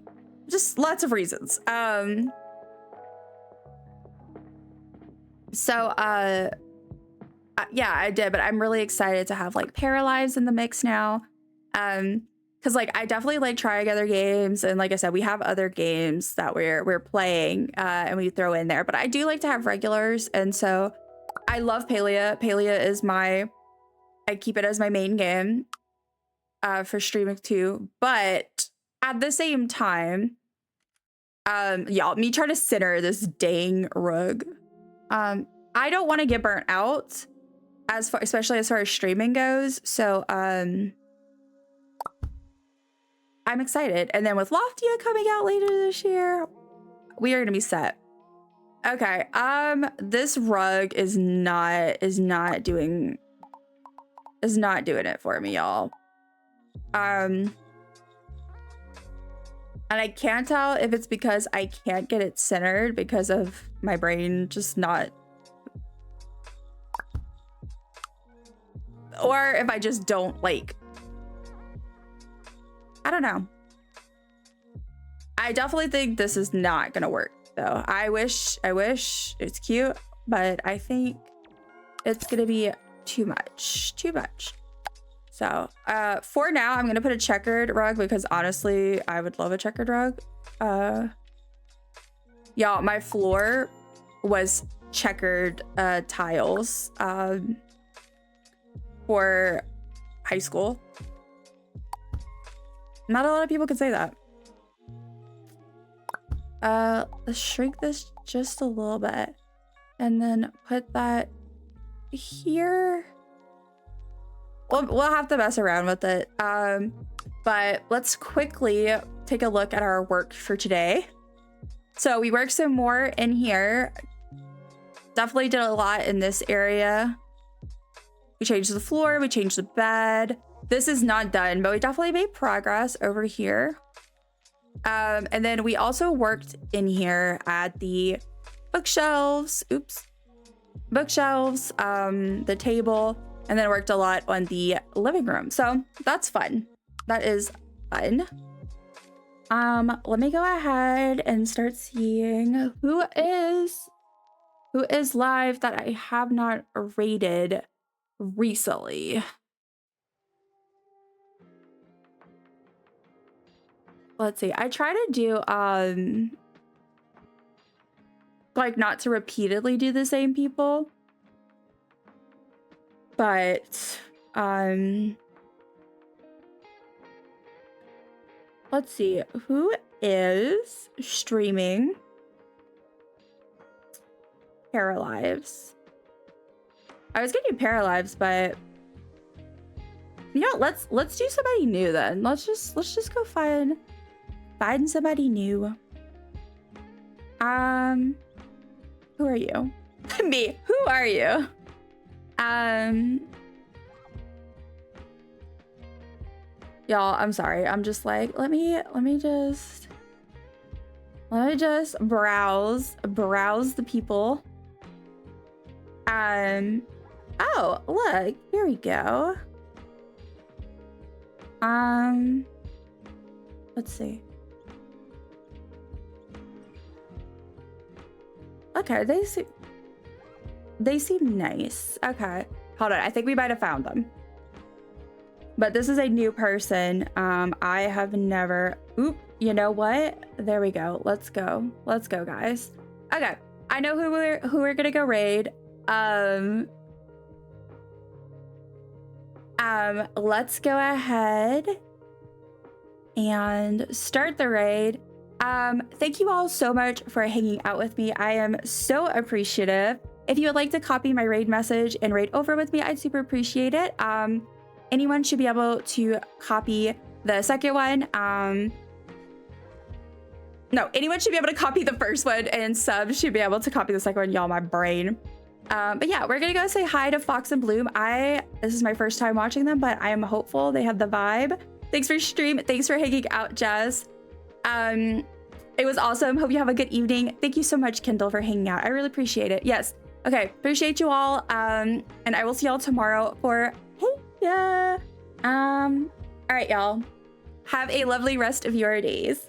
just lots of reasons. Yeah, I did, but I'm really excited to have like Paralives in the mix now. Because like I definitely like trying other games, and like I said, we have other games that we're playing and we throw in there, but I do like to have regulars, and so I love Palia. Palia is I keep it as my main game for streaming too, but at the same time, y'all, me trying to center this dang rug. I don't want to get burnt out especially as far as streaming goes. So I'm excited. And then with Loftia coming out later this year, we are gonna be set. Okay, this rug is not doing it for me, y'all. And I can't tell if it's because I can't get it centered because of my brain just not, or if I just don't like, I don't know. I definitely think this is not gonna work though. I wish it's cute, but I think it's gonna be too much. So for now, I'm gonna put a checkered rug because honestly, I would love a checkered rug. Y'all, my floor was checkered tiles for high school. Not a lot of people could say that. Let's shrink this just a little bit and then put that here. We'll have to mess around with it. But let's quickly take a look at our work for today. So we worked some more in here. Definitely did a lot in this area. We changed the floor, we changed the bed. This is not done, but we definitely made progress over here. And then we also worked in here at the bookshelves, the table, and then worked a lot on the living room. So that's fun. That is fun. Let me go ahead and start seeing who is live that I have not rated recently. Let's see. I try to do like not to repeatedly do the same people. But let's see, who is streaming Paralives? I was gonna do Paralives, but you know, let's do somebody new then. Let's just go find somebody new. Who are you? Me. Who are you? Y'all, I'm sorry. I'm just like, let me just browse the people. Oh, look, here we go. Let's see. Okay, they seem nice. Okay, hold on. I think we might have found them. But this is a new person. I have never. Oop. You know what? There we go. Let's go. Let's go, guys. Okay, I know who we're gonna go raid. Let's go ahead and start the raid. Thank you all so much for hanging out with me. I am so appreciative. If you would like to copy my raid message and raid over with me, I'd super appreciate it. Anyone should be able to copy the second one. No, anyone should be able to copy the first one, and subs should be able to copy the second one. Y'all, my brain. But yeah, we're gonna go say hi to Fox and Bloom. This is my first time watching them, but I am hopeful they have the vibe. Thanks for stream. Thanks for hanging out, Jazz. It was awesome. Hope you have a good evening. Thank you so much, Kindle, for hanging out. I really appreciate it. Yes. Okay. Appreciate you all. And I will see y'all tomorrow for Hey. All right, y'all. Have a lovely rest of your days.